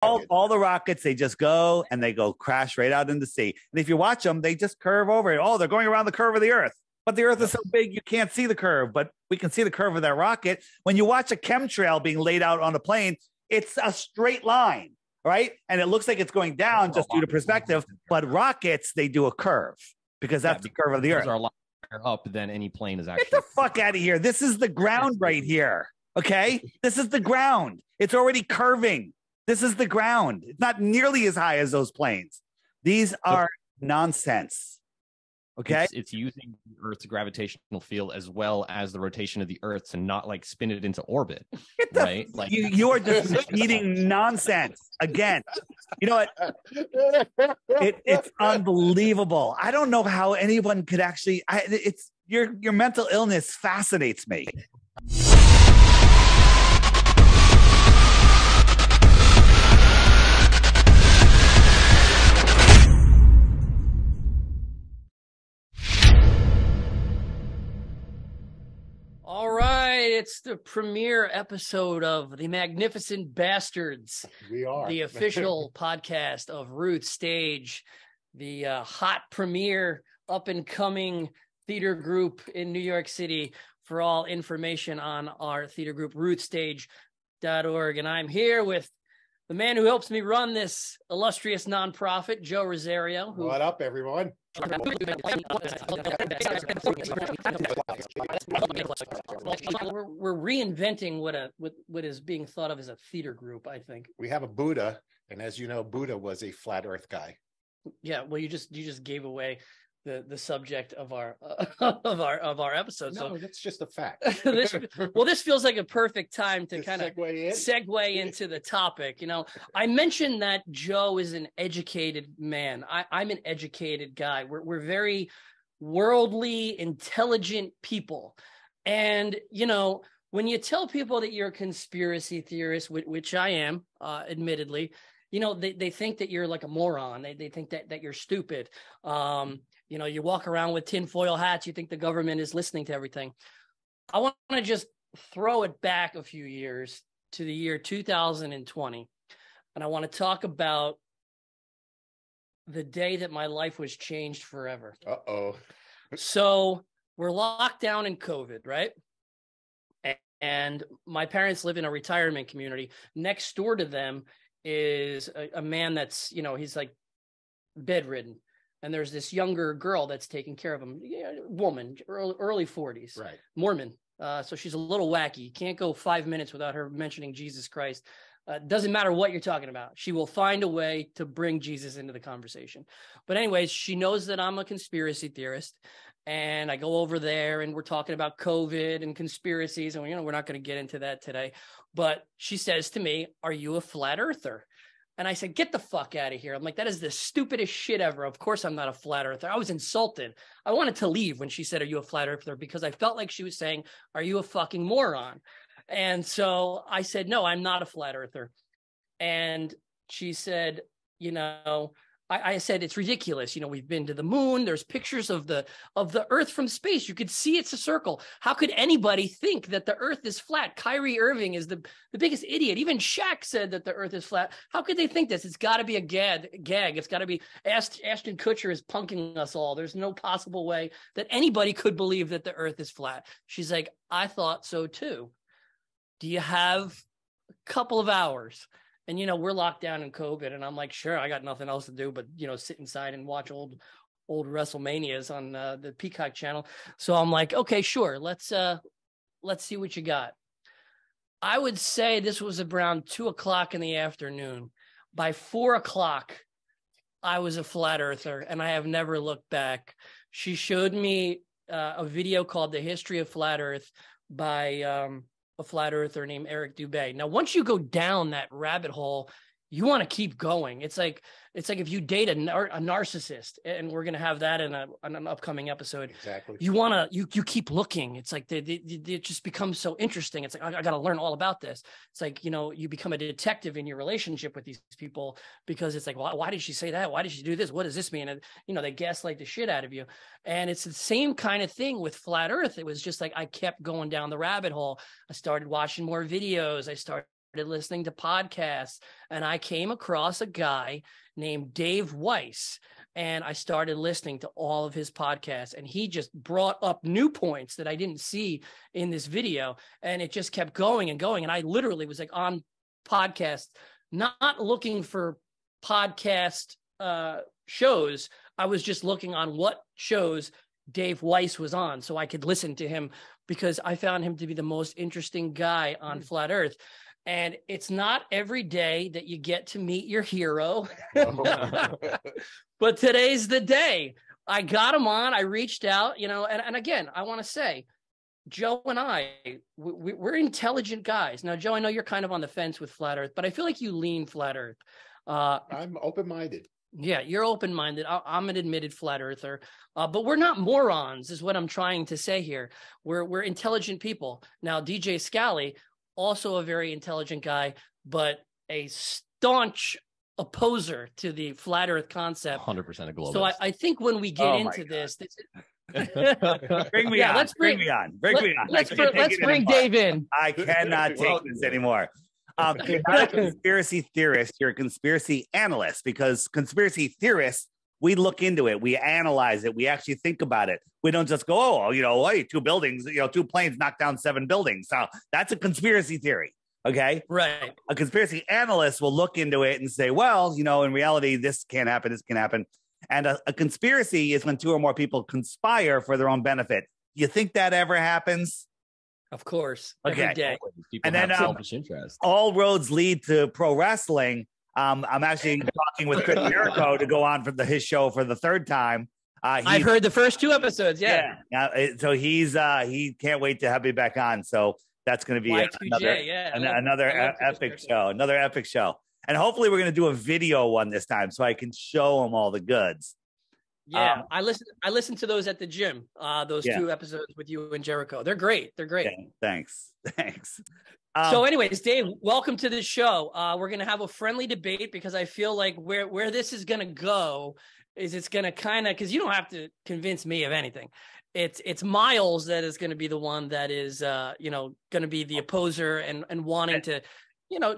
all the rockets, they just go and they go crash right out in the sea. And if you watch them, they just curve over it. Oh, they're going around the curve of the Earth. But the Earth is so big, you can't see the curve. But we can see the curve of that rocket. When you watch a chemtrail being laid out on a plane, it's a straight line, right? And it looks like it's going down just due to perspective. But rockets, they do a curve because that's the curve of the Earth. Are a lot higher up than any plane is actually. Get the fuck out of here. This is the ground right here. Okay? This is the ground. It's already curving. This is the ground. It's not nearly as high as those planes. These are nonsense. Okay? It's using the Earth's gravitational field as well as the rotation of the Earth to not like spin it into orbit. Right? Like you are just eating nonsense again. You know what? It's unbelievable. I don't know how anyone could actually. It's your mental illness fascinates me. All right, it's the premiere episode of The Magnificent Bastards. We are. The official podcast of Root Stage, the hot premiere up-and-coming theater group in New York City. For all information on our theater group, rootstage.org. And I'm here with the man who helps me run this illustrious nonprofit, Joe Rosario. What up, everyone? We're reinventing what is being thought of as a theater group, I think. We have a Buddha, and as you know, Buddha was a flat Earth guy. Yeah, well, you just gave away the subject of our of our episode. No, so that's just a fact. This feels like a perfect time to kind of segue into the topic. You know, I mentioned that Joe is an educated man. I'm an educated guy. We're very worldly, intelligent people, and you know, when you tell people that you're a conspiracy theorist, which I am, admittedly, you know, they think that you're like a moron. They think that you're stupid. You know, you walk around with tinfoil hats. You think the government is listening to everything. I want to just throw it back a few years to the year 2020. And I want to talk about the day that my life was changed forever. Uh-oh. So we're locked down in COVID, right? And my parents live in a retirement community. Next door to them is a man that's, you know, he's like bedridden. And there's this younger girl that's taking care of him, woman, early 40s, right? Mormon. So she's a little wacky. You can't go 5 minutes without her mentioning Jesus Christ. Doesn't matter what you're talking about. She will find a way to bring Jesus into the conversation. But anyways, she knows that I'm a conspiracy theorist. And I go over there and we're talking about COVID and conspiracies. And, you know, we're not going to get into that today. But she says to me, "Are you a flat earther?" And I said, "Get the fuck out of here." I'm like, that is the stupidest shit ever. Of course I'm not a flat earther. I was insulted. I wanted to leave when she said, "Are you a flat earther?" because I felt like she was saying, "Are you a fucking moron?" And so I said, "No, I'm not a flat earther." And she said, you know, I said, "It's ridiculous. You know, we've been to the moon. There's pictures of the Earth from space. You could see it's a circle. How could anybody think that the Earth is flat? Kyrie Irving is the biggest idiot. Even Shaq said that the Earth is flat. How could they think this? It's got to be a gag. It's got to be Ashton Kutcher is punking us all. There's no possible way that anybody could believe that the Earth is flat." She's like, "I thought so too. Do you have a couple of hours?" And, you know, we're locked down in COVID. And I'm like, sure, I got nothing else to do but, you know, sit inside and watch old WrestleManias on the Peacock channel. So I'm like, okay, sure. Let's see what you got. I would say this was around 2:00 in the afternoon. By 4:00, I was a flat earther and I have never looked back. She showed me a video called The History of Flat Earth by a flat earther named Eric Dubay. Now, once you go down that rabbit hole, you want to keep going. It's like if you date a narcissist, and we're going to have that in an upcoming episode. Exactly. You keep looking. It's like it just becomes so interesting. It's like, I got to learn all about this. It's like, you know, you become a detective in your relationship with these people because it's like, why did she say that? Why did she do this? What does this mean? And, you know, they gaslight the shit out of you. And it's the same kind of thing with flat earth. It was just like, I kept going down the rabbit hole. I started watching more videos. I started listening to podcasts, and I came across a guy named Dave Weiss, and I started listening to all of his podcasts, and he just brought up new points that I didn't see in this video, and it just kept going and going. And I literally was like on podcast, not looking for podcast shows. I was just looking on what shows Dave Weiss was on so I could listen to him, because I found him to be the most interesting guy on Flat Earth. And it's not every day that you get to meet your hero. But today's the day. I got him on. I reached out, and again, I want to say, Joe and I, we're intelligent guys. Now, Joe, I know you're kind of on the fence with Flat Earth, but I feel like you lean Flat Earth. I'm open-minded. Yeah, you're open-minded. I'm an admitted flat earther, but we're not morons, is what I'm trying to say here. We're intelligent people. Now, DJ Scally, also a very intelligent guy, but a staunch opposer to the flat Earth concept. 100% a globalist. So I think when we get into this, bring me on. Let's bring me on. Let's bring Dave in. I cannot take this anymore. You're not a conspiracy theorist, you're a conspiracy analyst, because conspiracy theorists, we look into it, we analyze it, we actually think about it. We don't just go, hey, 2 buildings, 2 planes knocked down 7 buildings. So that's a conspiracy theory. Okay. Right. A conspiracy analyst will look into it and say, well, in reality, this can't happen, this can happen. And a conspiracy is when 2 or more people conspire for their own benefit. You think that ever happens? Of course. Okay. Every day. People and then have selfish interest. All roads lead to pro wrestling. I'm actually talking with Chris Jericho to go on for his show for the 3rd time. I've heard the first 2 episodes. Yeah. So he can't wait to have me back on. So that's going to be another epic show. Another epic show. And hopefully we're going to do a video one this time so I can show them all the goods. Yeah, I listened to those at the gym. Those 2 episodes with you and Jericho. They're great. Yeah, thanks. So anyways, Dave, welcome to the show. We're going to have a friendly debate, because I feel like where this is going to go is it's going to kind of, because you don't have to convince me of anything. It's Miles that is going to be the one that is, going to be the opposer and wanting to,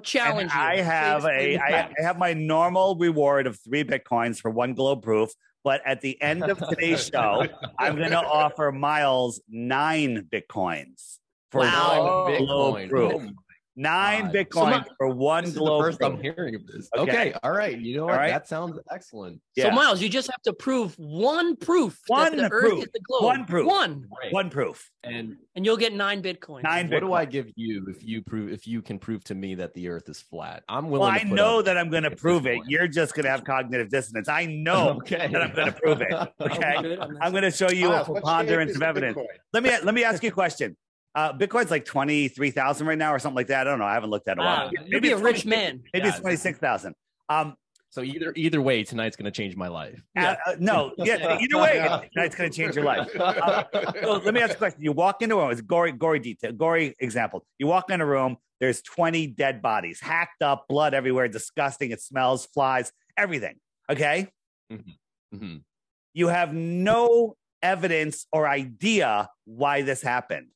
challenge you. I have my normal reward of 3 Bitcoins for 1 globe proof. But at the end of today's show, I'm going to offer Miles 9 Bitcoins for 1 globe proof. 9 Bitcoins for 1 globe proof. First I'm hearing of this. Okay. All right. You know what? Right. That sounds excellent. Yeah. So Miles, you just have to prove one proof that the Earth is the globe. One proof. Right. One proof. And you'll get 9 Bitcoins. What do I give you if you can prove to me that the Earth is flat? I'm willing. Well, I know that I'm going to prove it. You're just going to have cognitive dissonance. I know that I'm going to prove it. Okay. I'm going to show you a preponderance of evidence. Let me ask you a question. Bitcoin's like 23,000 right now or something like that. I don't know. I haven't looked at it in a while. Maybe a rich man. Maybe it's 26,000. So either way, tonight's going to change my life. No, either way, tonight's going to change your life. So let me ask you a question. You walk into a room. It's gory example. You walk in a room. There's 20 dead bodies, hacked up, blood everywhere, disgusting. It smells, flies, everything. Okay. Mm-hmm. Mm-hmm. You have no evidence or idea why this happened.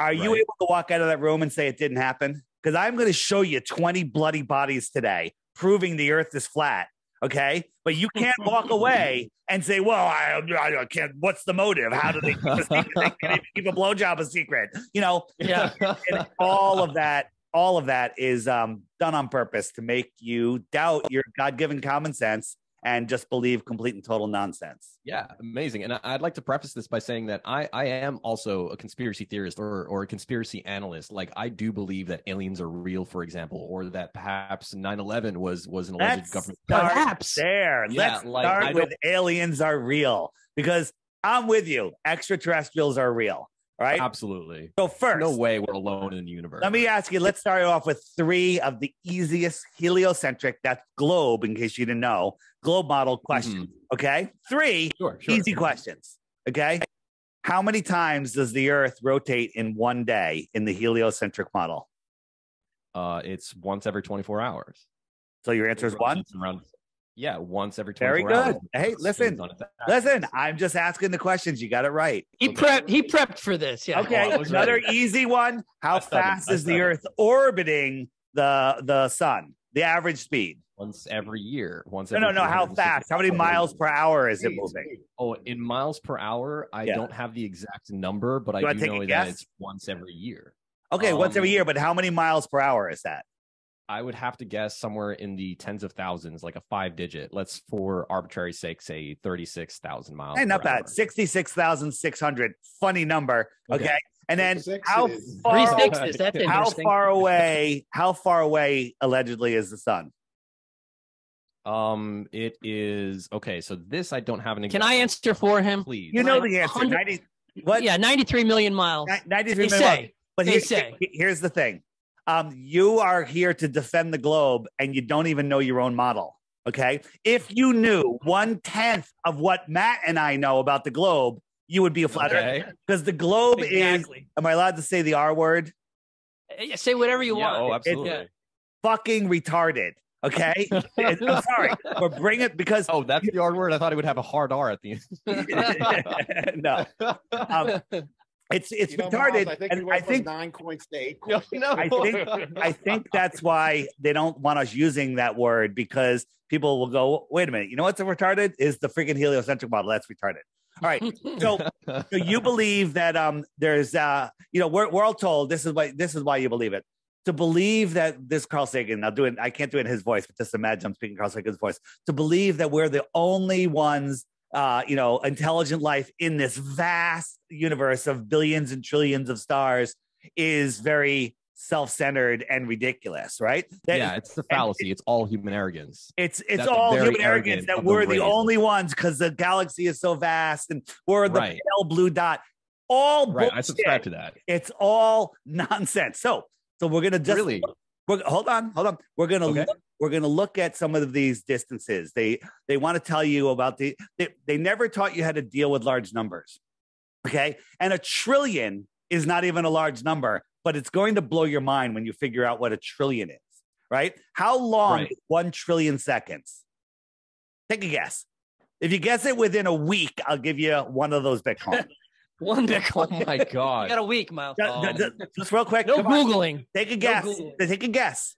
Are you able to walk out of that room and say it didn't happen? Because I'm going to show you 20 bloody bodies today, proving the Earth is flat. Okay, but you can't walk away and say, "Well, I can't." What's the motive? How do they keep a secret? They can't even keep a blowjob a secret. Yeah. And all of that is done on purpose to make you doubt your God-given common sense and just believe complete and total nonsense. Yeah, amazing. And I'd like to preface this by saying that I am also a conspiracy theorist or a conspiracy analyst. Like, I do believe that aliens are real, for example, or that perhaps 9/11 was an alleged government. Perhaps there. Yeah, let's start with aliens are real, because I'm with you. Extraterrestrials are real. Right? Absolutely. So first, no way we're alone in the universe. Let me ask you, let's start off with 3 of the easiest heliocentric, that's globe, in case you didn't know, globe model questions. Mm-hmm. Okay? 3 easy questions. Okay? How many times does the Earth rotate in one day in the heliocentric model? It's once every 24 hours. So your answer is 1? Yeah, once every Very 24 hours. good. Hey, listen. I'm just asking the questions. You got it right. He prepped for this. Yeah. Okay, another easy one. How fast is the Earth orbiting the sun? The average speed. Once every year. No. How fast? How many miles per hour is it moving? Oh, in miles per hour, I don't have the exact number, but I do know that it's once every year. Okay, once every year, but how many miles per hour is that? I would have to guess somewhere in the tens of thousands, like a 5-digit. Let's, for arbitrary sake, say 36,000 miles. Hey, not bad. 66,600. Funny number. Okay. And then how far away allegedly is the sun? It is okay. So this I don't have an. Can I answer for him? Please. You know the answer. 90. What? Yeah, 93 million miles. 93 million miles. But here's the thing. You are here to defend the globe, and you don't even know your own model. Okay. If you knew 1/10 of what Matt and I know about the globe, you would be a flat earther. Because the globe is. Am I allowed to say the R word? Say whatever you want. Oh, absolutely. It's fucking retarded. Okay. I'm sorry. Or bring it because. Oh, that's the R word. I thought it would have a hard R at the end. No. It's retarded. Miles, I think 9 coins to 8 coins. No. I think that's why they don't want us using that word, because people will go, wait a minute, you know what's retarded? Is the freaking heliocentric model. That's retarded. All right. So you believe that there's we're all told this is why you believe it. To believe that this Carl Sagan, I can't do it in his voice, but just imagine I'm speaking Carl Sagan's voice. To believe that we're the only ones intelligent life in this vast universe of billions and trillions of stars is very self-centered and ridiculous, right? It's the fallacy. It's all human arrogance. It's all human arrogance that we're the only ones because the galaxy is so vast and we're the pale blue dot. All bullshit. I subscribe to that. It's all nonsense. So we're gonna just hold on. We're gonna look at some of these distances. They want to tell you about they never taught you how to deal with large numbers. Okay. And 1 trillion is not even a large number, but it's going to blow your mind when you figure out what 1 trillion is, right? How long is 1 trillion seconds? Take a guess. If you guess it within a week, I'll give you one of those Bitcoin. One Bitcoin. Oh my God. You got a week, Miles. Just real quick. No Googling. Take a guess. Take a guess.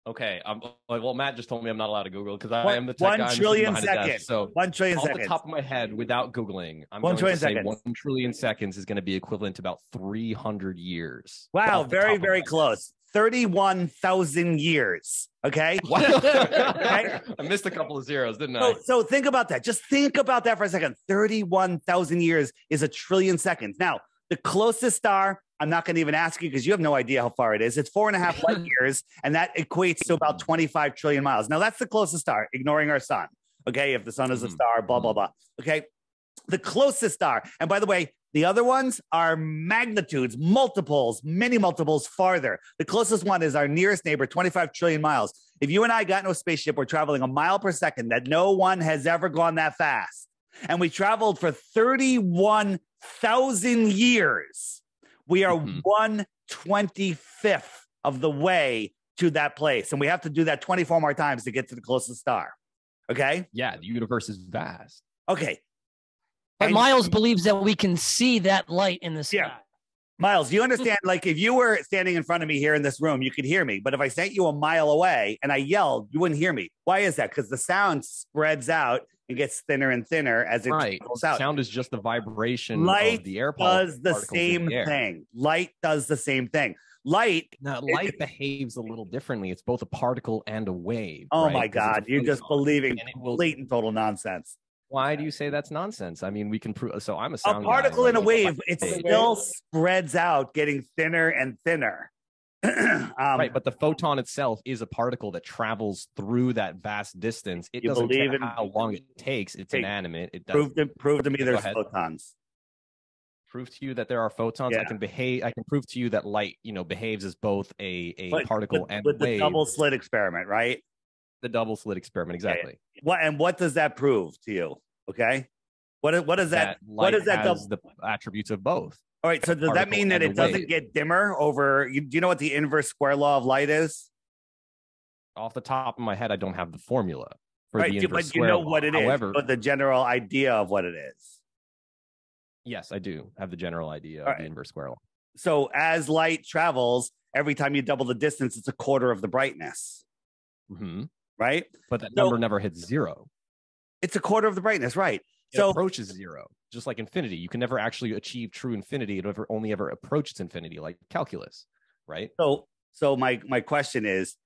Okay. Well, Matt just told me I'm not allowed to Google because I am the tech 1 guy. trillion seconds. So 1 trillion off seconds. the top of my head, without Googling, I'm 1 going trillion to say seconds. 1 trillion seconds is going to be equivalent to about 300 years. Wow. Very, very close. 31,000 years. Okay. Okay? I missed a couple of zeros, didn't I? So think about that. Just think about that for a second. 31,000 years is 1 trillion seconds. Now, the closest star, I'm not going to even ask you because you have no idea how far it is. It's 4.5 light years, and that equates to about 25 trillion miles. Now, that's the closest star, ignoring our sun. Okay. If the sun is a star, blah, blah, blah. Okay. The closest star. And by the way, the other ones are magnitudes, multiples, many multiples farther. The closest one is our nearest neighbor, 25 trillion miles. If you and I got into a spaceship, we're traveling a mile per second, that no one has ever gone that fast. And we traveled for 31,000 years. We are 1/25th of the way to that place. And we have to do that 24 more times to get to the closest star. Okay? Yeah, the universe is vast. Okay. But Miles believes that we can see that light in the sky. Yeah. Miles, you understand, like if you were standing in front of me here in this room, you could hear me. But if I sent you a mile away and I yelled, you wouldn't hear me. Why is that? Because the sound spreads out and gets thinner and thinner as it travels out. Sound is just the vibration of the air does the same thing. Light does the same thing. Light behaves a little differently. It's both a particle and a wave. Oh my God. You're just believing complete and total nonsense. Why do you say that's nonsense? I mean, we can prove. So I'm a sound particle guy, in a wave. It still spreads out, getting thinner and thinner. Right, but the photon itself is a particle that travels through that vast distance. It doesn't care how long it takes. It's inanimate. It does. Prove to me there's photons. Prove to you that there are photons. Yeah. I can prove to you that light, behaves as both a particle and with wave. The double slit experiment, right? The double slit experiment, exactly. What does that prove to you? Okay, what is that? What is that? The attributes of both. All right. So does that mean that it doesn't get dimmer over? Do you know what the inverse square law of light is? Off the top of my head, I don't have the formula for Right, the inverse but you square know law. what it is. However, But the general idea of what it is. yes, I do have the general idea All of the right. inverse square law. So as light travels, every time you double the distance, it's a quarter of the brightness, Hmm. right? But that So- number never hits zero. It's a quarter of the brightness, right? It So approaches zero, just like infinity. You can never actually achieve true infinity. It only ever approaches infinity, like calculus, right? so my question is,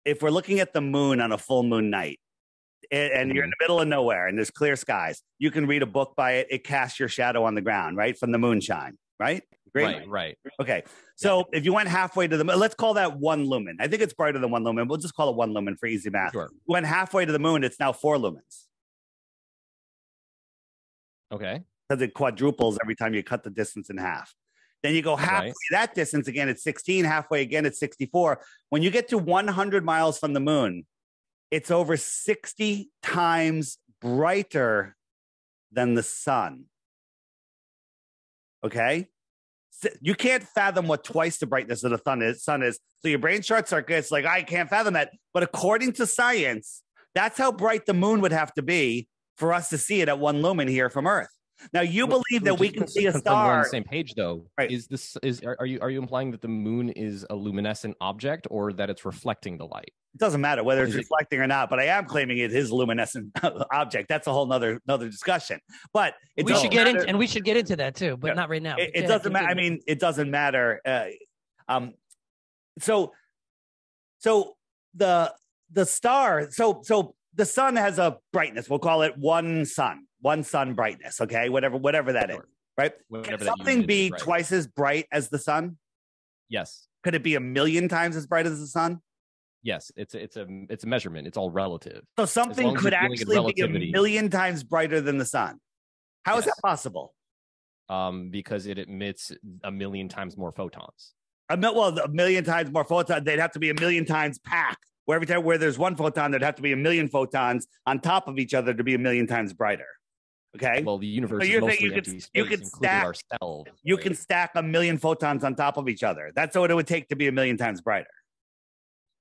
if we're looking at the moon on a full moon night, and you're in the middle of nowhere and there's clear skies, you can read a book by it. It casts your shadow on the ground, right, from the moonshine, right? Great. Right. Okay. So if you went halfway to the moon, let's call that 1 lumen. I think it's brighter than 1 lumen. We'll just call it 1 lumen for easy math. Sure. You went halfway to the moon, it's now 4 lumens Okay. because it quadruples every time you cut the distance in half. Then you go halfway Right. that distance again, it's 16, halfway again, it's 64. When you get to 100 miles from the moon, it's over 60 times brighter than the sun. Okay? You can't fathom what twice the brightness of the sun is. So your brain short circuits, like, I can't fathom that. But according to science, that's how bright the moon would have to be for us to see it at 1 lumen here from Earth. Now, you believe that we can see a We're on star. the same page, though. Right. Are you implying that the moon is a luminescent object or that it's reflecting the light? It doesn't matter whether it's Is it- reflecting or not, but I am claiming it is a luminescent object. That's a whole nother discussion. But it We doesn't should get matter. into, and we should get into that too, but Yeah. not right now. It Go ahead, doesn't matter. I continue. mean, it doesn't matter. So the star. So the sun has a brightness. We'll call it one sun brightness. Okay, whatever that is. Sure. Right? Whatever Can that something unit be is, right. twice as bright as the sun? Yes. Could it be 1,000,000 times as bright as the sun? Yes. It's a measurement. It's all relative. So As something long as could you're dealing in actually be relativity. 1,000,000 times brighter than the sun. How is Yes. that possible? Because it emits 1,000,000 times more photons. A 1,000,000 times more photons. They'd have to be 1,000,000 times packed. Where every time where there's one photon, there'd have to be 1,000,000 photons on top of each other to be 1,000,000 times brighter. Okay, Well, the universe So is you're saying mostly you could- empty you space, could including stack- ourselves. you right? can stack 1,000,000 photons on top of each other. That's what it would take to be 1,000,000 times brighter.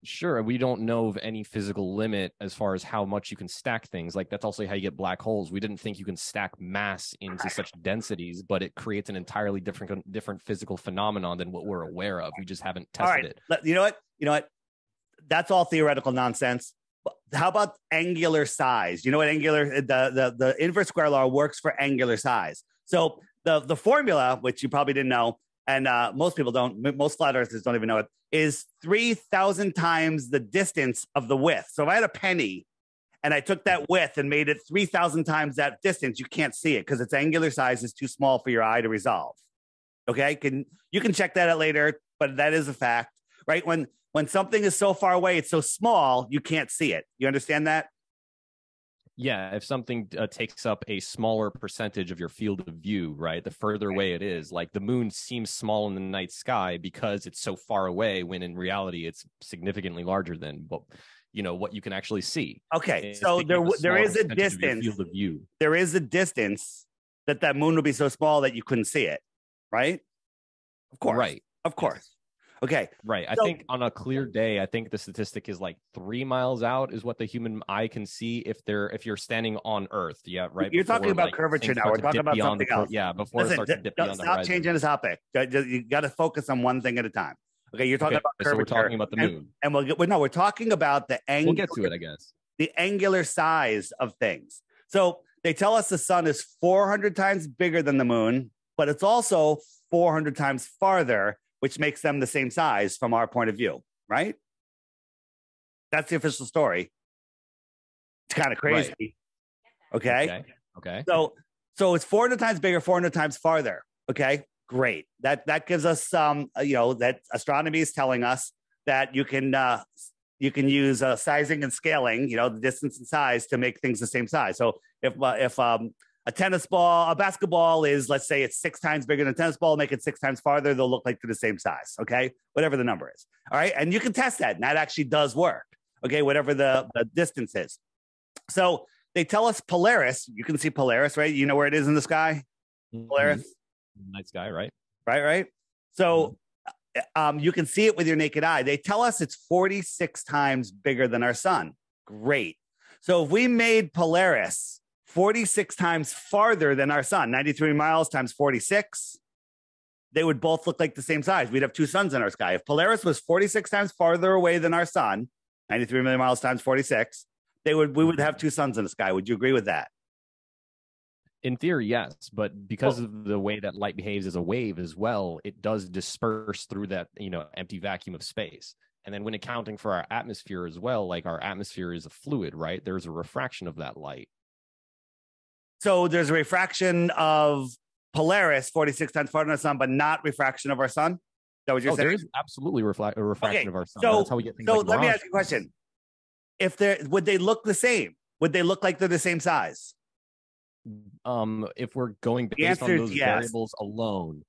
Sure, we don't know of any physical limit as far as how much you can stack things. Like, that's also how you get black holes. We didn't think you can stack mass into such densities, but it creates an entirely different physical phenomenon than what we're aware of. We just haven't All tested right, it. You know what? That's all theoretical nonsense. But how about angular size? You know what the inverse square law works for angular size. So the formula, which you probably didn't know, and most people don't, most flat earthers don't even know it, is 3,000 times the distance of the width. So if I had a penny and I took that width and made it 3,000 times that distance, you can't see it because its angular size is too small for your eye to resolve. Okay, you can check that out later, but that is a fact, right? When something is so far away, it's so small, you can't see it. You understand that? Yeah, if something takes up a smaller percentage of your field of view, right, the further away it is, like the moon seems small in the night sky because it's so far away, when in reality it's significantly larger than what you can actually see. Okay, It's so taking up there smaller is a percentage of your distance. field of view. There is a distance that moon will be so small that you couldn't see it, right? Of course, Right. Of course. Okay, Right. I So- think on a clear day, I think the statistic is like 3 miles out is what the human eye can see if you're standing on Earth. Yeah, right. You're talking Before, about like, curvature things now. start We're to talking dip about beyond the something else. Yeah, before it starts to dip beyond the stop horizon. changing the topic. You got to focus on one thing at a time. Okay, you're talking Okay, about so curvature. we're talking about the and- moon. and we're talking about the We'll angle. get to it, I guess. The angular size of things. So they tell us the sun is 400 times bigger than the moon, but it's also 400 times farther, which makes them the same size from our point of view, right? That's the official story. It's kind of crazy. Okay. Okay. So it's 400 times bigger, 400 times farther. Okay, great. That gives us that astronomy is telling us that you can use sizing and scaling, the distance and size to make things the same size. So if a basketball is, let's say it's 6 times bigger than a tennis ball, make it 6 times farther, they'll look like they're the same size. Okay, whatever the number is. All right, and you can test that, and that actually does work. Okay, whatever the distance is. So they tell us Polaris. You can see Polaris, right? You know where it is in the sky, Polaris. Night sky, right? Right. So you can see it with your naked eye. They tell us it's 46 times bigger than our sun. Great. So if we made Polaris 46 times farther than our sun, 93 miles times 46, they would both look like the same size. We'd have two suns in our sky. If Polaris was 46 times farther away than our sun, 93 million miles times 46, we would have two suns in the sky. Would you agree with that? In theory, yes, but because of the way that light behaves as a wave as well, it does disperse through that, empty vacuum of space. And then when accounting for our atmosphere as well, like our atmosphere is a fluid, right? There's a refraction of that light. So there's a refraction of Polaris 46 times farther than the sun, but not refraction of our sun? Is that what you're saying? There is absolutely a refraction of our sun. So, that's how we get things so like let me mirage ask you a question. Would they look the same? Would they look like they're the same size? If we're going based on those variables alone,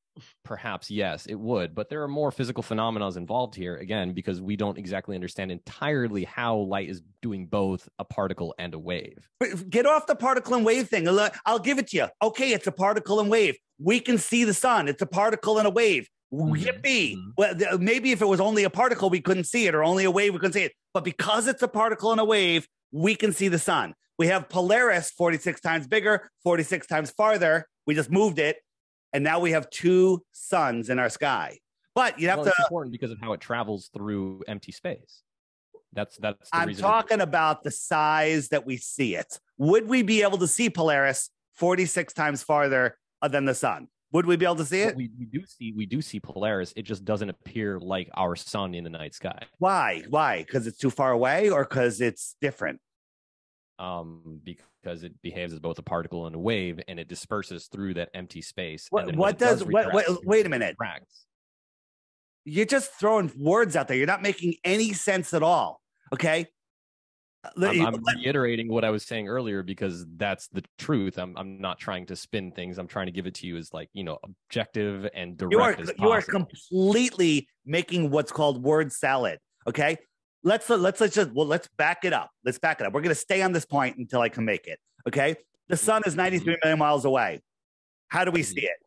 perhaps yes, it would. But there are more physical phenomena involved here, again, because we don't exactly understand entirely how light is doing both a particle and a wave. Get off the particle and wave thing. I'll give it to you. Okay, it's a particle and wave. We can see the sun. It's a particle and a wave. Yippee. Well, maybe if it was only a particle, we couldn't see it, or only a wave, we couldn't see it. But because it's a particle and a wave, we can see the sun. We have Polaris 46 times bigger, 46 times farther. We just moved it. And now we have two suns in our sky. But you have to. It's important because of how it travels through empty space. That's the I'm reason. talking about the size that we see it. Would we be able to see Polaris 46 times farther than the sun? Would we be able to see it? We do see Polaris. It just doesn't appear like our sun in the night sky. Why? Because it's too far away, or because it's different? Because it behaves as both a particle and a wave, and it disperses through that empty space. Wait a minute. You're just throwing words out there. You're not making any sense at all. Okay. I'm reiterating what I was saying earlier because that's the truth. I'm not trying to spin things. I'm trying to give it to you as objective and direct as possible. You are completely making what's called word salad. Okay. Let's back it up. Let's back it up. We're going to stay on this point until I can make it. Okay. The sun is 93 million miles away. How do we see it?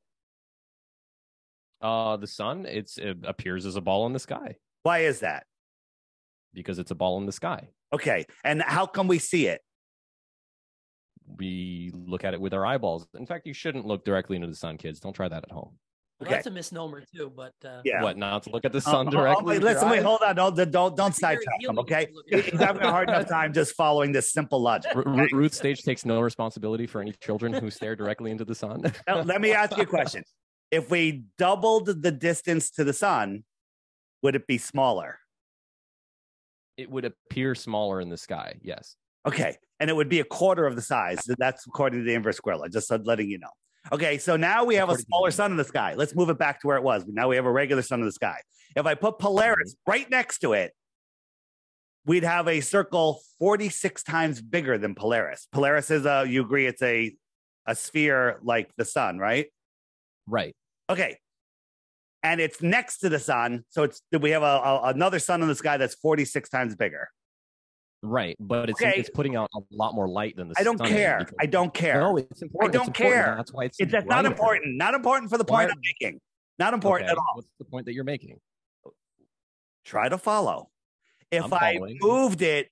The sun, it appears as a ball in the sky. Why is that? Because it's a ball in the sky. Okay. And how come we see it? We look at it with our eyeballs. In fact, you shouldn't look directly into the sun, kids. Don't try that at home. Well, that's a misnomer too, but yeah. What, not to look at the sun directly? Wait, hold on. Don't sidetrack them, okay? He's having a hard enough time just following this simple logic. Ruth Stage takes no responsibility for any children who stare directly into the sun. Now, let me ask you a question. If we doubled the distance to the sun, would it be smaller? It would appear smaller in the sky, yes. Okay. And it would be a quarter of the size. That's according to the inverse square law, just letting you know. Okay, so now we have a smaller sun in the sky. Let's move it back to where it was. Now we have a regular sun in the sky. If I put Polaris right next to it, we'd have a circle 46 times bigger than Polaris. Polaris is you agree it's a sphere like the sun, right? Right. Okay. And it's next to the sun. So we have another sun in the sky that's 46 times bigger. Right, but it's putting out a lot more light than the sun. I don't care. I don't care. No, it's important. I don't care. That's why that's not important. Not important for the point I'm making. Not important at all. What's the point that you're making? Try to follow. If I moved it,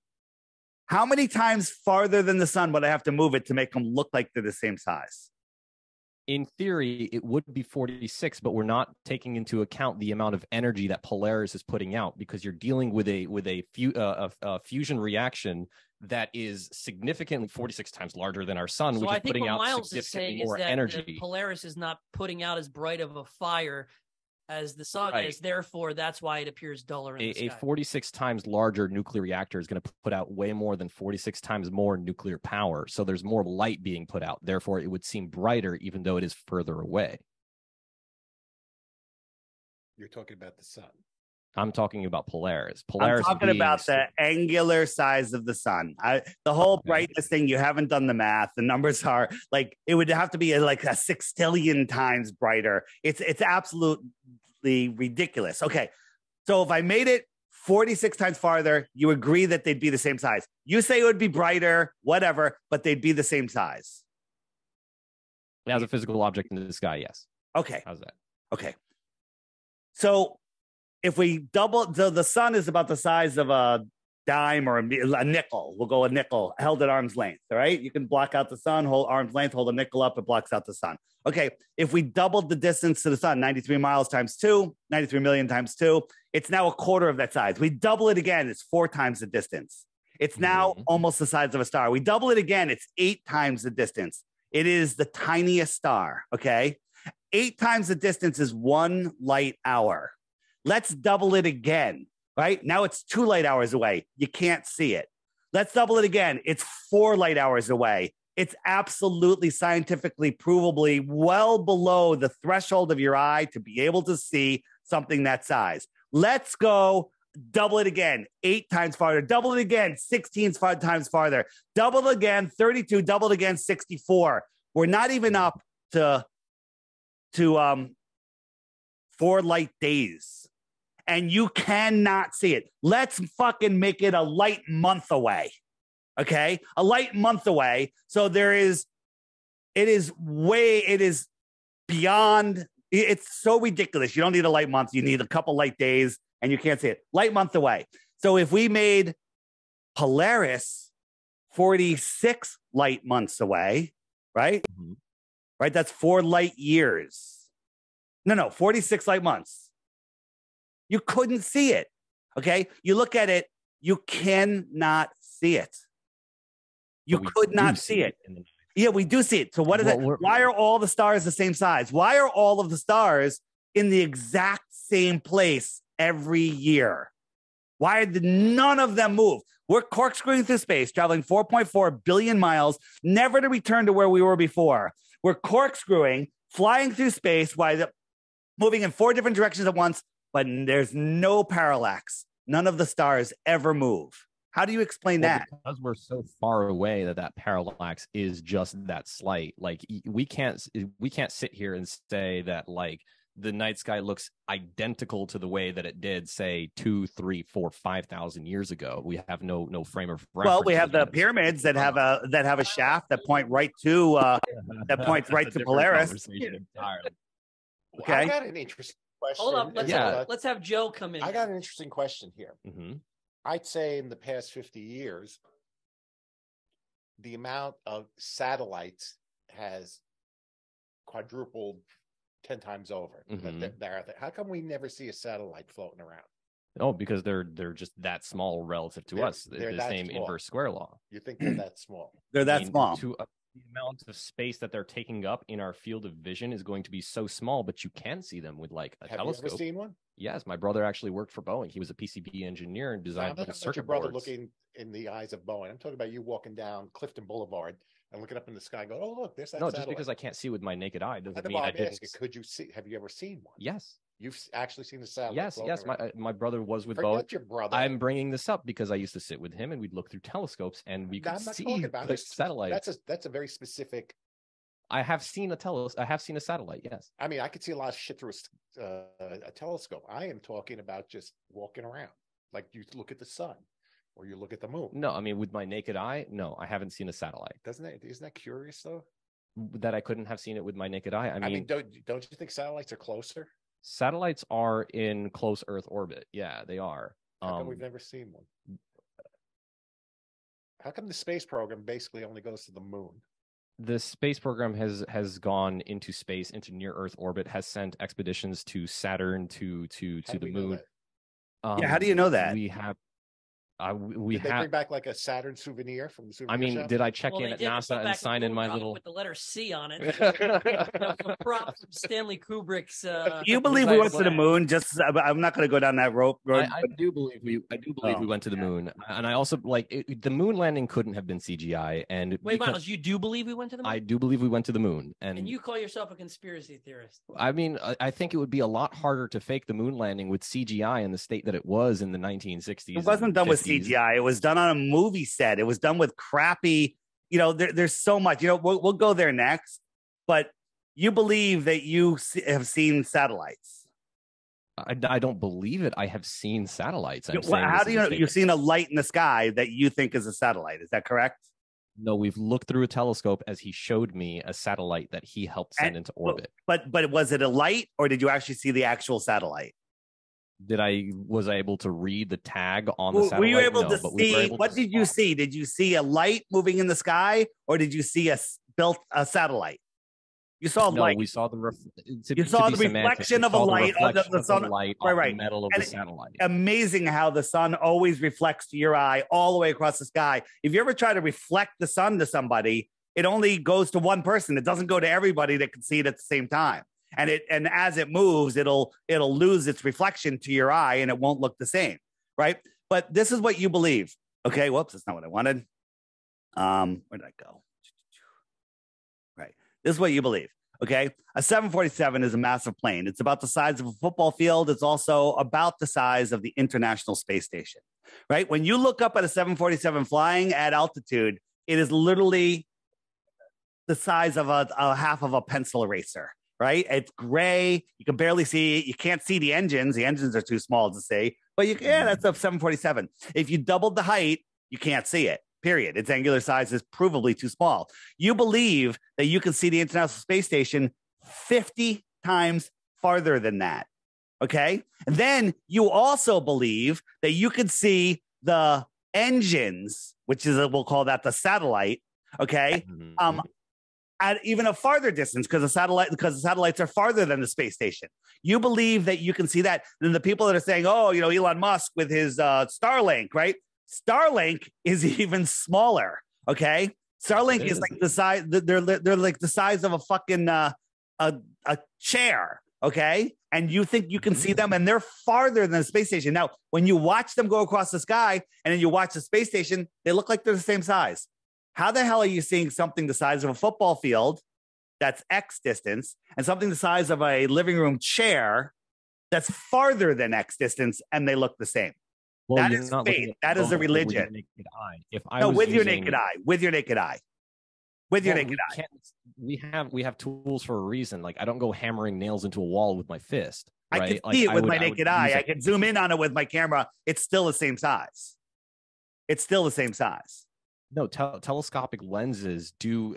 how many times farther than the sun would I have to move it to make them look like they're the same size? In theory, it would be 46, but we're not taking into account the amount of energy that Polaris is putting out because you're dealing with a fusion reaction that is significantly 46 times larger than our sun, so which I is putting out Miles significantly more is that energy. Polaris is not putting out as bright of a fire as the sun is. Therefore, that's why it appears duller in the sky. A 46 times larger nuclear reactor is going to put out way more than 46 times more nuclear power. So there's more light being put out. Therefore, it would seem brighter, even though it is further away. You're talking about the sun. I'm talking about Polaris. I'm talking about the angular size of the sun. The whole brightness thing, you haven't done the math. The numbers are like, it would have to be like a 6 times brighter. It's absolutely ridiculous. Okay. So if I made it 46 times farther, you agree that they'd be the same size. You say it would be brighter, whatever, but they'd be the same size. As a physical object in the sky, yes. Okay. How's that? Okay. So if we double, the sun is about the size of a dime or a nickel. We'll go a nickel held at arm's length. All right. You can block out the sun, hold arm's length, hold a nickel up, it blocks out the sun. Okay. If we doubled the distance to the sun, 93 miles times 2, 93 million times 2, it's now a quarter of that size. We double it again, it's 4 times the distance. It's now almost the size of a star. We double it again, it's 8 times the distance. It is the tiniest star. Okay. 8 times the distance is 1 light hour. Let's double it again. Right now, it's 2 light hours away. You can't see it. Let's double it again. It's 4 light hours away. It's absolutely scientifically provably well below the threshold of your eye to be able to see something that size. Let's go double it again, 8 times farther. Double it again, 16 times farther. Double it again, 32. Double it again, 64. We're not even up to 4 light days. And you cannot see it. Let's fucking make it a light month away. Okay? A light month away. So it is beyond, it's so ridiculous. You don't need a light month. You need a couple light days and you can't see it. Light month away. So if we made Polaris 46 light months away, right? Mm-hmm. Right? That's 4 light years. No, 46 light months. You couldn't see it. Okay. You look at it, you cannot see it. You could not see it. Yeah, we do see it. So what is it? Why are all the stars the same size? Why are all of the stars in the exact same place every year? Why did none of them move? We're corkscrewing through space, traveling 4.4 billion miles, never to return to where we were before. We're corkscrewing, flying through space, moving in 4 different directions at once, but there's no parallax. None of the stars ever move. How do you explain that? Because we're so far away that parallax is just that slight. Like we can't sit here and say that like the night sky looks identical to the way that it did, say 2, 3, 4, 5,000 years ago. We have no frame of reference. Well, we have the pyramids that have a shaft that point right to Polaris. Okay, I got an interesting question. Hold up, let's have Joe come in. I got an interesting question here. Mm-hmm. I'd say in the past 50 years, the amount of satellites has quadrupled 10 times over. Mm-hmm. How come we never see a satellite floating around? Oh, because they're just that small relative to us. They're the same small. Inverse square law. You think they're that small? They're that small. The amount of space that they're taking up in our field of vision is going to be so small, but you can see them with like a telescope. Have you ever seen one? Yes, my brother actually worked for Boeing. He was a PCB engineer and designed circuit boards. Your brother looking in the eyes of Boeing. I'm talking about you walking down Clifton Boulevard and looking up in the sky, going, "Oh, look, there's that." No, just because I can't see with my naked eye doesn't mean I didn't. Could you see? Have you ever seen one? Yes. You've actually seen the satellite? Yes. My brother was with Boeing. Forget your brother. I'm bringing this up because I used to sit with him and we'd look through telescopes and we could see the satellite. That's a very specific. I have seen a satellite. Yes. I mean, I could see a lot of shit through a telescope. I am talking about just walking around, like you look at the sun or you look at the moon. No, I mean with my naked eye, no, I haven't seen a satellite. Isn't that curious though? That I couldn't have seen it with my naked eye. I mean, don't you think satellites are closer? Satellites are in close Earth orbit. Yeah, they are. How come we've never seen one? How come the space program basically only goes to the moon? The space program has gone into space, into near Earth orbit, has sent expeditions to Saturn, to the moon. How do you know that? We have. Did they bring back like a Saturn souvenir from the souvenir shop? Did I check in at NASA and sign in my little with the letter C on it? Prop from Stanley Kubrick's. Do you believe we went to the moon? I'm not going to go down that rope. I do believe we went to the moon, and I also the moon landing couldn't have been CGI. And wait, Miles, you do believe we went to the moon? I do believe we went to the moon, and you call yourself a conspiracy theorist? I mean, I think it would be a lot harder to fake the moon landing with CGI in the state that it was in the 1960s. It wasn't done with CGI. It was done on a movie set. It was done with crappy, there's so much, we'll go there next, but you believe that you have seen satellites. I don't believe it. I have seen satellites. How do you know you've seen a light in the sky that you think is a satellite? Is that correct? No, we've looked through a telescope as he showed me a satellite that he helped send into orbit. But was it a light or did you actually see the actual satellite? Was I able to read the tag on the satellite? Were you able to but we were see? able What to did you spot- see? Did you see a light moving in the sky, or did you see a satellite? You saw No, light. we saw the You saw the reflection of a light of the sun. light Right, on right. the metal of And the satellite. Amazing how the sun always reflects to your eye all the way across the sky. If you ever try to reflect the sun to somebody, it only goes to one person. It doesn't go to everybody that can see it at the same time. And as it moves, it'll lose its reflection to your eye, and it won't look the same, right? But this is what you believe. Okay, whoops, that's not what I wanted. Where did I go? Right, this is what you believe. Okay, a 747 is a massive plane. It's about the size of a football field. It's also about the size of the International Space Station, right? When you look up at a 747 flying at altitude, it is literally the size of a half of a pencil eraser, right? It's gray. You can barely see it. You can't see the engines. The engines are too small to see, but that's a 747. If you doubled the height, you can't see it. Period. Its angular size is provably too small. You believe that you can see the International Space Station 50 times farther than that. Okay. And then you also believe that you could see the engines, which is, we'll call that the satellite. Okay. At even a farther distance because the satellites are farther than the space station. You believe that you can see that. Then the people that are saying, oh, Elon Musk with his Starlink, right? Starlink is even smaller. Okay, Starlink is like the size. They're like the size of a fucking a chair. Okay, and you think you can see them, and they're farther than the space station. Now, when you watch them go across the sky, and then you watch the space station, they look like they're the same size. How the hell are you seeing something the size of a football field that's X distance, and something the size of a living room chair that's farther than X distance, and they look the same? Well, that is faith. That is a religion. With your naked eye. With your naked eye. With your naked eye. We have tools for a reason. Like I don't go hammering nails into a wall with my fist. Right? I can see it with my naked eye. I can zoom in on it with my camera. It's still the same size. It's still the same size. No, telescopic lenses do,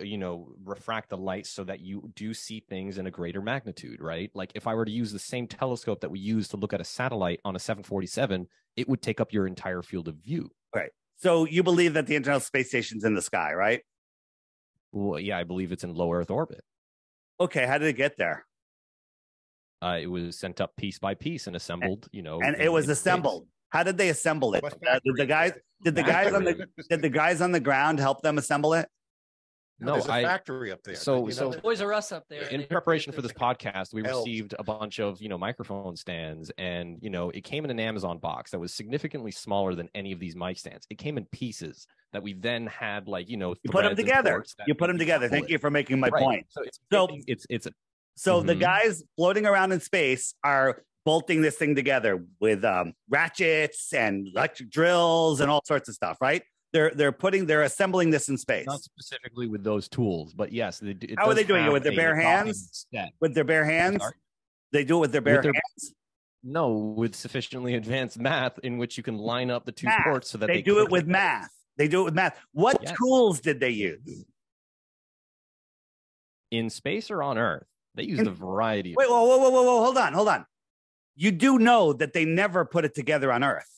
refract the light so that you do see things in a greater magnitude, right? Like if I were to use the same telescope that we use to look at a satellite on a 747, it would take up your entire field of view. Right. So you believe that the International Space Station's in the sky, right? Well, yeah, I believe it's in low Earth orbit. Okay, how did it get there? It was sent up piece by piece and assembled, And it was assembled. How did they assemble it? Did the guys on the ground help them assemble it? No, there's a factory up there. So Toys R Us up there. In preparation for this podcast, we received a bunch of microphone stands, and it came in an Amazon box that was significantly smaller than any of these mic stands. It came in pieces that we then had you put them together. You put them together. Thank you for making my point. So the guys floating around in space are bolting this thing together with ratchets and electric drills and all sorts of stuff, right? They're assembling this in space. Not specifically with those tools, but yes. How are they doing it? With their bare hands? With their bare hands? They do it with their bare hands? No, with sufficiently advanced math in which you can line up the two ports so that they do it with math. They do it with math. What tools did they use? In space or on Earth? They used a variety of Wait, whoa, hold on. You do know that they never put it together on Earth,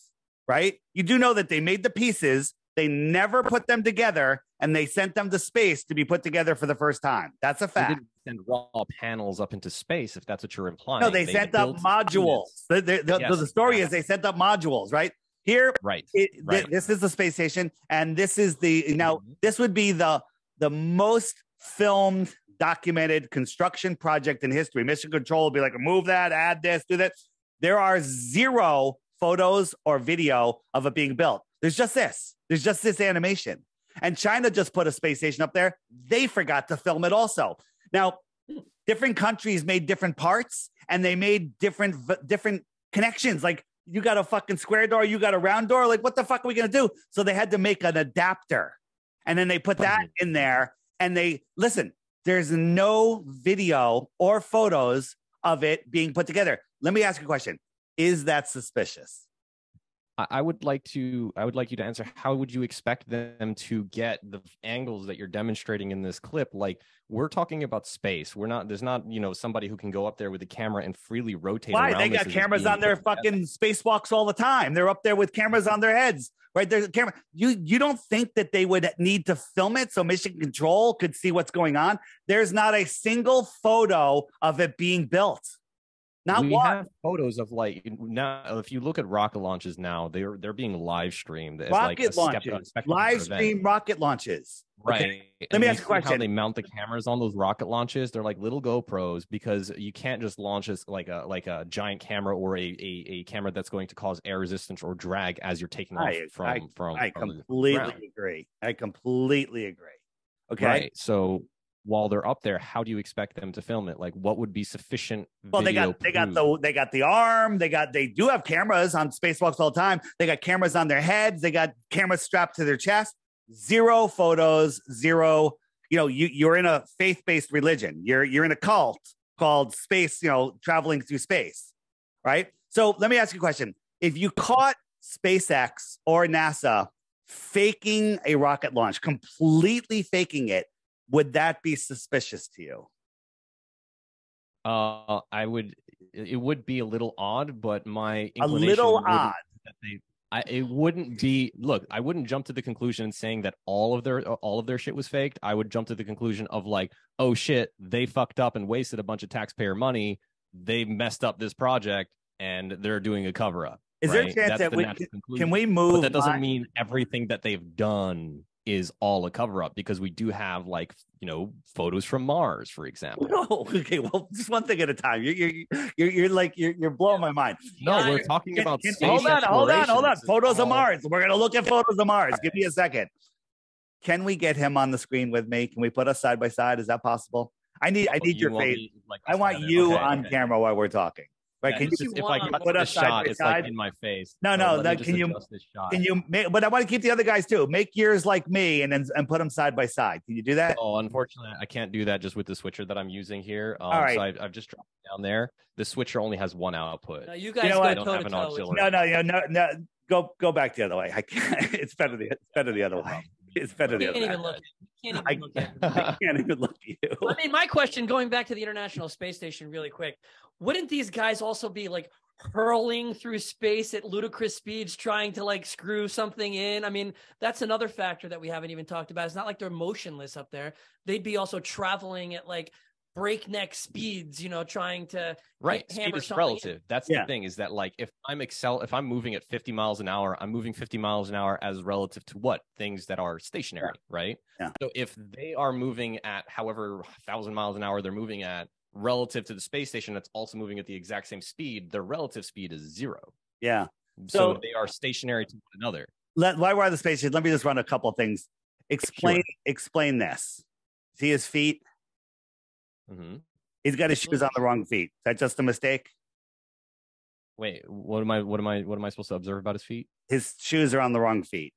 right? You do know that they made the pieces, they never put them together, and they sent them to space to be put together for the first time. That's a fact. They didn't send raw panels up into space, if that's what you're implying. No, they sent up modules. The story is they sent up modules, right? Here, this is the space station, and this is this would be the most filmed, documented construction project in history. Mission Control will be like, move that, add this, do that. There are zero photos or video of it being built. There's just this animation. And China just put a space station up there. They forgot to film it also. Now, different countries made different parts, and they made different connections. Like, you got a fucking square door, you got a round door. Like, what the fuck are we going to do? So they had to make an adapter. And then they put that in there, and there's no video or photos of it being put together. Let me ask you a question. Is that suspicious? I would like you to answer, how would you expect them to get the angles that you're demonstrating in this clip? Like, we're talking about space. There's not, somebody who can go up there with a camera and freely rotate. Why? Around They got cameras on their fucking spacewalks all the time. They're up there with cameras on their heads, right? There's a camera. You don't think that they would need to film it so Mission Control could see what's going on? There's not a single photo of it being built. We have photos of, like, now if you look at rocket launches now, they're being live streamed as rocket launches, live stream rocket launches. Right. Okay. Let me ask you a question. How they mount the cameras on those rocket launches? They're like little GoPros, because you can't just launch this like a giant camera or a camera that's going to cause air resistance or drag as you're taking off from. I completely agree. I completely agree. Okay. Right. So while they're up there, how do you expect them to film it? Like, what would be sufficient? Well, they got the arm. They do have cameras on spacewalks all the time. They got cameras on their heads. They got cameras strapped to their chest. Zero photos. Zero. You're in a faith-based religion. You're in a cult called space. Traveling through space, right? So let me ask you a question: if you caught SpaceX or NASA faking a rocket launch, completely faking it, would that be suspicious to you? It would be a little odd, but my inclination it wouldn't be. Look, I wouldn't jump to the conclusion saying that all of their shit was faked. I would jump to the conclusion of, like, oh shit, they fucked up and wasted a bunch of taxpayer money. They messed up this project and they're doing a cover up. Is there a chance that can we move? But that doesn't mean everything that they've done is all a cover up, because we do have, like, photos from Mars, for example. Oh, okay. Well, just one thing at a time. You're blowing my mind. No, we're talking about space. Hold on. Photos of Mars. We're gonna look at photos of Mars. Give me a second. Can we get him on the screen with me? Can we put us side by side? Is that possible? I need your face. I want you on camera while we're talking. Right? Yeah, if I can put a shot, it's like in my face. No. Can you? But I want to keep the other guys too. Make yours like me, and put them side by side. Can you do that? Oh, unfortunately, I can't do that just with the switcher that I'm using here. All right. So I've just dropped it down there. The switcher only has one output. No, you guys don't have an auxiliary. No. Go back the other way. I can't. It's better the other way. It's better the other way. I can't even look at you. I mean, my question, going back to the International Space Station really quick, wouldn't these guys also be, like, hurling through space at ludicrous speeds trying to, like, screw something in? I mean, that's another factor that we haven't even talked about. It's not like they're motionless up there. They'd be also traveling at, like, breakneck speeds, trying to speed is relative. That's the thing, is that, like, if I'm moving at 50 miles an hour, I'm moving 50 miles an hour as relative to what things that are stationary, right? Yeah. So if they are moving at however 1,000 miles an hour they're moving at, relative to the space station that's also moving at the exact same speed, their relative speed is zero. Yeah. So they are stationary to one another. While we're on the space station, let me just run a couple of things. Explain this. See his feet? Mm-hmm. He's got his shoes on the wrong feet. Is that just a mistake? Wait, what am I supposed to observe about his feet? His shoes are on the wrong feet.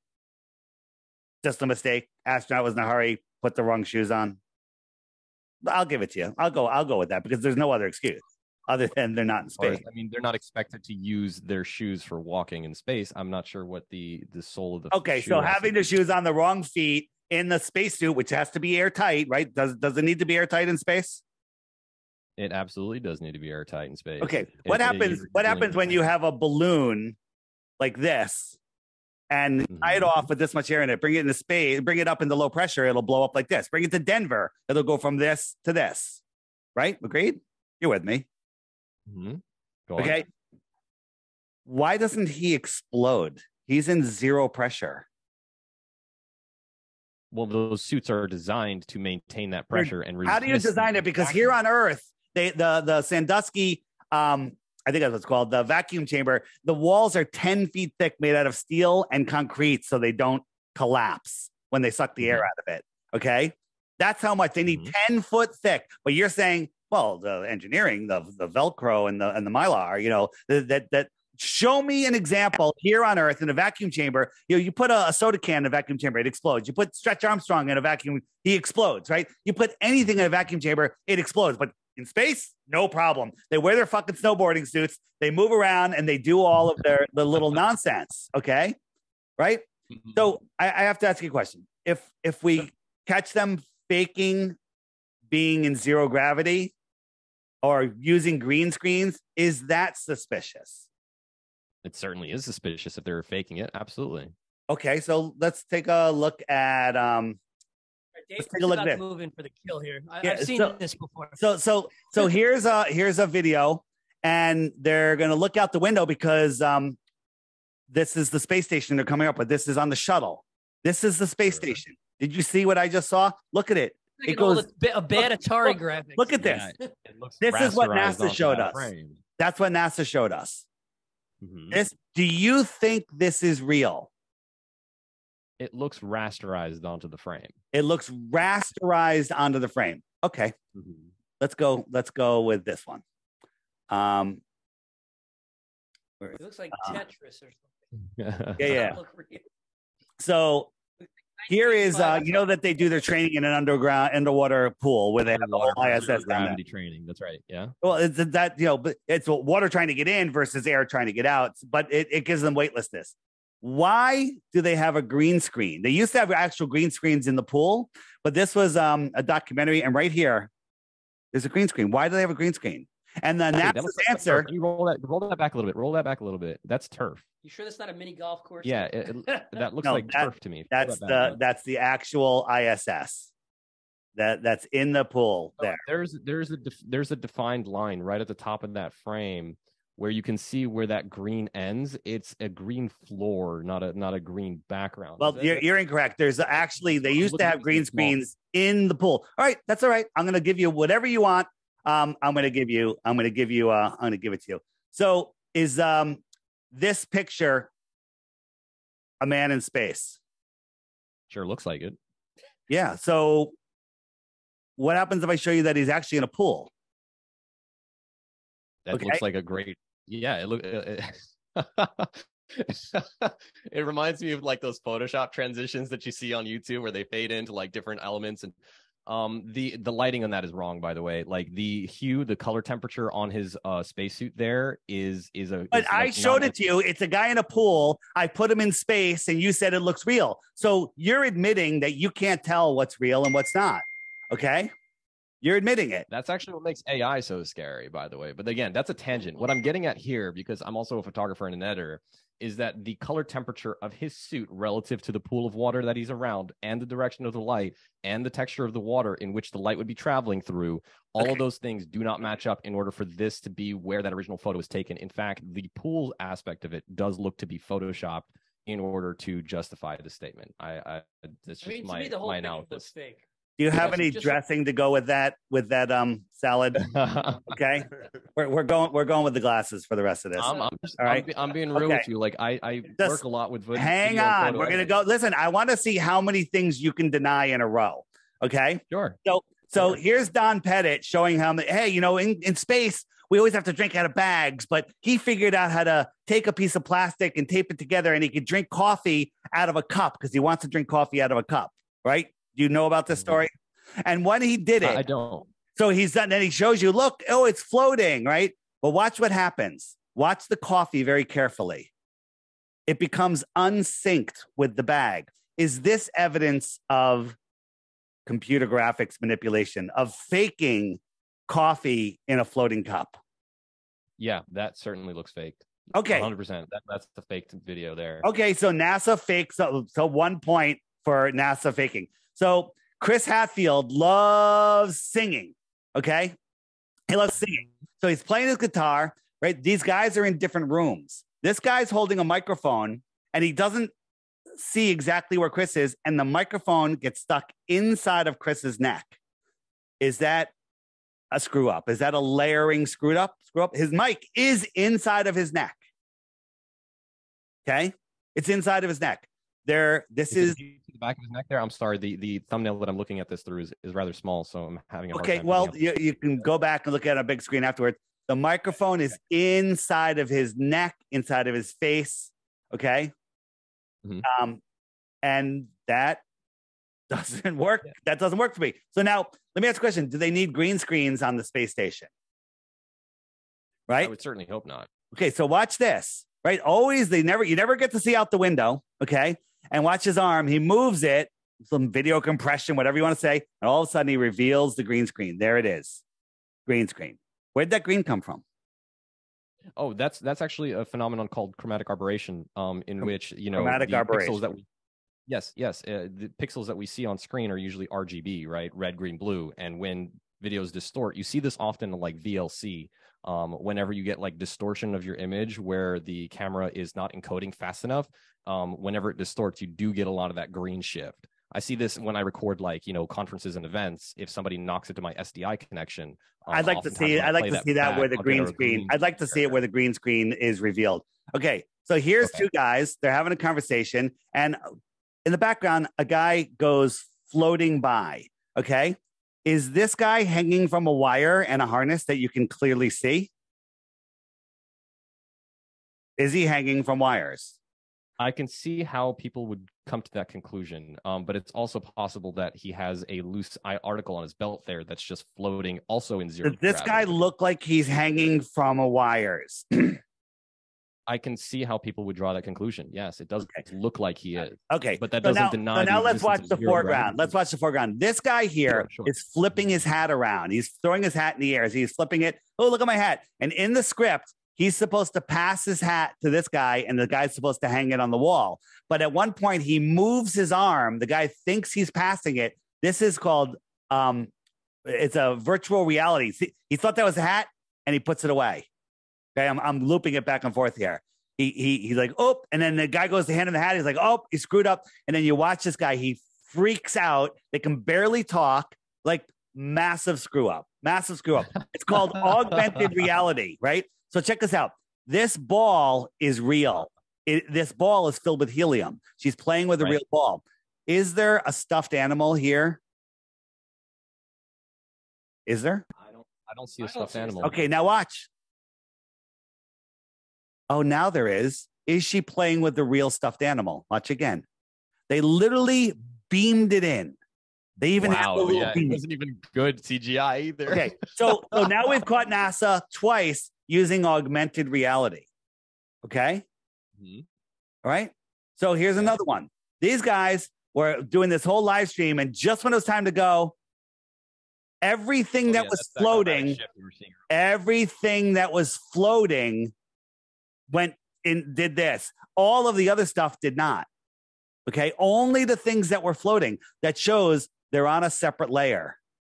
Just a mistake. Astronaut was in a hurry, put the wrong shoes on. I'll give it to you. I'll go with that, because there's no other excuse other than they're not in space. I mean, they're not expected to use their shoes for walking in space. I'm not sure what the sole of the okay. So having the shoes on the wrong feet in the spacesuit, which has to be airtight, right? Does it need to be airtight in space? It absolutely does need to be airtight in space. Okay. What happens when you have a balloon like this and tie it off with this much air in it, bring it into space, bring it up into low pressure, it'll blow up like this. Bring it to Denver, it'll go from this to this. Right? Agreed? You're with me. Mm-hmm. Okay. Why doesn't he explode? He's in zero pressure. Well, those suits are designed to maintain that pressure and resist. How do you design it? Because here on Earth, the Sandusky, I think that's what it's called, the vacuum chamber, the walls are 10 feet thick, made out of steel and concrete, so they don't collapse when they suck the air out of it. Okay? That's how much they need, 10 foot thick. But you're saying, well, the engineering, the Velcro and the Mylar, that show me an example here on Earth in a vacuum chamber. You put a soda can in a vacuum chamber, it explodes. You put Stretch Armstrong in a vacuum, he explodes, right? You put anything in a vacuum chamber, it explodes. But In space, no problem. They wear their fucking snowboarding suits. They move around and they do all of the little nonsense. Okay, right? Mhm. So I have to ask you a question. If we catch them faking being in zero gravity or using green screens, is that suspicious? It certainly is suspicious if they're faking it. Absolutely. Okay, so let's take a look at Dave's take a look at about this. to move in for the kill here. Yeah, I've seen so- this before. So here's a video, and they're gonna look out the window because this is the space station they're coming up with. This is on the shuttle. This is the space station. Did you see what I just saw? Look at it. Like It goes. a bad Atari look- graphics. Look at this. Yeah, it looks This is what rasterized NASA onto showed that us. frame. That's what NASA showed us. Mhm. This. Do you think this is real? It looks rasterized onto the frame. It looks rasterized onto the frame. Okay, Mhm. let's go. Let's go with this one. It looks like Tetris or something. Yeah. Doesn't look real. So here is, you know that they do their training in an underwater pool where they have the whole ISS down there. gravity training. That's right. Yeah. Well, it's that, but it's water trying to get in versus air trying to get out, but it gives them weightlessness. Why do they have a green screen? They used to have actual green screens in the pool, but this was a documentary, and right here, there's a green screen. Why do they have a green screen? And then Hey, that NASA's looks like answer. turf. You roll that back a little bit. Roll that back a little bit. That's turf. You sure that's not a mini golf course? Yeah, that looks No, like turf to me. Roll that back up. That's the actual ISS. That's in the pool So there. there's a defined line right at the top of that frame where you can see where that green ends. It's a green floor, not a green background. Well, you're incorrect. There's actually, they used to have green screens in the pool. All right, that's all right. I'm going to give you whatever you want. I'm going to give it to you. So is this picture a man in space? Sure looks like it. Yeah. So what happens if I show you that he's actually in a pool? That Okay. looks like a great. Yeah, it look. It reminds me of like those Photoshop transitions that you see on YouTube where they fade into like different elements, and the lighting on that is wrong, by the way. Like the hue, the color temperature on his spacesuit there is a. But is, I like, showed not- it to you. It's a guy in a pool. I put him in space, and you said it looks real. So you're admitting that you can't tell what's real and what's not. Okay, you're admitting it. That's actually what makes AI so scary, by the way. But again, that's a tangent. What I'm getting at here, because I'm also a photographer and an editor, is that the color temperature of his suit relative to the pool of water that he's around and the direction of the light and the texture of the water in which the light would be traveling through, all of those things do not match up in order for this to be where that original photo was taken. In fact, the pool aspect of it does look to be photoshopped in order to justify the statement. It's just I mean, to my me, the whole thing looks analysis. fake. Do you have Yes, any just- dressing to go with that salad? Okay, we're going with the glasses for the rest of this. I'm All right. I'm being real Okay. with you. Like I Just work a lot with video. Hang and on, photo we're gonna editing. go. Listen, I want to see how many things you can deny in a row. Okay, Sure. so here's Don Pettit showing how. Hey, in space we always have to drink out of bags, but he figured out how to take a piece of plastic and tape it together, and he could drink coffee out of a cup because he wants to drink coffee out of a cup. Right? Do you know about this story? And when he did it, I don't. so he's done, and he shows you, look, oh, it's floating, right? But watch what happens. Watch the coffee very carefully. It becomes unsynced with the bag. Is this evidence of computer graphics manipulation, of faking coffee in a floating cup? Yeah, that certainly looks fake. Okay. 100%. That's the faked video there. Okay, so NASA fakes. So 1 point for NASA faking. So Chris Hadfield loves singing. Okay, he loves singing. So he's playing his guitar. Right, these guys are in different rooms. This guy's holding a microphone, and he doesn't see exactly where Chris is, and the microphone gets stuck inside of Chris's neck. Is that a screw up? Is that a layering screw up? His mic is inside of his neck. Okay, it's inside of his neck. This is the back of his neck there. I'm sorry, the thumbnail that I'm looking at this through is rather small, so I'm having a hard okay. time Well, picking up. you can go back and look at a big screen afterwards. The microphone is inside of his neck, inside of his face. Okay, Mhm. And that Doesn't work. Yeah. That doesn't work for me. So now let me ask a question. Do they need green screens on the space station? Right? I would certainly hope not. Okay, so watch this. Right? Always, you never get to see out the window. Okay. And watch his arm. He moves it, some video compression, whatever you want to say. And all of a sudden he reveals the green screen. There it is. Green screen. Where'd that green come from? Oh, that's actually a phenomenon called chromatic aberration, in which, you know, chromatic aberration. Pixels that we, yes. The pixels that we see on screen are usually RGB, right? Red, green, blue. And when videos distort, you see this often in like VLC. Whenever you get like distortion of your image where the camera is not encoding fast enough, whenever it distorts, you do get a lot of that green shift. I see this when I record, like, you know, conferences and events. If somebody knocks into my SDI connection, I'd like to see that where the green screen. I'd like to see it where the green screen is revealed. Okay, so here's two guys. They're having a conversation, and in the background, a guy goes floating by. Okay, is this guy hanging from a wire and a harness that you can clearly see? Is he hanging from wires? I can see how people would come to that conclusion, but it's also possible that he has a loose article on his belt there that's just floating, also in zero. Does this guy look like he's hanging from a wires? I can see how people would draw that conclusion. Yes, it does look like he is. Okay, but that doesn't deny. So now let's watch the foreground. Let's watch the foreground. This guy here is flipping his hat around. He's throwing his hat in the air as he's flipping it. Oh, look at my hat! And in the script, he's supposed to pass his hat to this guy, and the guy's supposed to hang it on the wall. But at one point, he moves his arm. The guy thinks he's passing it. This is called, it's a virtual reality. See, he thought that was a hat, and he puts it away. Okay, I'm looping it back and forth here. He's like, oh, and then the guy goes to hand him the hat. He's like, oh, he screwed up. And then you watch this guy. He freaks out. They can barely talk. Like, massive screw up. It's called augmented reality, right? So check this out. This ball is real. This ball is filled with helium. She's playing with a real ball. Is there a stuffed animal here? Is there? I don't see a stuffed animal. Okay, now watch. Oh, now there is. Is she playing with the real stuffed animal? Watch again. They literally beamed it in. They even have a little it wasn't even good CGI either. Okay, so now we've caught NASA twice using augmented reality. Okay? Mm-hmm. All right? So here's another one. These guys were doing this whole live stream, and just when it was time to go, everything that was floating went in, did this. All of the other stuff did not. Okay? Only the things that were floating. That shows they're on a separate layer.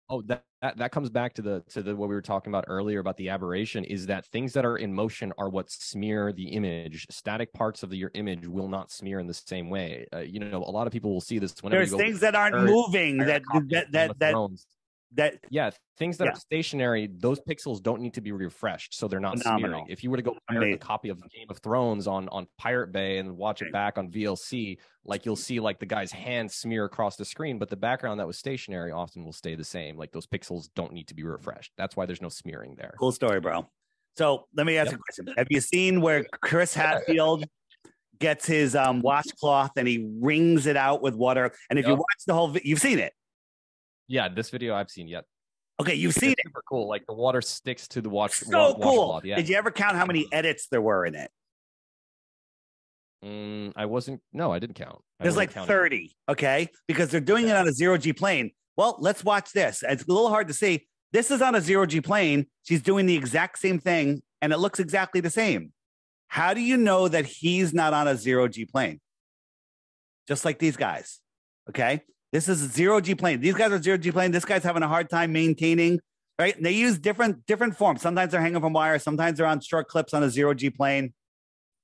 Oh, that comes back to the what we were talking about earlier about the aberration, is that things that are in motion are what smear the image. Static parts of your image will not smear in the same way. You know, a lot of people will see this whenever there's things that aren't moving things that are stationary. Those pixels don't need to be refreshed, so they're not smearing. If you were to go pirate a copy of Game of Thrones on Pirate Bay and watch it back on VLC, like, you'll see like the guy's hand smear across the screen, but the background that was stationary often will stay the same. Like, those pixels don't need to be refreshed. That's why there's no smearing there. Cool story, bro. So let me ask you a question. Have you seen where Chris Hadfield gets his washcloth and he wrings it out with water? And if you watch the whole, you've seen it. Yeah, this video I've seen yet. Okay, you've seen it. Super cool. Like, the water sticks to the cool. washcloth. Yeah. Did you ever count how many edits there were in it? I didn't count. There's like 30, okay? Because they're doing it on a zero-G plane. Well, let's watch this. It's a little hard to see. This is on a zero-G plane. She's doing the exact same thing, and it looks exactly the same. How do you know that he's not on a zero-G plane? Just like these guys, okay? This is a zero-G plane. These guys are zero-G plane. This guy's having a hard time maintaining, right? And they use different forms. Sometimes they're hanging from wire. Sometimes they're on short clips on a zero-G plane,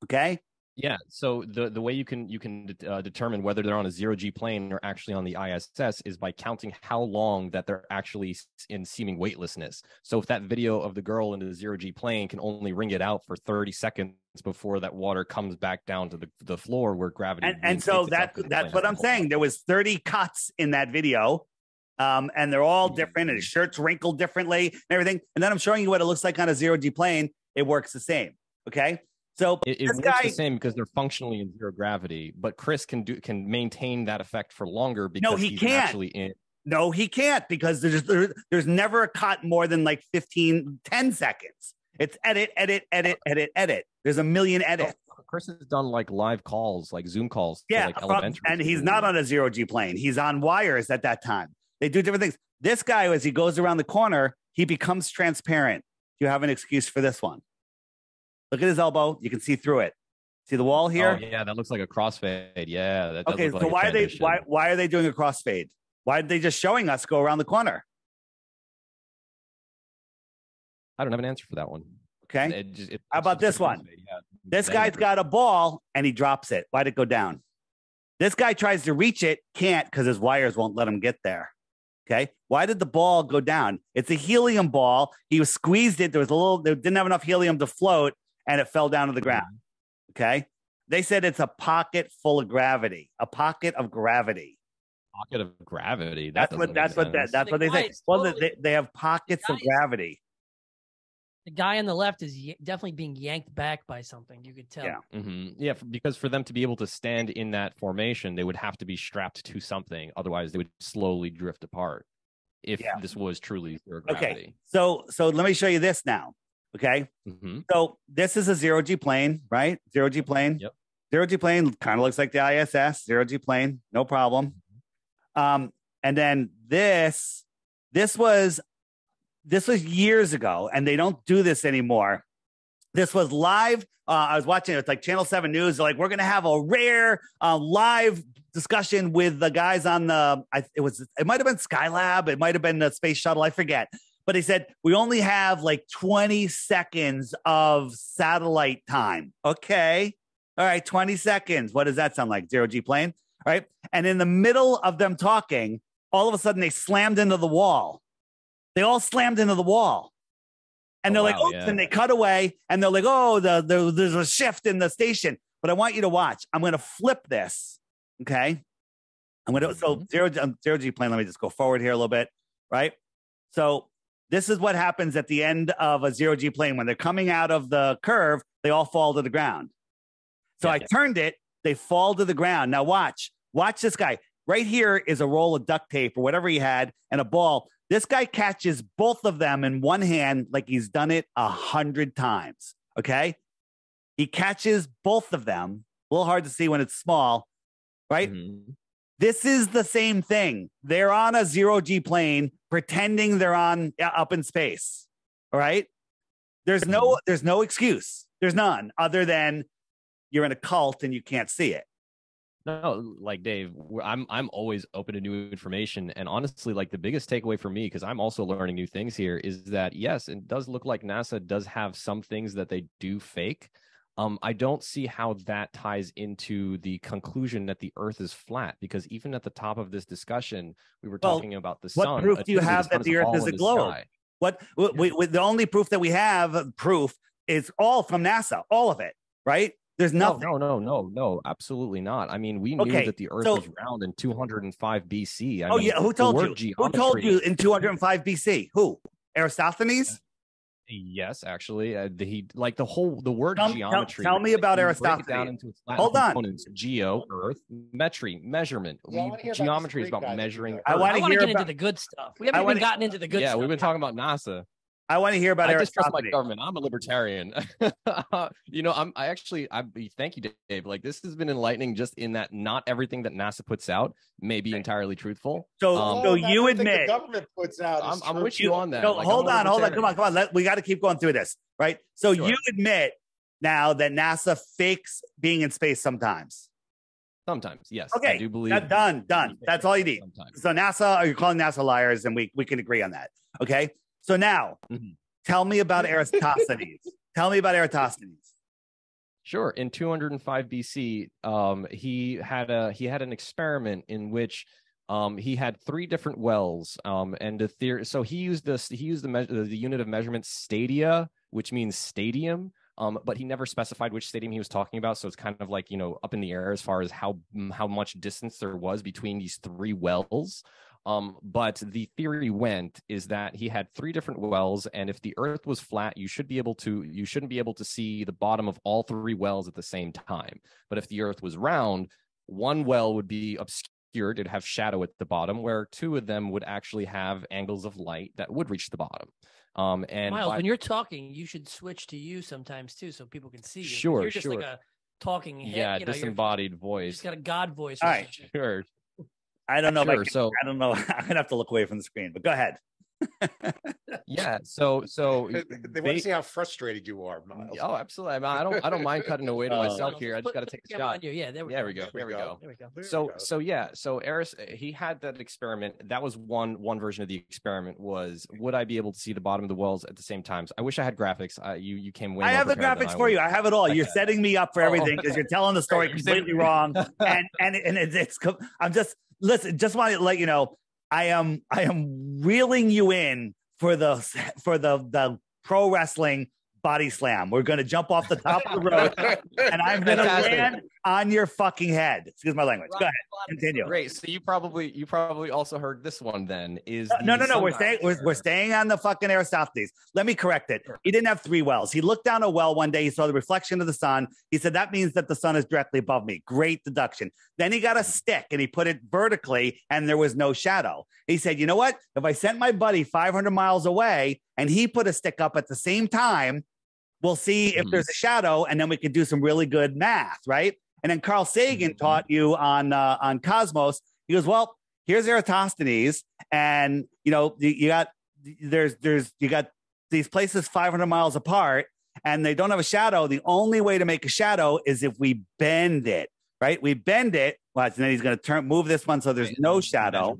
okay? Yeah. So the way you can determine whether they're on a zero-G plane or actually on the ISS is by counting how long that they're actually in seeming weightlessness. So if that video of the girl in the zero-G plane can only wring it out for 30 seconds before that water comes back down to the floor where gravity. And so that's what I'm saying. There was 30 cuts in that video. And they're all different, and his shirt's wrinkled differently and everything. And then I'm showing you what it looks like on a zero-G plane. It works the same. Okay. So It this works guy, the same because they're functionally in zero gravity, but Chris can maintain that effect for longer because he he's can't. actually in. No, he can't, because there's never a cut more than like 10 seconds. It's edit. There's a million edits. Chris has done like live calls, like Zoom calls. Yeah, to like elementary and he's school. not on a zero G plane. He's on wires at that time. They do different things. This guy, as he goes around the corner, he becomes transparent. Do you have an excuse for this one? Look at his elbow. You can see through it. See the wall here? Oh, yeah, that looks like a crossfade. Yeah. That does Okay, look so like why are they doing a crossfade? Why are they just showing us go around the corner? I don't have an answer for that one. Okay. How about this one? Yeah. This guy's got a ball and he drops it. Why'd it go down? This guy tries to reach it, can't, because his wires won't let him get there. Okay. Why did the ball go down? It's a helium ball. He was squeezed it. There didn't have enough helium to float, and it fell down to the ground. Okay. They said it's a pocket full of gravity. A pocket of gravity. Pocket of gravity. That's what they say. Well, they have pockets of gravity. The guy on the left is definitely being yanked back by something. You could tell. Yeah. Mm-hmm. Yeah, because for them to be able to stand in that formation, they would have to be strapped to something. Otherwise, they would slowly drift apart. If this was truly zero gravity. Okay. So let me show you this now. Okay. Mm-hmm. So this is a zero G plane, right? Zero G plane. Yep. Zero G plane kind of looks like the ISS. Zero G plane, no problem. And then this was years ago, and they don't do this anymore. This was live. I was watching it. It's like Channel 7 News. They're like, we're going to have a rare live discussion with the guys on it might have been Skylab. It might have been the space shuttle. I forget. But he said, we only have like 20 seconds of satellite time. Okay. All right. 20 seconds. What does that sound like? Zero G plane. All right. And in the middle of them talking, all of a sudden they slammed into the wall. They all slammed into the wall. And they're like, and they cut away, and they're like, there's a shift in the station. But I want you to watch. I'm going to flip this. Okay. So zero G plane. Let me just go forward here a little bit. Right. So this is what happens at the end of a zero G plane. When they're coming out of the curve, they all fall to the ground. So I turned it. They fall to the ground. Now watch this guy. Right here is a roll of duct tape or whatever he had and a ball. This guy catches both of them in one hand like he's done it 100 times, okay? He catches both of them. A little hard to see when it's small, right? Mm-hmm. This is the same thing. They're on a zero G plane pretending they're up in space, all right? There's no excuse. There's none other than you're in a cult and you can't see it. No, like Dave, I'm always open to new information, and honestly, like the biggest takeaway for me, because I'm also learning new things here, is that yes, it does look like NASA does have some things that they do fake. I don't see how that ties into the conclusion that the Earth is flat, because even at the top of this discussion, we were talking about the sun. What proof do you have that the Earth is a globe? The only proof that we have is all from NASA, all of it, right? There's nothing. No, absolutely not. I mean, we knew that the Earth was round in 205 BC. Who told you? Who told you in 205 BC? Who? Aristophanes? Yes, actually, the word geometry. Tell me about Aristophanes. Down into its Hold on. Geo, Earth, metry, measurement. Geometry is about measuring. I want to get into the good stuff. We haven't even gotten into the good stuff. Yeah, we've been talking about NASA. I want to hear about Aristophanes. I distrust my government. I'm a libertarian. Thank you, Dave. Like, this has been enlightening just in that not everything that NASA puts out may be entirely truthful. So you admit the government puts out. I'm with you on that. No, hold on. Come on. We got to keep going through this, right? So you admit now that NASA fakes being in space sometimes. Sometimes, yes. Okay, I do believe. Done. That's all you need. Sometimes. So NASA, you're calling NASA liars, and we can agree on that. Okay. So now, tell me about Eratosthenes. Sure. In 205 BC, he had an experiment in which he had 3 different wells, and the theory. So he used the unit of measurement stadia, which means stadium. But he never specified which stadium he was talking about, so it's kind of like, up in the air as far as how much distance there was between these 3 wells. But the theory is that he had 3 different wells, and if the Earth was flat, you shouldn't be able to see the bottom of all 3 wells at the same time. But if the Earth was round, one well would be obscured; it'd have shadow at the bottom, where 2 of them would actually have angles of light that would reach the bottom. And Miles, when you're talking, you should switch to you sometimes too, so people can see you. Sure, you're just like a talking head. Yeah, disembodied you voice. just got a God voice. All right. Sure. I don't know. Sure, I don't know. I'm gonna have to look away from the screen, but go ahead. Yeah. So they want to see how frustrated you are, Miles. Oh, absolutely. I don't mind cutting away to myself here. I just got to take a shot. Yeah, there we go. There we go. There So Eris, he had that experiment. That was one version of the experiment. Was would I be able to see the bottom of the wells at the same time? I wish I had graphics. You came way. I have the graphics for you. I have it all. You're setting me up for everything because you're telling the story completely wrong, and it's. I'm just listen. Just want to let you know. I am reeling you in for the pro wrestling body slam. We're going to jump off the top of the road, and I'm going to land on your fucking head. Excuse my language. Go ahead. Continue. Great. So you probably also heard this one. Then is no. We're staying on the fucking Aristophanes. Let me correct it. He didn't have 3 wells. He looked down a well one day. He saw the reflection of the sun. He said that means that the sun is directly above me. Great deduction. Then he got a stick and he put it vertically, and there was no shadow. He said, you know what? If I sent my buddy 500 miles away and he put a stick up at the same time, we'll see if there's a shadow, and then we could do some really good math, right? And then Carl Sagan taught you on Cosmos. He goes, well, here's Eratosthenes, and you got these places 500 miles apart, and they don't have a shadow. The only way to make a shadow is if we bend it, right? We bend it. Watch, and then he's going to move this one so there's no shadow.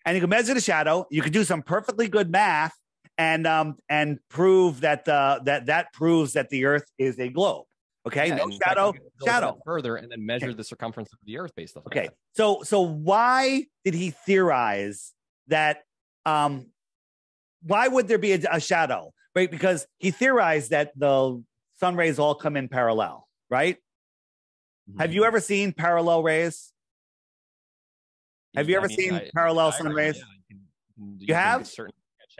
And you can measure the shadow. You can do some perfectly good math. And prove that that proves that the Earth is a globe. Okay, no shadow. Further, and then measure the circumference of the Earth based off. Okay, so why did he theorize that? Why would there be a shadow? Right, because he theorized that the sun rays all come in parallel. Right? Mm-hmm. Have you ever seen parallel rays? Have you ever seen parallel sun rays? Yeah, you have.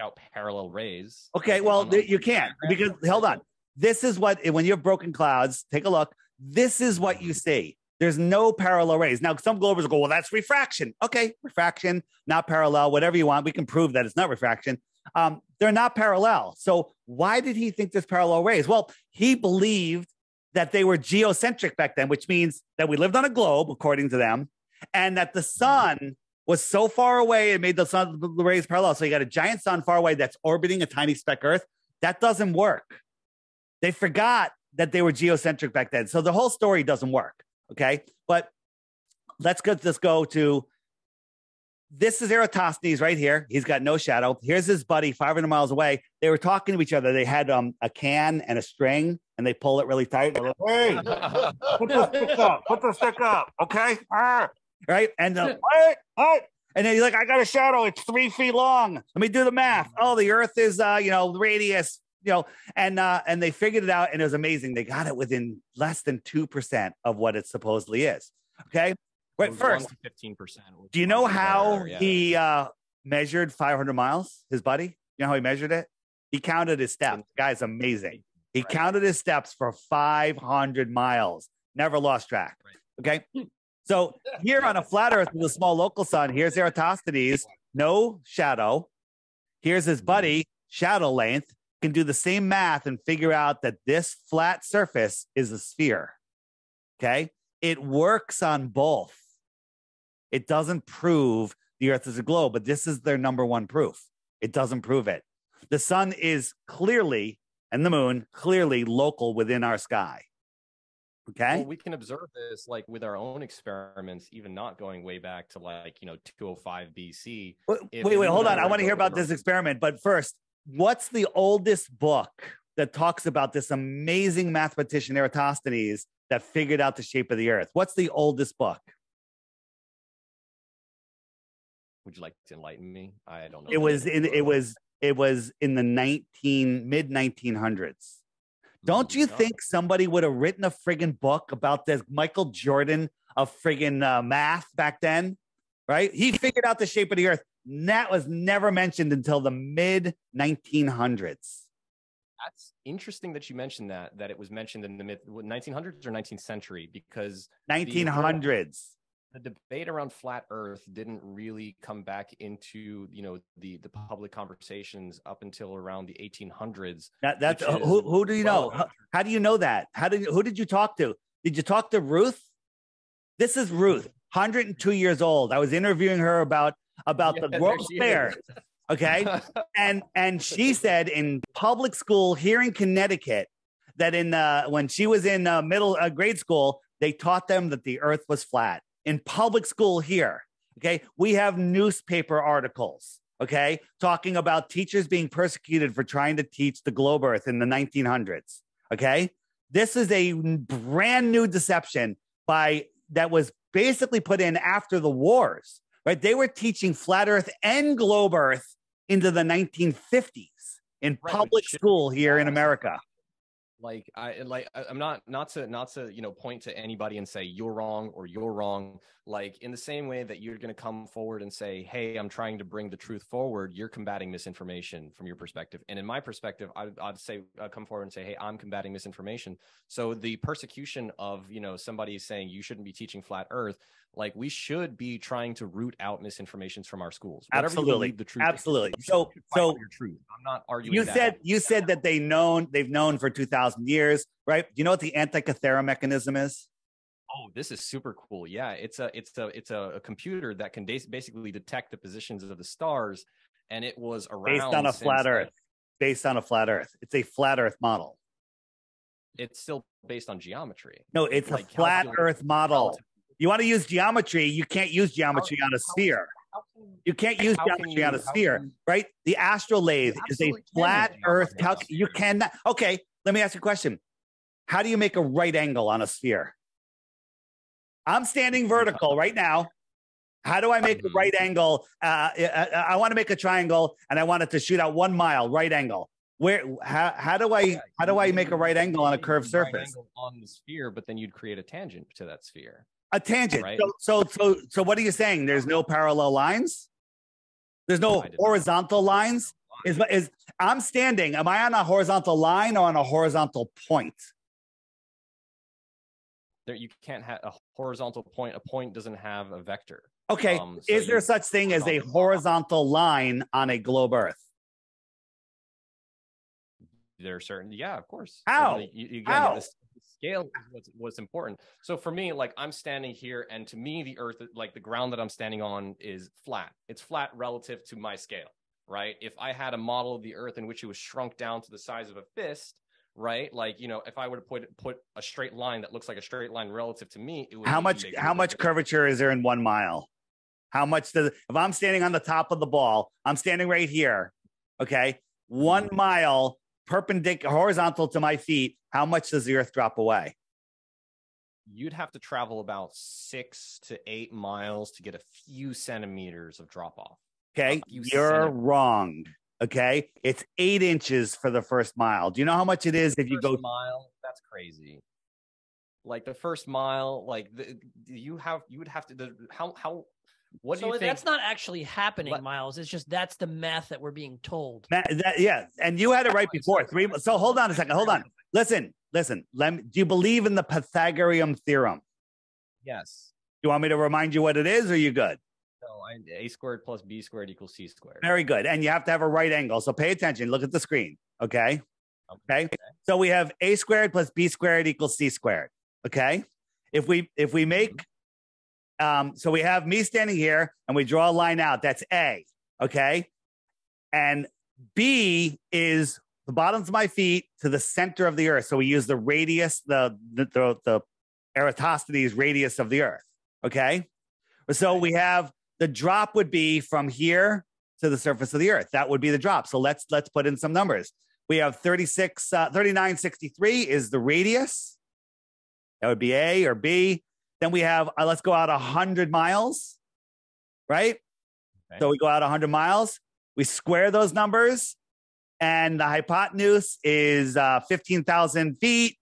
Out parallel rays. Okay, well, you can't because hold on. This is what when you have broken clouds, take a look. This is what you see. There's no parallel rays. Now, some globers will go, well, that's refraction. Okay, refraction, not parallel, whatever you want. We can prove that it's not refraction. They're not parallel. So why did he think there's parallel rays? Well, he believed that they were geocentric back then, which means that we lived on a globe, according to them, and that the sun was so far away it made the rays parallel. So you got a giant sun far away that's orbiting a tiny speck Earth. That doesn't work. They forgot that they were geocentric back then. So the whole story doesn't work. Okay. But let's go to this is Eratosthenes right here. He's got no shadow. Here's his buddy 500 miles away. They were talking to each other. They had a can and a string and they pull it really tight. They're like, hey, put the stick up. Okay. Right. And and then he's like, I got a shadow. It's 3 feet long. Let me do the math. Oh, the Earth is, the radius, and they figured it out. And it was amazing. They got it within less than 2% of what it supposedly is. Okay. Right. First, 15%. Do you know how he measured 500 miles? His buddy? You know how he measured it? He counted his steps. The guy's amazing. He counted his steps for 500 miles. Never lost track. Okay. So here on a flat Earth with a small local sun, here's Eratosthenes, no shadow. Here's his buddy, shadow length, can do the same math and figure out that this flat surface is a sphere. Okay? It works on both. It doesn't prove the Earth is a globe, but this is their number one proof. It doesn't prove it. The sun is clearly, and the moon, clearly local within our sky. Okay. Well, we can observe this like with our own experiments, even not going way back to 205 BC. Wait, hold on. I want to hear about this experiment. But first, what's the oldest book that talks about this amazing mathematician Eratosthenes that figured out the shape of the Earth? What's the oldest book? Would you like to enlighten me? I don't know. It was in the mid 1900s. Don't you think somebody would have written a friggin' book about this Michael Jordan of friggin' math back then? right? He figured out the shape of the earth. And that was never mentioned until the mid 1900s. That's interesting that you mentioned that it was mentioned in the mid 1900s or 19th century, because 1900s. The debate around flat Earth didn't really come back into the public conversations up until around the 1800s. That's who do you know? How do you know that? Who did you talk to? Did you talk to Ruth? This is Ruth, 102 years old. I was interviewing her about the World's Fair. Okay. And she said in public school here in Connecticut that when she was in grade school, they taught them that the earth was flat in public school here. Okay. We have newspaper articles, okay, talking about teachers being persecuted for trying to teach the globe earth in the 1900s. Okay. This is a brand new deception that was basically put in after the wars, right? They were teaching flat earth and globe earth into the 1950s in public school here in America. I'm not to point to anybody and say you're wrong or you're wrong. Like in the same way that you're going to come forward and say, hey, I'm trying to bring the truth forward, you're combating misinformation from your perspective. And in my perspective, I'd say come forward and say, hey, I'm combating misinformation. So the persecution of somebody saying you shouldn't be teaching flat earth, like we should be trying to root out misinformations from our schools. Absolutely. You believe the truth. Absolutely. So your truth. I'm not arguing. You said that they've known for 2,000 years, right? Do you know what the Antikythera mechanism is? Oh, this is super cool. Yeah, it's a computer that can basically detect the positions of the stars, and it was around based on a flat Earth. Based on a flat Earth. It's a flat Earth model. It's still based on geometry. No, it's a flat Earth model. You want to use geometry, you can't use geometry on a sphere. You can't use geometry on a sphere, right? The astrolabe is a flat Earth calculation. You cannot. Okay, let me ask you a question. How do you make a right angle on a sphere? I'm standing vertical right now. How do I make a right angle? I want to make a triangle, and I want it to shoot out 1 mile right angle. How do I make a right angle on a curved surface? On the sphere, but then you'd create a tangent to that sphere. A tangent. Right? So what are you saying? There's no parallel lines? There's no horizontal lines? Is I'm standing, am I on a horizontal line or on a horizontal point? You can't have a horizontal point. A point doesn't have a vector. Okay. Is there such thing as a horizontal line on a globe Earth? There are certain, yeah, of course. How? How? The scale is what's important. So for me, like I'm standing here, and to me, the Earth, like the ground that I'm standing on, is flat. It's flat relative to my scale, right? If I had a model of the Earth in which it was shrunk down to the size of a fist, right? Like if I were to put a straight line that looks like a straight line relative to me, it would. How much curvature is there in 1 mile? How much if I'm standing on the top of the ball, I'm standing right here, okay? 1 mile. Perpendicular, horizontal to my feet, how much does the Earth drop away? You'd have to travel about 6 to 8 miles to get a few centimeters of drop off. Okay, you're wrong. Okay, it's 8 inches for the first mile. Do you know how much it is if you go mile? That's crazy. Like the first mile, like you would have to how. What do you think? That's not actually happening, Miles. It's just that's the math that we're being told. Yeah, and you had it right before. So hold on a second. Hold on. Listen. Do you believe in the Pythagorean theorem? Yes. Do you want me to remind you what it is, or are you good? No, A squared plus B squared equals C squared. Very good. And you have to have a right angle. So pay attention. Look at the screen. Okay. So we have A squared plus B squared equals C squared. Okay. If we make so we have me standing here and we draw a line out. That's A, okay? And B is the bottoms of my feet to the center of the Earth. So we use the radius, the Eratosthenes radius of the Earth, okay? So we have the drop would be from here to the surface of the Earth. That would be the drop. So let's put in some numbers. We have 3963 is the radius. That would be A or B. Then we have, let's go out 100 miles, right? Okay. So we go out 100 miles. We square those numbers, and the hypotenuse is 15,000 feet.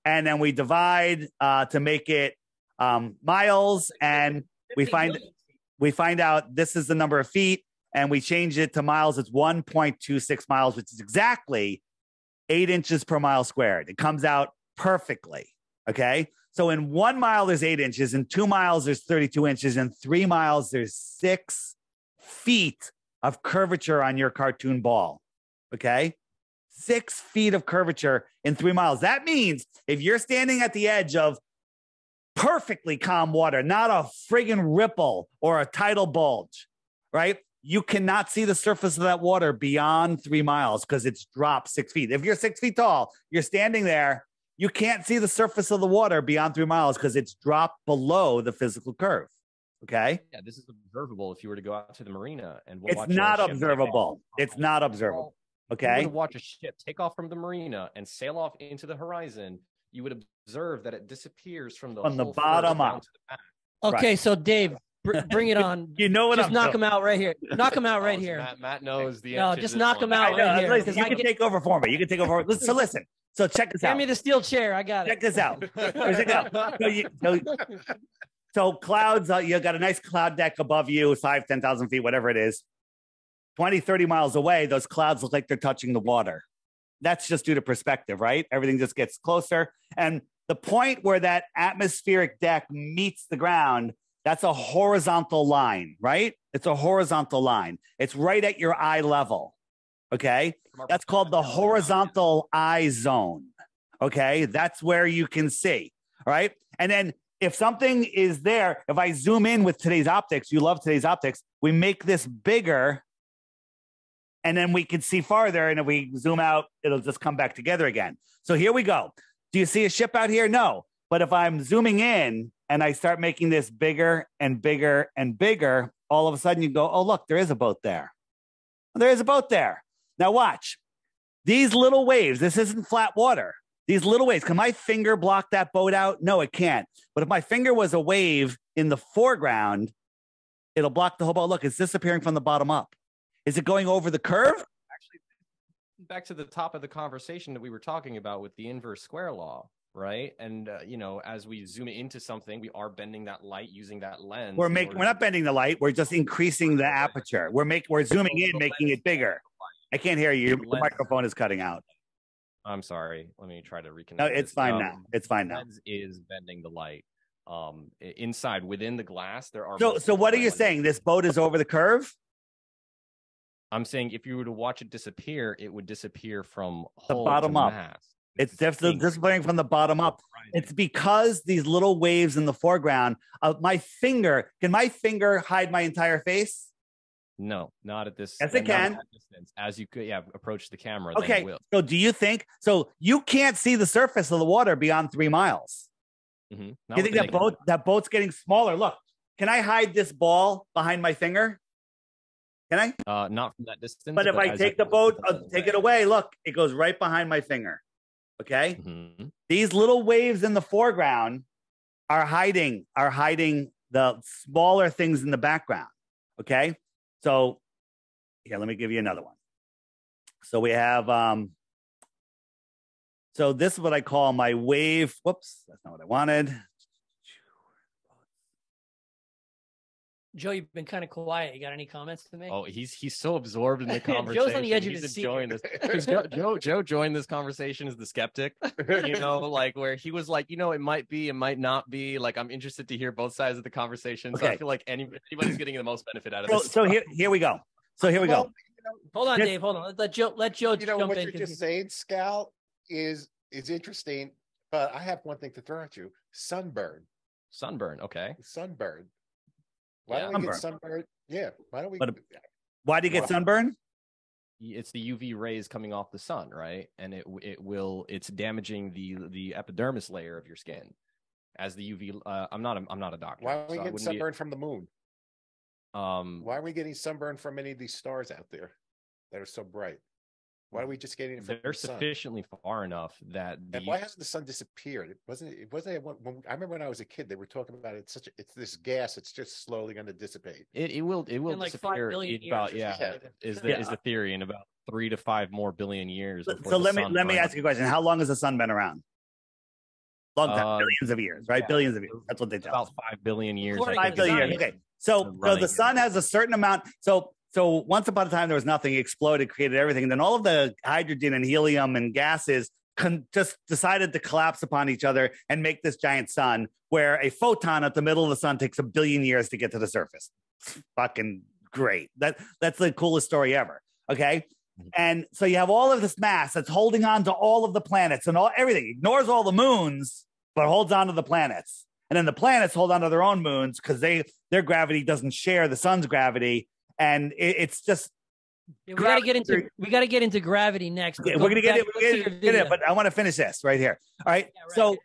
And then we divide to make it miles, and we find we find out this is the number of feet, and we change it to miles. It's 1.26 miles, which is exactly 8 inches per mile squared. It comes out perfectly. Okay. So in 1 mile, there's 8 inches. In 2 miles, there's 32 inches. In 3 miles, there's 6 feet of curvature on your cartoon ball. Okay. 6 feet of curvature in 3 miles. That means if you're standing at the edge of perfectly calm water, not a friggin' ripple or a tidal bulge, right? You cannot see the surface of that water beyond 3 miles because it's dropped 6 feet. If you're 6 feet tall, you're standing there, you can't see the surface of the water beyond 3 miles because it's dropped below the physical curve. Okay. Yeah, this is observable if you were to go out to the marina and it's not observable. It's not observable. Okay. If you were to watch a ship take off from the marina and sail off into the horizon, you would observe that it disappears from the bottom up. Okay, Right. so Dave, bring it on. You know what Just I'm knock doing. him out right here. Knock him out right here. Matt knows the No, answer. to just this knock one. him out I know, right here. listen, you I can get- take over for me. You can take over. So listen. So check this Hand out. me the steel chair. I got it. Check this out. Here's it go. So clouds, you got a nice cloud deck above you, 5,000, 10,000 feet, whatever it is. 20, 30 miles away, those clouds look like they're touching the water. That's just due to perspective, right? Everything just gets closer. And the point where that atmospheric deck meets the ground, that's a horizontal line, right? It's a horizontal line. It's right at your eye level. Okay. That's called the horizontal eye zone. Okay. That's where you can see. All right. And then if something is there, if I zoom in with today's optics, you love today's optics, we make this bigger and then we can see farther. And if we zoom out, it'll just come back together again. So here we go. Do you see a ship out here? No. But if I'm zooming in and I start making this bigger and bigger and bigger, all of a sudden you go, oh, look, there is a boat there. There is a boat there. Now watch. These little waves, this isn't flat water. These little waves, can my finger block that boat out? No, it can't. But if my finger was a wave in the foreground, it'll block the whole boat. Look, it's disappearing from the bottom up. Is it going over the curve? Actually, back to the top of the conversation that we were talking about with the inverse square law, right? And as we zoom into something, we are bending that light using that lens. We're not bending the light. We're just increasing the aperture. We're zooming in, making it bigger. I can't hear you. The microphone is cutting out. I'm sorry. Let me try to reconnect. No, it's fine now. It's fine now. Lens is bending the light. Inside, within the glass, there are. So what are you saying? This boat is over the curve? I'm saying if you were to watch it disappear, it would disappear from the hull bottom to up. mast. It's disappearing from the bottom up. It's because these little waves in the foreground. Can my finger hide my entire face? No, not at this. Yes, it can. Distance. As you could, approach the camera. Okay. Then it will. So do you think? So you can't see the surface of the water beyond 3 miles. Mm-hmm. You think that boat's getting smaller? Look, can I hide this ball behind my finger? Can I? Not from that distance. But if I take the boat, take it away. Look, it goes right behind my finger. Okay. Mm-hmm. These little waves in the foreground are hiding the smaller things in the background. Okay. So here, let me give you another one. So we have, so this is what I call my wave. Whoops, that's not what I wanted. Joe, you've been kind of quiet. You got any comments to make? Oh, he's so absorbed in the conversation. Joe's on the edge of he's his seat. enjoying this. 'Cause Joe joined this conversation as the skeptic, like where he was like, it might be, it might not be. Like, I'm interested to hear both sides of the conversation. So Okay. I feel like anybody's getting the most benefit out of this. So here we go. So here we go. Hold on, Just- Dave. Hold on. Let Joe What jump you're in. just saying, Scal, is interesting. But I have one thing to throw at you: sunburn. Sunburn. Okay. Sunburn. Why Yeah. don't we get sunburn? Yeah. Why don't we? But- Why do you get sunburn? It's the UV rays coming off the sun, right? And it's damaging the epidermis layer of your skin. As the UV, I'm not a doctor. Why don't we so I get wouldn't sunburn from the moon? Be, Why are we getting sunburn from any of these stars out there that are so bright? Why are we just getting it from they're the sun? sufficiently far enough that And why hasn't the sun disappeared? It wasn't. When I remember when I was a kid, they were talking about it. It's this gas. It's just slowly going to dissipate. it will In like 5 disappear billion in about years or something. is Yeah. the theory in about 3 to 5 more billion years. So before the let sun me burns ask you a question. How long has the sun been around? Long time, billions of years, right? Yeah. Billions of years. That's what they tell us. About 5 billion years. According I to think, 5 billion the years. science. Okay. So the running. sun has a certain amount. So once upon a time, there was nothing, exploded, created everything. And then all of the hydrogen and helium and gases just decided to collapse upon each other and make this giant sun where a photon at the middle of the sun takes 1 billion years to get to the surface. Fucking great. That's the coolest story ever. Okay. And so you have all of this mass that's holding on to all of the planets and everything, ignores all the moons, but holds on to the planets. And then the planets hold on to their own moons because their gravity doesn't share the sun's gravity. And it's just, Yeah, we got to get into gravity next. we're going to get it, but I want to finish this right here. All right. Yeah, right.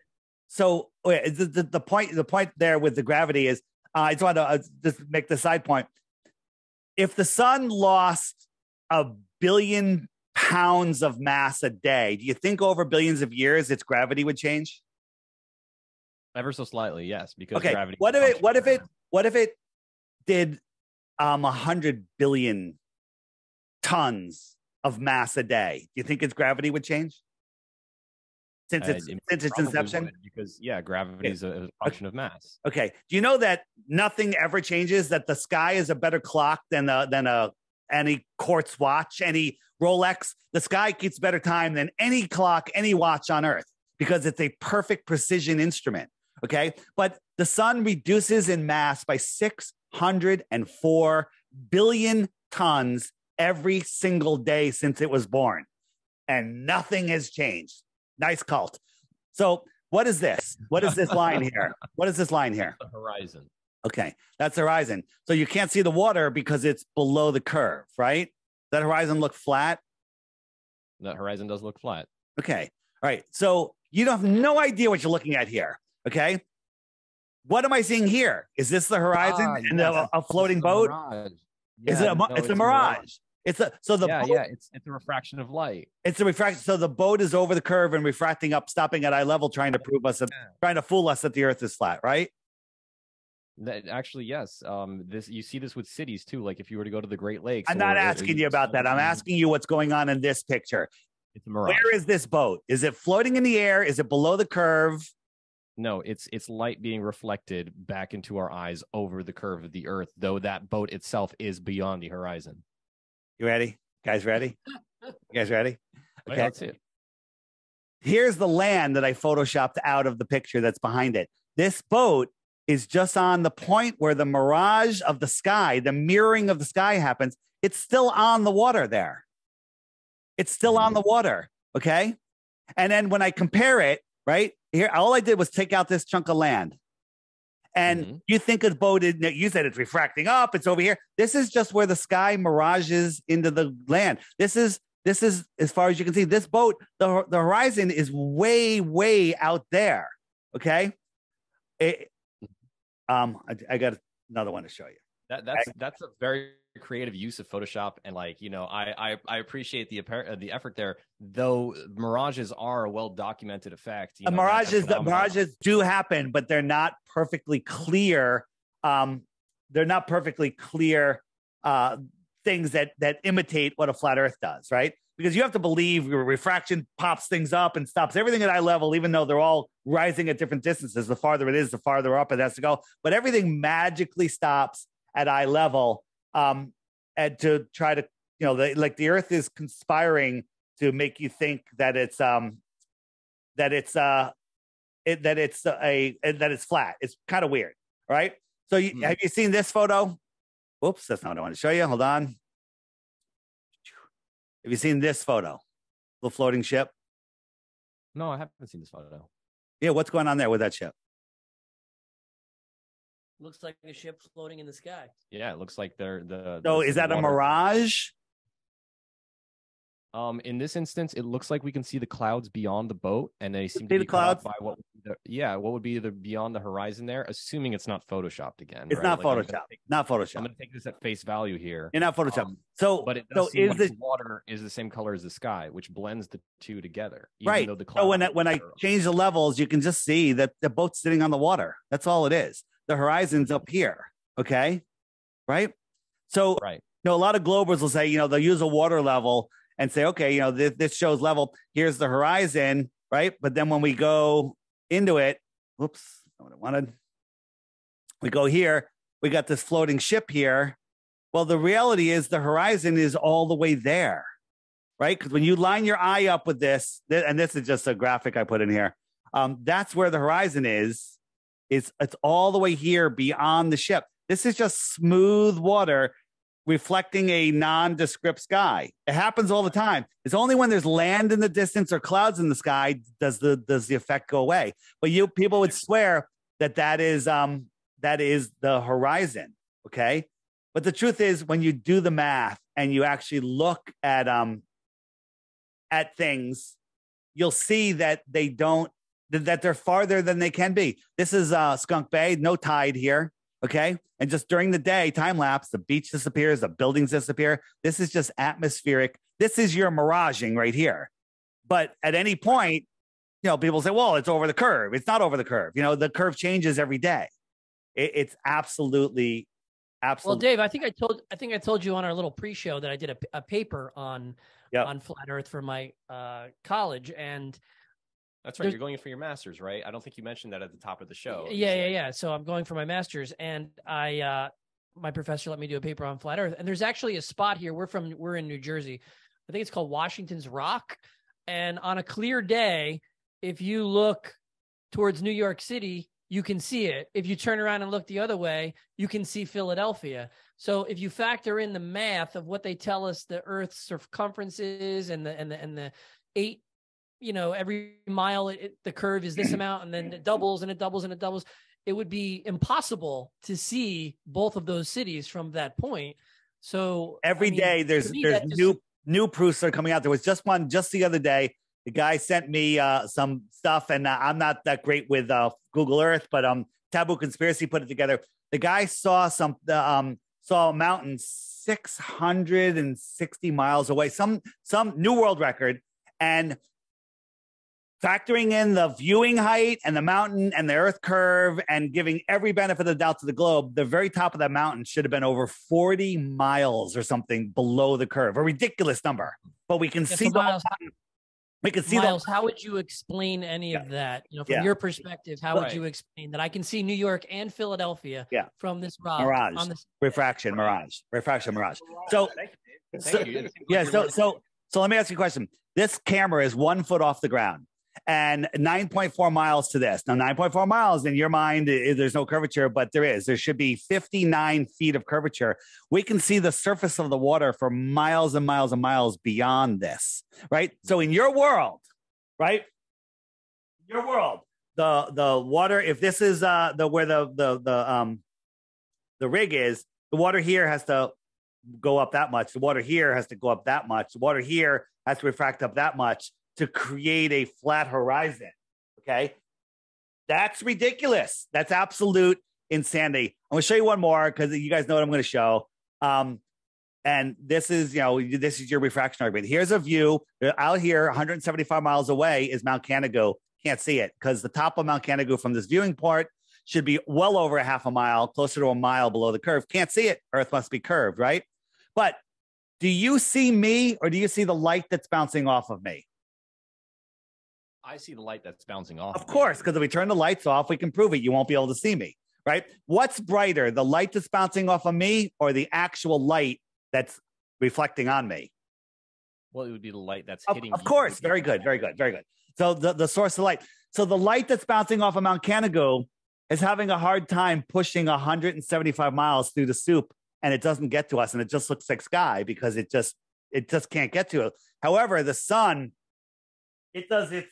So the point there with the gravity is, I just want to just make the side point. If the sun lost 1 billion pounds of mass a day, do you think over billions of years its gravity would change? Ever so slightly, yes. Because Okay. gravity. What if it did 100 billion tons of mass a day? Do you think its gravity would change? Since its Probably inception? would, because gravity is a function of mass. Okay. Do you know that nothing ever changes? That the sky is a better clock than any quartz watch, any Rolex. The sky keeps better time than any clock, any watch on Earth because it's a perfect precision instrument. Okay. But the sun reduces in mass by 604 billion tons every single day since it was born. And nothing has changed. Nice cult. So what is this? What is this line here? What is this line here? The horizon. Okay, that's the horizon. So you can't see the water because it's below the curve, right? That horizon look flat? That horizon does look flat. Okay, all right. So you have no idea what you're looking at here, okay? What am I seeing here? Is this the horizon and a floating boat? Is it? It's a mirage. It's boat, it's a refraction of light. It's a refraction. So the boat is over the curve and refracting up, stopping at eye level, trying to trying to fool us that the Earth is flat, right? That actually, yes. You see this with cities too. Like if you were to go to the Great Lakes. I'm not asking you about that. I'm asking you what's going on in this picture. It's a mirage. Where is this boat? Is it floating in the air? Is it below the curve? No, it's light being reflected back into our eyes over the curve of the Earth, though that boat itself is beyond the horizon. You ready? Guys ready? You guys ready? Okay, let's see it. Here's the land that I photoshopped out of the picture that's behind it. This boat is just on the point where the mirage of the sky, the mirroring of the sky happens. It's still on the water there. It's still on the water. Okay. And then when I compare it, right here, all I did was take out this chunk of land. And you think a boat is, you said it's refracting up, it's over here. This is just where the sky mirages into the land. This is as far as you can see. This boat, the horizon is way, way out there. Okay. I got another one to show you. That's a very creative use of Photoshop, and I appreciate the effort there. Though mirages are a well documented effect. Mirages do happen, but they're not perfectly clear. They're not perfectly clear things that imitate what a flat Earth does, right? Because you have to believe your refraction pops things up and stops everything at eye level, even though they're all rising at different distances. The farther it is, the farther up it has to go. But everything magically stops at eye level, and to try to, the Earth is conspiring to make you think that it's flat. It's kind of weird, right? So have you seen this photo? Oops, that's not what I want to show you. Hold on. Have you seen this photo? The floating ship? No, I haven't seen this photo. Yeah, what's going on there with that ship? Looks like a ship floating in the sky. Yeah, it looks like So is that a mirage? In this instance, it looks like we can see the clouds beyond the boat, and they seem to See be the clouds by what would be the beyond the horizon there, assuming it's not photoshopped again. It's not Photoshopped. Not Photoshopped. I'm going to take this at face value here. You're not Photoshopped. But it does seem like the water is the same color as the sky, which blends the two together. Right. So when I change the levels, you can just see that the boat's sitting on the water. That's all it is. The horizon's up here. Okay. Right. So, right. A lot of Globers will say, they'll use a water level and say, okay, this shows level. Here's the horizon. Right. But then when we go into it. Whoops, not what I wanted. We go here. We got this floating ship here. Well, the reality is the horizon is all the way there, right? Because when you line your eye up with this, and this is just a graphic I put in here, that's where the horizon is. It's all the way here beyond the ship. This is just smooth water reflecting a nondescript sky. It happens all the time. It's only when there's land in the distance or clouds in the sky does the effect go away. But people would swear that is the horizon. Okay. But the truth is, when you do the math and you actually look at things, you'll see that that they're farther than they can be. This is Skunk Bay, no tide here. Okay. And just during the day, time lapse, the beach disappears, the buildings disappear. This is just atmospheric. This is your miraging right here. But at any point, people say, well, it's over the curve. It's not over the curve. The curve changes every day. It's absolutely. Well, Dave, I think I told you on our little pre-show that I did a paper on flat Earth for my college, and that's right. You're going for your master's, right? I don't think you mentioned that at the top of the show. Yeah. So I'm going for my master's, and my professor let me do a paper on flat Earth. And there's actually a spot here. We're in New Jersey. I think it's called Washington's Rock. And on a clear day, if you look towards New York City, you can see it. If you turn around and look the other way, you can see Philadelphia. So if you factor in the math of what they tell us the Earth's circumference is and the 8, every mile the curve is this amount, and then it doubles and it doubles and it doubles, it would be impossible to see both of those cities from that point. So every day there's new proofs that are coming out. There was just one just the other day. The guy sent me some stuff, and I'm not that great with Google Earth, but Taboo Conspiracy put it together. The guy saw a mountain 660 miles away, some new world record, and factoring in the viewing height and the mountain and the Earth curve and giving every benefit of the doubt to the globe, the very top of that mountain should have been over 40 miles or something below the curve, a ridiculous number. But we can see Miles. We can see Miles, how would you explain any of that? From your perspective, how would you explain that? I can see New York and Philadelphia from this mirage. Refraction, mirage. So, let me ask you a question. This camera is 1 foot off the ground and 9.4 miles to this. Now, 9.4 miles in your mind, there's no curvature, but there is. There should be 59 feet of curvature. We can see the surface of the water for miles and miles and miles beyond this, right? So in your world, right? Your world, the water, if this is where the rig is, the water here has to go up that much. The water here has to go up that much. The water here has to refract up that much to create a flat horizon. Okay. That's ridiculous. That's absolute insanity. I'm going to show you one more because you guys know what I'm going to show. And this is your refraction argument. Here's a view out here, 175 miles away is Mount Canigou. Can't see it because the top of Mount Canigou from this viewing port should be well over a half a mile, closer to a mile below the curve. Can't see it. Earth must be curved, right? But do you see me or do you see the light that's bouncing off of me? I see the light that's bouncing off. Of course, because if we turn the lights off, we can prove it. You won't be able to see me, right? What's brighter, the light that's bouncing off of me or the actual light that's reflecting on me? Well, it would be the light that's hitting. Of course. Very good. So the source of light. So the light that's bouncing off of Mount Canigou is having a hard time pushing 175 miles through the soup, and it doesn't get to us, and it just looks like sky because it just can't get to it. However, the sun, it does its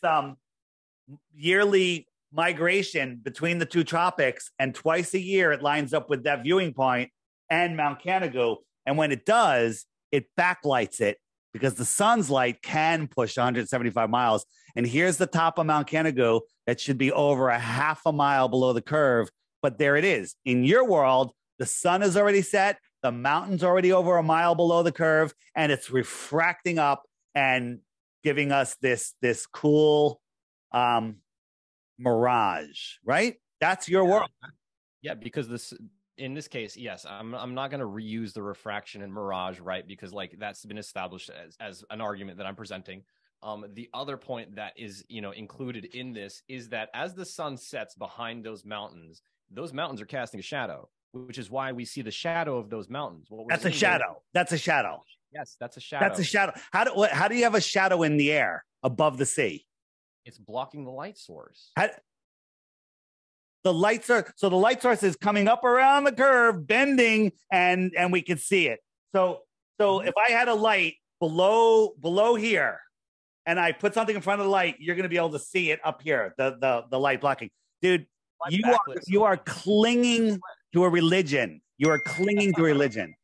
yearly migration between the two tropics, and twice a year it lines up with that viewing point and Mount Canigou. And when it does, it backlights it because the sun's light can push 175 miles. And here's the top of Mount Canigou that should be over a half a mile below the curve. But there it is. In your world, the sun is already set. The mountain's already over a mile below the curve, and it's refracting up and giving us this cool mirage, right? That's your world. Yeah, because in this case, yes, I'm not going to reuse the refraction and mirage, right? Because like that's been established as an argument that I'm presenting. The other point that is, included in this is that as the sun sets behind those mountains are casting a shadow, which is why we see the shadow of those mountains. That's a shadow. That's a shadow. Yes, that's a shadow. That's a shadow. How do you have a shadow in the air above the sea? It's blocking the light source. The light source is coming up around the curve, bending, and we can see it. So if I had a light below here, and I put something in front of the light, you're going to be able to see it up here. The light blocking, dude. You are clinging to a religion. You are clinging to religion.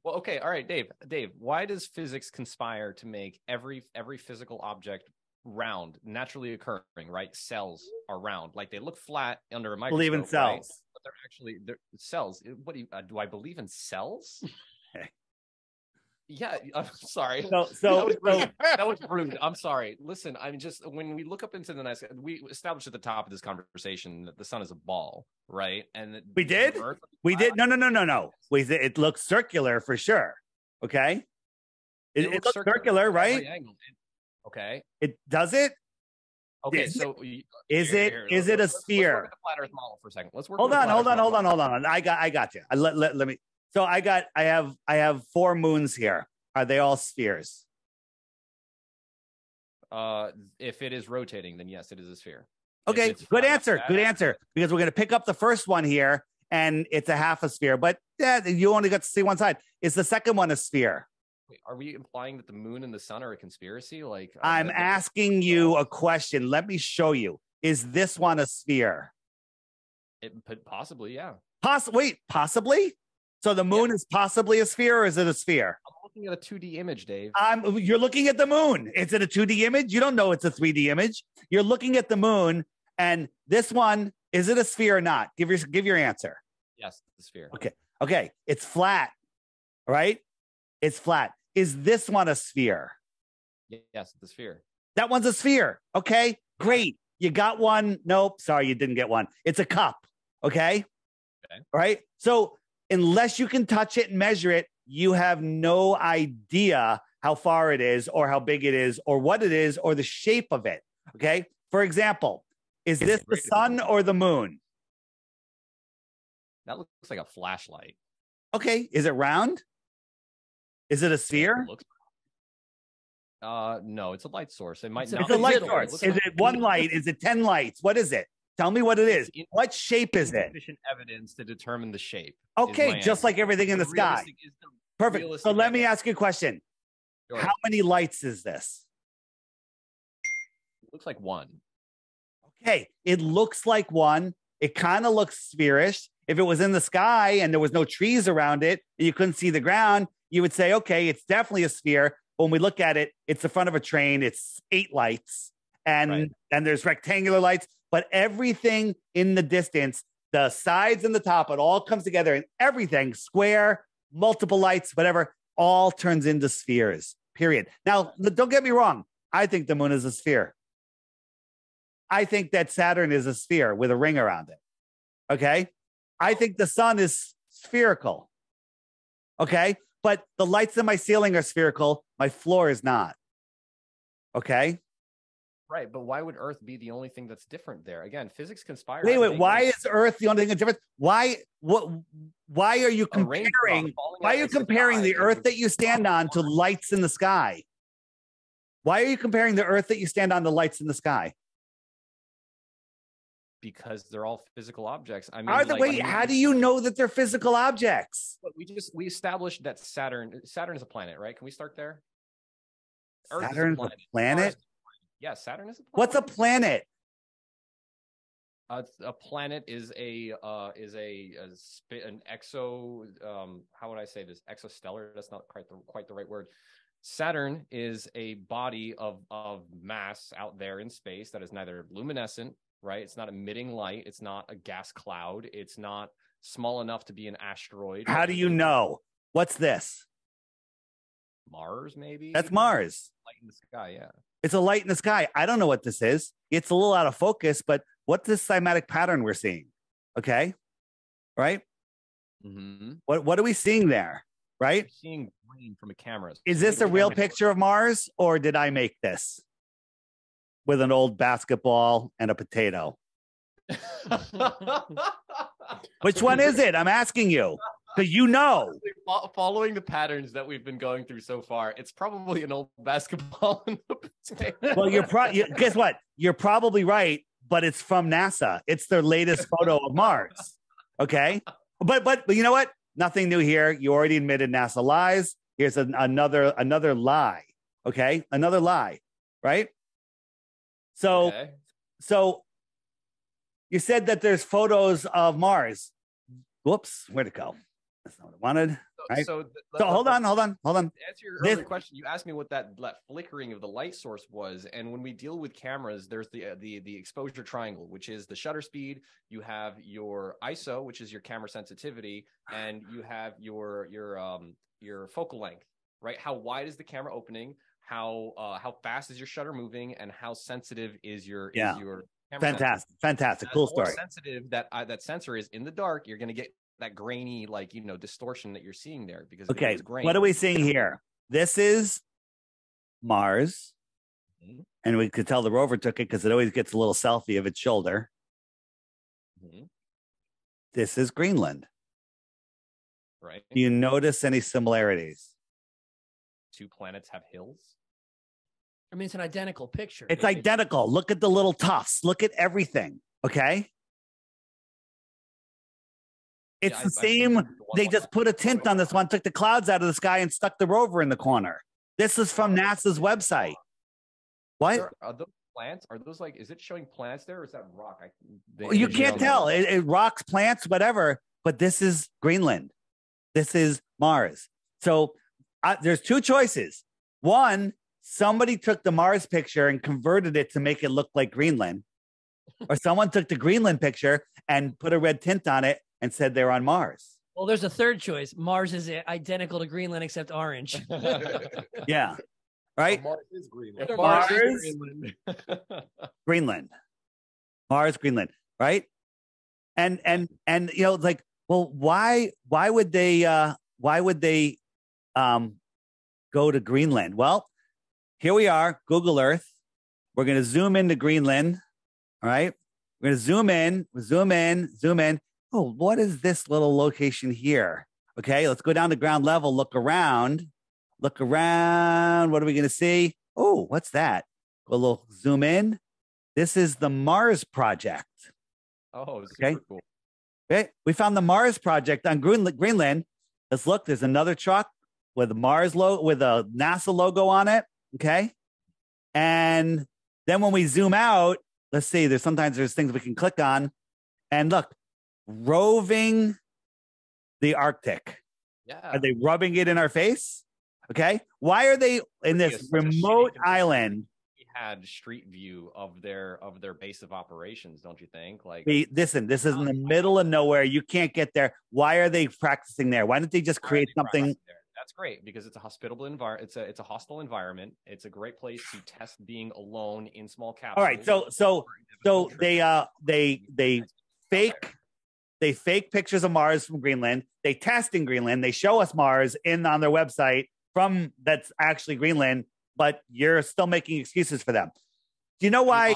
Well, okay, all right, Dave. Why does physics conspire to make every physical object round, naturally occurring? Right, cells are round, like they look flat under a microscope. Believe in cells, right? But they're cells. What do I believe in cells? Yeah, I'm sorry. That was rude. I'm sorry. Listen, I'm just, when we look up into the night sky, we established at the top of this conversation that the sun is a ball, right? And we did. No. It looks circular for sure. Okay. It looks circular, right? Okay. It does it. Okay, so is it a sphere? Let's work the flat Earth model for a second. Let's work. Hold on. I got you. Let me. So I have 4 moons here. Are they all spheres? If it is rotating, then yes, it is a sphere. Okay, good answer. Because we're going to pick up the first one here, and it's a half a sphere. But you only got to see one side. Is the second one a sphere? Wait, are we implying that the moon and the sun are a conspiracy? Like, I'm asking you a question. Let me show you. Is this one a sphere? Possibly, yeah. Possibly? So the moon is possibly a sphere, or is it a sphere? I'm looking at a 2D image, Dave. You're looking at the moon. Is it a 2D image? You don't know it's a 3D image. You're looking at the moon, and this one, is it a sphere or not? Give your answer. Yes, it's a sphere. Okay. It's flat, right? It's flat. Is this one a sphere? Yes, it's a sphere. That one's a sphere. Okay, great. You got one. Nope, sorry, you didn't get one. It's a cup. Okay. All right. So unless you can touch it and measure it, you have no idea how far it is or how big it is or what it is or the shape of it. Okay. For example, is this the sun or the moon? That looks like a flashlight. Okay. Is it round? Is it a sphere? No, it's a light source. It might not. It's a light source. Is it one light? Is it 10 lights? What is it? Tell me what it is. What shape is it? Sufficient evidence to determine the shape. Okay, just like everything in the sky. Perfect. So let me ask you a question. Sure. How many lights is this? It looks like one. Okay, it looks like one. It kind of looks spherish. If it was in the sky and there was no trees around it and you couldn't see the ground, you would say, okay, it's definitely a sphere. But when we look at it, it's the front of a train. It's 8 lights and there's rectangular lights. But everything in the distance, the sides and the top, it all comes together and everything, square, multiple lights, whatever, all turns into spheres, period. Now, don't get me wrong. I think the moon is a sphere. I think that Saturn is a sphere with a ring around it. Okay? I think the sun is spherical. Okay? But the lights in my ceiling are spherical. My floor is not. Okay? Right, but why would Earth be the only thing that's different there? Again, physics conspires. Wait. Why is Earth the only thing that's different? Why are you comparing? Why are you comparing the Earth that you stand on to lights in the sky? Why are you comparing the Earth that you stand on to lights in the sky? Because they're all physical objects. I mean, how do you know that they're physical objects? We established that Saturn is a planet, right? Can we start there? Saturn's a planet? Yeah, Saturn is a planet. What's a planet? A planet is an exo. How would I say this? Exostellar. That's not quite the right word. Saturn is a body of mass out there in space that is neither luminescent, right? It's not emitting light. It's not a gas cloud. It's not small enough to be an asteroid. How do you know? What's this? Mars, maybe? That's Mars. Light in the sky, yeah. It's a light in the sky. I don't know what this is. It's a little out of focus, but what's this cymatic pattern we're seeing? Okay. Right? Mm-hmm. What are we seeing there? Right? We're seeing green from a camera. Is this a real picture of Mars or did I make this? with an old basketball and a potato. Which one is it? I'm asking you. Because you know. Following the patterns that we've been going through so far, it's probably an old basketball and a potato. Well, guess what? You're probably right, but it's from NASA. It's their latest photo of Mars. Okay? But you know what? Nothing new here. You already admitted NASA lies. Here's another lie. Okay? Another lie. Right? So you said that there's photos of Mars. Whoops, where'd it go? That's not what I wanted. Right? So hold on. To answer your earlier question, you asked me what that flickering of the light source was, and when we deal with cameras, there's the exposure triangle, which is the shutter speed. You have your ISO, which is your camera sensitivity, and you have your focal length. Right? How wide is the camera opening? How fast is your shutter moving, and how sensitive is your camera? Fantastic, cool story. As sensitive that sensor is in the dark, you're going to get that grainy, distortion that you're seeing there because okay. It's grain. What are we seeing here? This is Mars, and we could tell the rover took it because it always gets a little selfie of its shoulder. This is Greenland. Right. Do you notice any similarities? Two planets have hills. I mean, it's an identical picture. It's identical. Look at the little tufts. Look at everything. Okay. It's the same. They just put a tint on this one, took the clouds out of the sky, and stuck the rover in the corner. This is from NASA's website. What? Are those plants? Are those is it showing plants there, or is that rock? You can't tell. It rocks, plants, whatever. But this is Greenland. This is Mars. So there's two choices. One, somebody took the Mars picture and converted it to make it look like Greenland. Or someone took the Greenland picture and put a red tint on it and said they're on Mars. Well, there's a third choice. Mars is identical to Greenland except orange. Yeah. Right? Mars is Greenland. Mars is Greenland. Mars, Greenland. Right? And well, why would they go to Greenland? Well, here we are, Google Earth. We're going to zoom into Greenland. All right. We're going to zoom in. Oh, what is this little location here? Okay, let's go down to ground level, look around. What are we going to see? Oh, what's that? Go a little zoom in. This is the Mars Project. Oh, super cool. Okay, we found the Mars Project on Greenland. Let's look. There's another truck with a Mars logo, with a NASA logo on it. Okay, and then when we zoom out, let's see. There's things we can click on, and look, roving the Arctic. Yeah, are they rubbing it in our face? Okay, why are they in this remote island? Had street view of their base of operations, don't you think? Listen, this is in the middle of nowhere. You can't get there. Why are they practicing there? Why don't they just create something? That's great because it's a hospitable environment. It's a hostile environment. It's a great place to test being alone in small capsules. All right, so they fake pictures of Mars from Greenland. They test in Greenland. They show us Mars on their website that's actually Greenland. But you're still making excuses for them. Do you know why?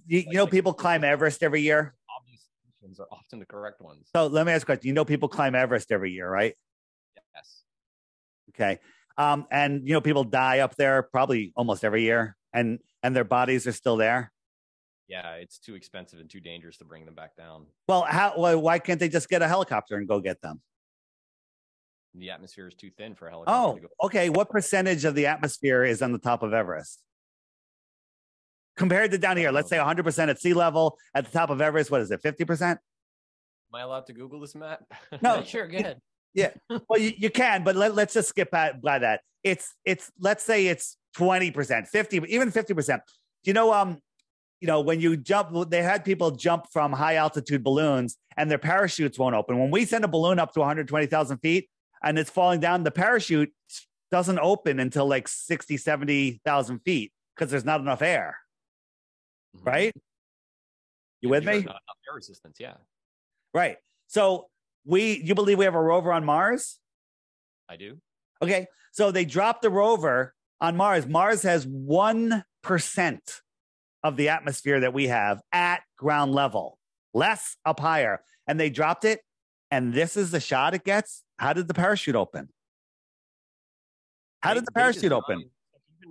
People climb Everest every year? Obvious solutions are often the correct ones. So let me ask you a question. You know people climb Everest every year, right? Yes. Okay. And people die up there probably almost every year, and their bodies are still there. Yeah, it's too expensive and too dangerous to bring them back down. Well, why can't they just get a helicopter and go get them? The atmosphere is too thin for a helicopter to go. Oh, okay. What percentage of the atmosphere is on the top of Everest? Compared to down here, let's say 100% at sea level. At the top of Everest, what is it, 50%? Am I allowed to Google this, Matt? No. Sure, go ahead. Yeah. Well, you can, but let's just skip by that. It's let's say it's 20%, 50, even 50%. When you jump, they had people jump from high altitude balloons and their parachutes won't open. When we send a balloon up to 120,000 feet, and it's falling down, the parachute doesn't open until 60, 70,000 feet because there's not enough air. Mm-hmm. Right? You with me? Not enough air resistance, yeah. Right. So you believe we have a rover on Mars? I do. Okay. So they dropped the rover on Mars. Mars has 1% of the atmosphere that we have at ground level, less up higher. And they dropped it. And this is the shot it gets. How did the parachute open? How did the parachute open?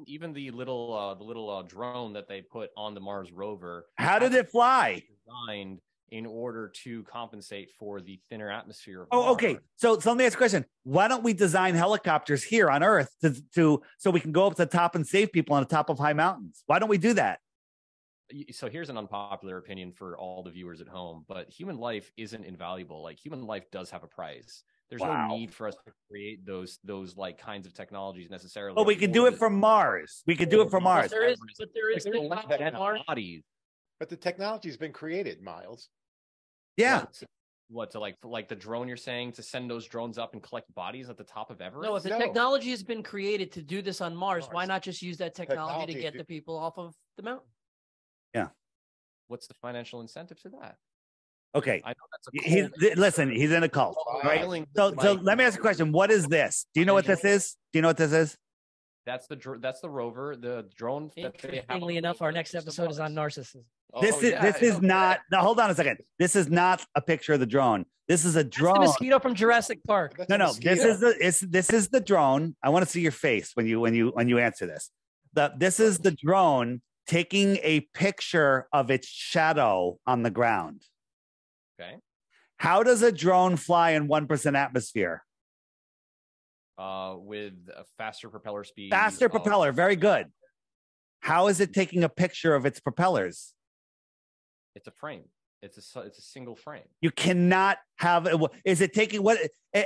Even the little drone that they put on the Mars rover. How did it fly? Designed in order to compensate for the thinner atmosphere of Mars. Okay. So let me ask a question. Why don't we design helicopters here on Earth to so we can go up to the top and save people on the top of high mountains? Why don't we do that? So here's an unpopular opinion for all the viewers at home, but human life isn't invaluable. Like, human life does have a price. There's no need for us to create those like kinds of technologies necessarily. Well, we can do it from Mars. We could do it from Mars. There is bodies. But the technology's been created, Miles. Yeah. What to like the drone you're saying, to send those drones up and collect bodies at the top of Everest? No, if the technology has been created to do this on Mars, why not just use that technology to get the people off of the mountain? Yeah. What's the financial incentive to that? Okay. I know that's listen, he's in a cult, right? So let me ask you a question. What is this? Do you know what this is? Do you know what this is? That's the rover, the drone. Interestingly enough, our next episode is on narcissism. This is not. Now, hold on a second. This is not a picture of the drone. This is a drone. That's the mosquito from Jurassic Park. No. This is the drone. I want to see your face when you answer this. This is the drone taking a picture of its shadow on the ground. Okay. How does a drone fly in 1% atmosphere? With a faster propeller speed. Faster propeller. Very good. How is it taking a picture of its propellers? It's a frame. It's a single frame. You cannot have. Is it taking what?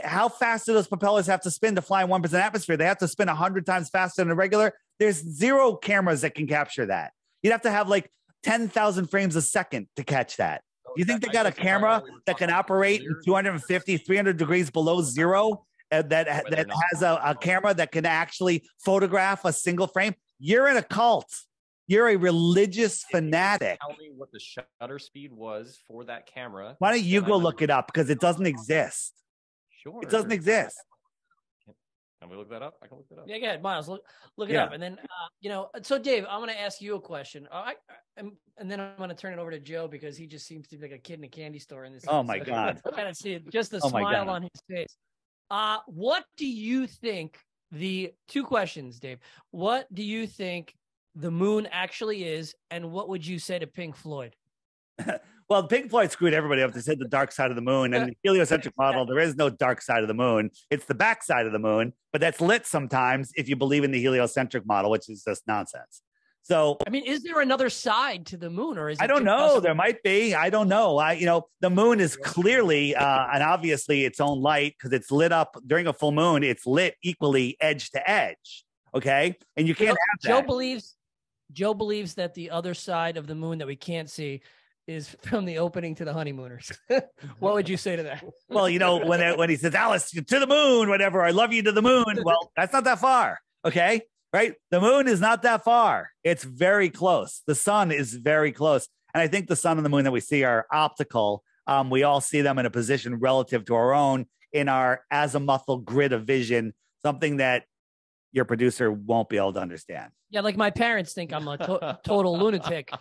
How fast do those propellers have to spin to fly in 1% atmosphere? They have to spin 100 times faster than a regular. There's zero cameras that can capture that. You'd have to have like 10,000 frames a second to catch that. Do you think they got a camera that can operate in 250, 300 degrees below zero? That has a camera that can actually photograph a single frame? You're in a cult. You're a religious fanatic. Tell me what the shutter speed was for that camera. Why don't you go look it up? Because it doesn't exist. Sure. It doesn't exist. Can we look that up? I can look that up. Yeah, go ahead, Miles. Look it up. And then, so Dave, I'm going to ask you a question. And then I'm going to turn it over to Joe, because he just seems to be like a kid in a candy store in this. Oh, my God. I kind of see it, just the smile on his face. What do you think two questions, Dave. What do you think the moon actually is, and what would you say to Pink Floyd? Well, Pink Floyd screwed everybody up. They said the dark side of the moon, and the heliocentric model, there is no dark side of the moon. It's the back side of the moon, but that's lit sometimes if you believe in the heliocentric model, which is just nonsense. So, I mean, is there another side to the moon, or is it? I don't know. There might be. I don't know. The moon is clearly and obviously its own light, because it's lit up during a full moon. It's lit equally edge to edge. Okay, and you can't have that. Joe believes that the other side of the moon that we can't see is from the opening to the Honeymooners. What would you say to that? Well, when he says, Alice, to the moon, whatever, I love you to the moon. Well, that's not that far. Okay. Right. The moon is not that far. It's very close. The sun is very close. And I think the sun and the moon that we see are optical. We all see them in a position relative to our own in our azimuthal grid of vision, something that your producer won't be able to understand. Yeah, like my parents think I'm a total lunatic,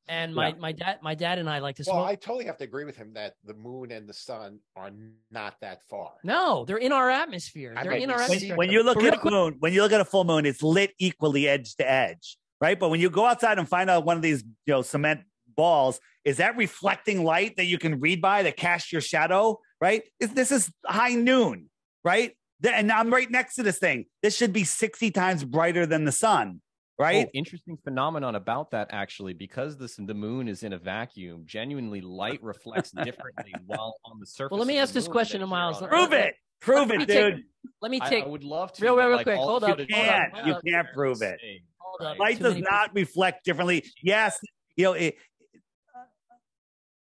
and my dad and I like to smoke. Well, I totally have to agree with him that the moon and the sun are not that far. No, they're in our atmosphere. They're in our atmosphere. When you look at moon, when you look at a full moon, it's lit equally edge to edge, right? But when you go outside and find out one of these, cement balls, is that reflecting light that you can read by that casts your shadow, right? This is high noon, right? And I'm right next to this thing. This should be 60 times brighter than the sun, right? Interesting phenomenon about that, actually, because the moon is in a vacuum. Genuinely, light reflects differently while on the surface. Well, let me ask this question to Miles. Prove it, dude. Let me take. I would love to. Real quick. Hold up. You can't prove it. Light does not reflect differently. Yes,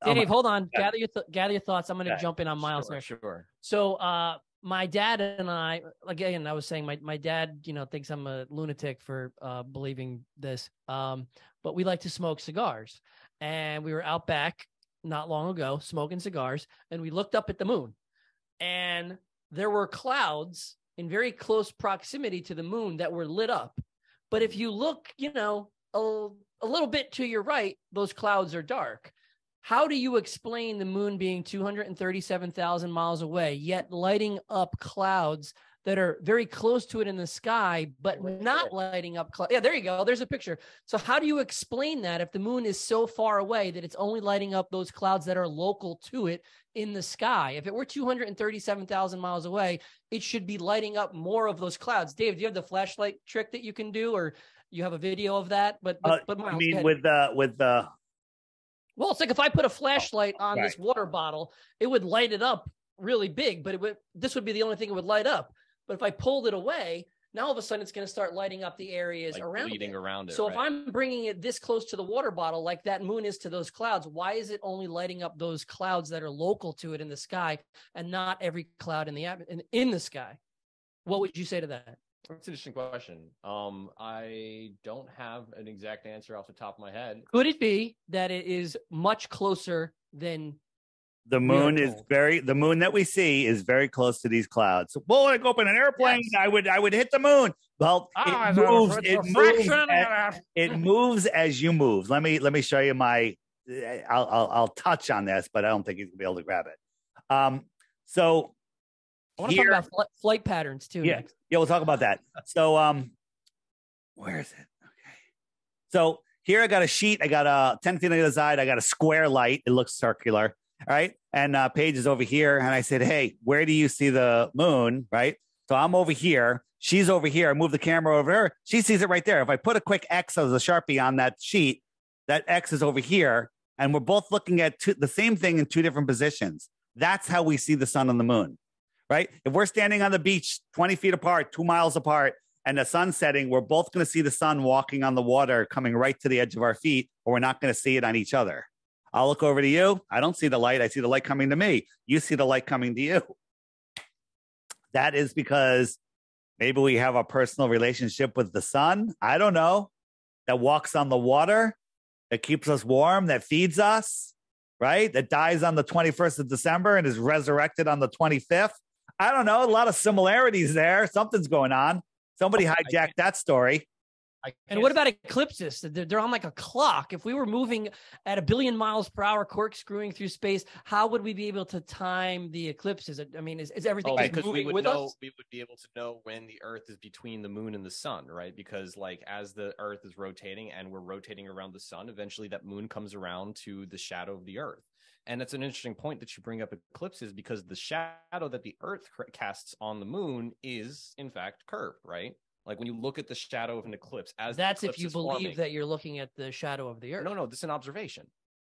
Dave, hold on. Gather your thoughts. I'm going to jump in on Miles there. Sure. So, my dad and I, again, I was saying my dad, thinks I'm a lunatic for believing this. But we like to smoke cigars. And we were out back not long ago smoking cigars, and we looked up at the moon. And there were clouds in very close proximity to the moon that were lit up. But if you look, a little bit to your right, those clouds are dark. How do you explain the moon being 237,000 miles away, yet lighting up clouds that are very close to it in the sky, but not lighting up? Yeah, there you go. There's a picture. So how do you explain that if the moon is so far away that it's only lighting up those clouds that are local to it in the sky? If it were 237,000 miles away, it should be lighting up more of those clouds. Dave, do you have the flashlight trick that you can do, or you have a video of that? But Miles, I mean, with the well, it's like if I put a flashlight on this water bottle, it would light it up really big, but this would be the only thing it would light up. But if I pulled it away, now all of a sudden it's going to start lighting up the areas like around it. So if I'm bringing it this close to the water bottle, like that moon is to those clouds, why is it only lighting up those clouds that are local to it in the sky and not every cloud in the sky? What would you say to that? That's an interesting question. I don't have an exact answer off the top of my head. Could it be that it is much closer than the moon the moon that we see is very close to these clouds? So, well, when I go up in an airplane, yes, I would hit the moon. Well, it moves as you move. Let me show you I'll touch on this, but I don't think he's gonna be able to grab it. So I want to talk about flight patterns too. Yeah, next. Yeah, we'll talk about that. So, where is it? Okay. So here I got a sheet. I got a 10 feet on the other side. I got a square light. It looks circular. All right. And Paige is over here. And I said, hey, where do you see the moon? Right. So I'm over here. She's over here. I move the camera over her. She sees it right there. If I put a quick X as a Sharpie on that sheet, that X is over here. And we're both looking at the same thing in two different positions. That's how we see the sun and the moon. Right? If we're standing on the beach 20 feet apart, 2 miles apart, and the sun's setting, we're both going to see the sun walking on the water coming right to the edge of our feet, or we're not going to see it on each other. I'll look over to you. I don't see the light. I see the light coming to me. You see the light coming to you. That is because maybe we have a personal relationship with the sun. I don't know. That walks on the water, that keeps us warm, that feeds us, right? That dies on the 21st of December and is resurrected on the 25th. I don't know. A lot of similarities there. Something's going on. Somebody hijacked that story. And what about eclipses? They're on like a clock. If we were moving at 1 billion miles per hour, corkscrewing through space, how would we be able to time the eclipses? I mean, is everything because moving with us? We would be able to know when the Earth is between the moon and the sun, right? Because like as the Earth is rotating and we're rotating around the sun, eventually that moon comes around to the shadow of the Earth. And it's an interesting point that you bring up eclipses, because the shadow that the Earth casts on the moon is, in fact, curved, right? Like when you look at the shadow of an eclipse, that's if you believe that you're looking at the shadow of the Earth. No, this is an observation.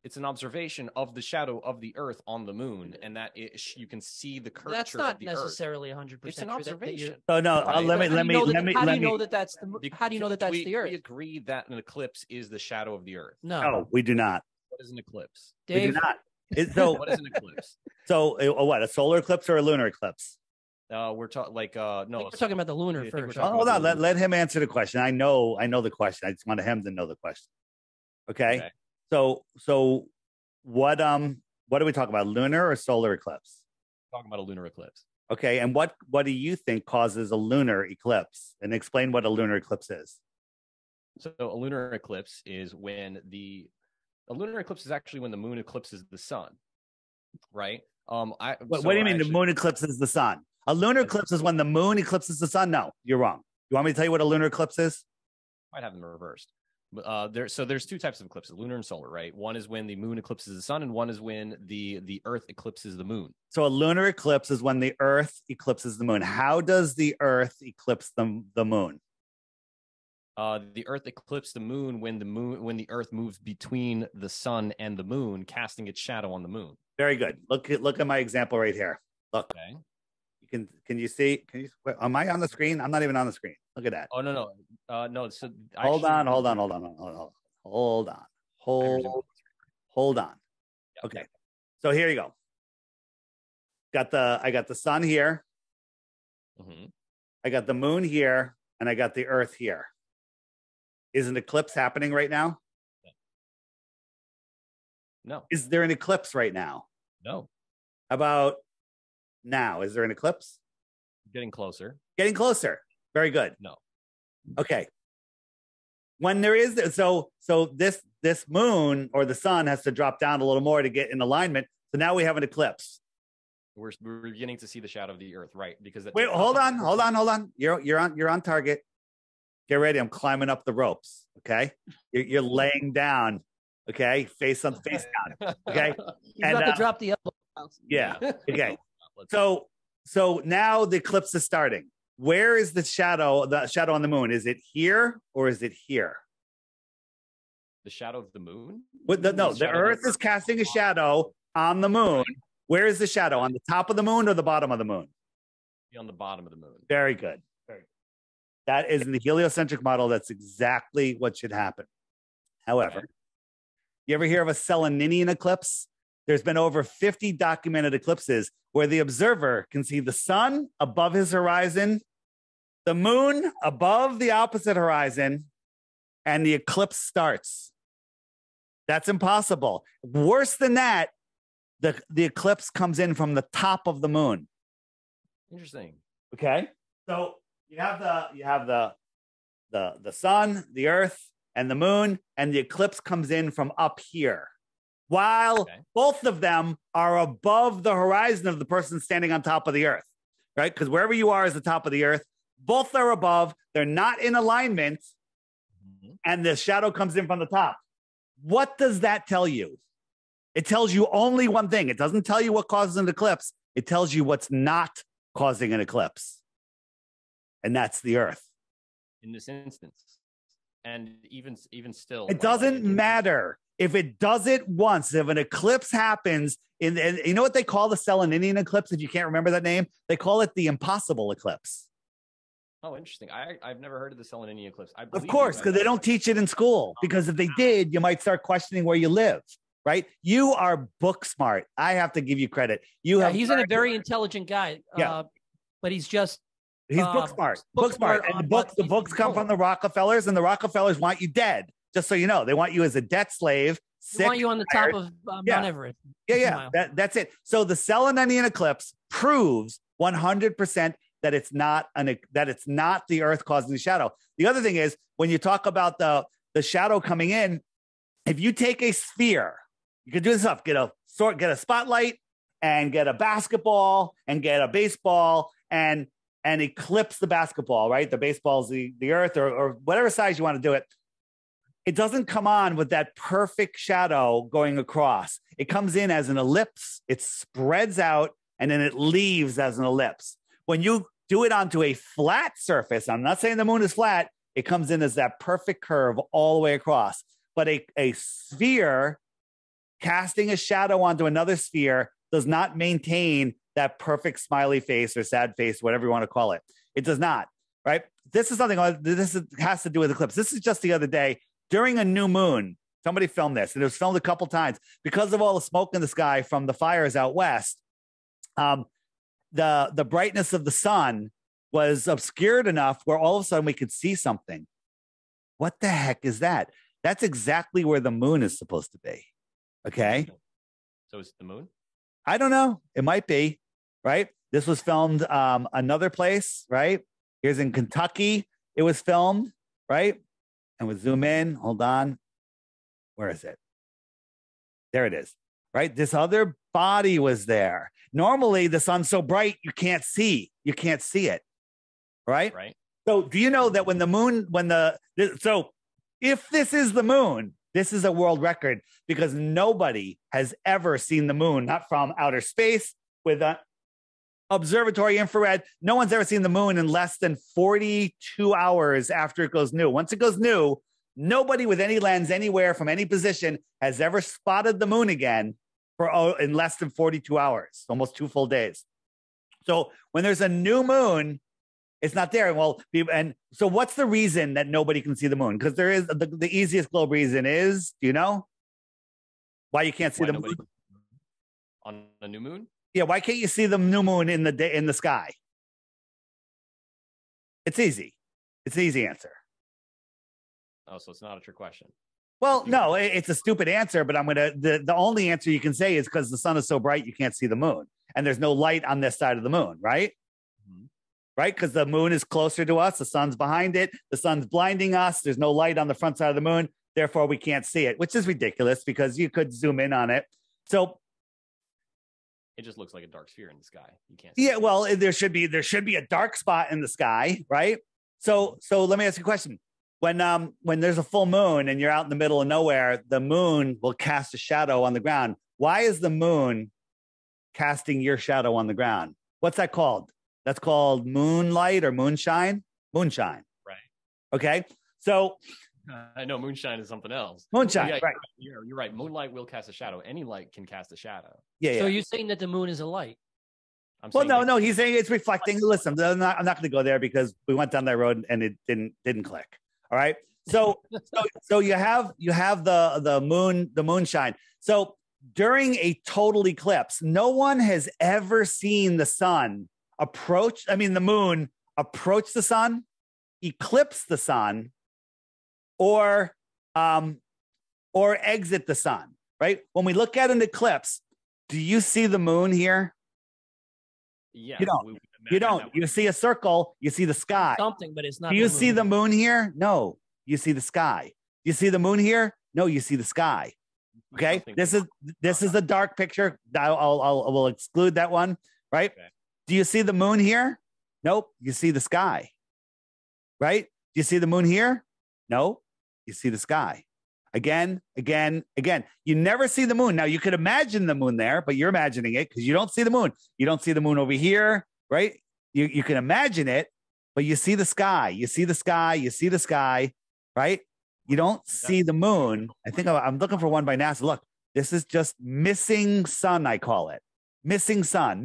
It's an observation of the shadow of the Earth on the moon, and that you can see the curvature. That's not of the necessarily Earth. 100%. It's an observation. So no, right? let me. How do you know that that's the Earth? We agree that an eclipse is the shadow of the Earth. No, we do not. What is an eclipse? Dave? We do not. What is an eclipse? So what? A solar eclipse or a lunar eclipse? We're talking we're talking about the lunar first. Hold on, let him answer the question. I know the question. I just want him to know the question. Okay. So what are we talking about? Lunar or solar eclipse? Talking about a lunar eclipse. Okay, and what do you think causes a lunar eclipse? And explain what a lunar eclipse is. So a lunar eclipse is when a lunar eclipse is actually when the moon eclipses the sun, right? What do you mean the moon eclipses the sun? A lunar eclipse is when the moon eclipses the sun? No, you're wrong. You want me to tell you what a lunar eclipse is? Might have them reversed. There's two types of eclipses, lunar and solar, right? One is when the moon eclipses the sun, and one is when the Earth eclipses the moon. So a lunar eclipse is when the Earth eclipses the moon. How does the Earth eclipse the moon? The Earth eclipses the moon when the Earth moves between the sun and the moon, casting its shadow on the moon. Very good. Look at my example right here. Look. Okay. Can you see? Am I on the screen? I'm not even on the screen. Look at that. Oh no. No. So hold on. Yep. Okay. So here you go. I got the sun here. Mm-hmm. I got the moon here, and I got the Earth here. Is an eclipse happening right now? No. Is there an eclipse right now? No. How about now? Is there an eclipse? Getting closer. Getting closer. Very good. No. Okay. when there is so this moon or the sun has to drop down a little more to get in alignment. So now we have an eclipse. We're beginning to see the shadow of the earth, right? Because Wait, hold on. You're on target. Get ready. I'm climbing up the ropes. Okay, you're laying down. Okay, face down. Okay, You got to drop the elbow. Yeah. Okay. So now the eclipse is starting. Where is the shadow? The shadow on the moon? Is it here or is it here? The shadow of the moon? The Earth is casting a shadow on the moon. Where is the shadow? On the top of the moon or the bottom of the moon? On the bottom of the moon. Very good. Very good. That is in the heliocentric model. That's exactly what should happen. However, you ever hear of a Seleninian eclipse? There's been over 50 documented eclipses where the observer can see the sun above his horizon, the moon above the opposite horizon, and the eclipse starts. That's impossible. Worse than that, the eclipse comes in from the top of the moon. Interesting. Okay. So you have the sun, the earth, and the moon, and the eclipse comes in from up here. While both of them are above the horizon of the person standing on top of the earth, right? Because wherever you are is the top of the earth. Both are above. They're not in alignment, and the shadow comes in from the top. What does that tell you? It tells you only one thing. It doesn't tell you what causes an eclipse. It tells you what's not causing an eclipse, and that's the earth. In this instance, and even still, it doesn't matter. If it does it once, if an eclipse happens, you know what they call the Seleninian eclipse? If you can't remember that name, they call it the impossible eclipse. Oh, interesting. I've never heard of the Seleninian eclipse. Of course, because they don't teach it in school. Because if they did, you might start questioning where you live, right? You are book smart. I have to give you credit. He's a very intelligent guy. But he's just... He's book smart. Book smart. And the books come from the Rockefellers, and the Rockefellers want you dead. Just so you know, they want you as a debt slave. They want you on the top of Mount Everest. Yeah. That's it. So the Seleninian eclipse proves 100% that it's not the Earth causing the shadow. The other thing is, when you talk about the shadow coming in, if you take a sphere, you can do this stuff. Get a spotlight and get a basketball and get a baseball and eclipse the basketball. Right, the baseball's the Earth or whatever size you want to do it. It doesn't come on with that perfect shadow going across. It comes in as an ellipse. It spreads out, and then it leaves as an ellipse. When you do it onto a flat surface, I'm not saying the moon is flat, it comes in as that perfect curve all the way across. But a sphere casting a shadow onto another sphere does not maintain that perfect smiley face or sad face, whatever you want to call it. It does not, right? This has to do with eclipse. This is just the other day. During a new moon, somebody filmed this, and it was filmed a couple times. Because of all the smoke in the sky from the fires out west, the brightness of the sun was obscured enough where all of a sudden we could see something. What the heck is that? That's exactly where the moon is supposed to be. Okay? So is the moon? I don't know. It might be, right? This was filmed another place, right? Here's in Kentucky. It was filmed, right? And we zoom in. Hold on. Where is it? There it is. Right? This other body was there. Normally, the sun's so bright you can't see it. Right? Right. So, do you know that so if this is the moon, this is a world record because nobody has ever seen the moon, not from outer space with an observatory infrared. No one's ever seen the moon in less than 42 hours after it goes new. Once it goes new, nobody with any lens anywhere from any position has ever spotted the moon again in less than 42 hours, almost 2 full days. So when there's a new moon, it's not there. Well, and so what's the reason that nobody can see the moon? Because there is the easiest globe reason is, do you know why you can't see the moon on a new moon? Yeah, why can't you see the new moon in the sky? It's easy. It's an easy answer. Oh, so it's not a trick question. Well, no, it's a stupid answer, but the only answer you can say is because the sun is so bright you can't see the moon, and there's no light on this side of the moon, right? Mm-hmm. right? Because the moon is closer to us. The sun's behind it. The sun's blinding us. There's no light on the front side of the moon. Therefore, we can't see it, which is ridiculous because you could zoom in on it. So it just looks like a dark sphere in the sky. You can't see yeah, well, there should be a dark spot in the sky, right? So let me ask you a question. When there's a full moon and you're out in the middle of nowhere, the moon will cast a shadow on the ground. Why is the moon casting your shadow on the ground? What's that called? That's called moonlight or moonshine. Moonshine. Right. Okay. So I know moonshine is something else. Moonshine, yeah, right? You're right. Moonlight will cast a shadow. Any light can cast a shadow. Yeah. So you're saying that the moon is a light? Well, no. He's saying it's reflecting. Listen, I'm not going to go there because we went down that road and it didn't click. All right. So you have the moonshine. So during a total eclipse, no one has ever seen the sun the moon approach the sun, eclipse the sun, or exit the sun, right? When we look at an eclipse, do you see the moon here? Yeah. You don't. You see a circle, you see the sky. Something, but it's not. Do you see the moon here? No, you see the sky. You see the moon here? No, you see the sky. Okay, this is a dark picture. We'll exclude that one, right? Okay. Do you see the moon here? Nope, you see the sky, right? Do you see the moon here? No, you see the sky. Again. You never see the moon. Now, you could imagine the moon there, but you're imagining it because you don't see the moon. You don't see the moon over here, right? You can imagine it, but you see the sky. You see the sky. You see the sky, right? You don't see the moon. I think I'm looking for one by NASA. Look, this is just missing sun, I call it. Missing sun.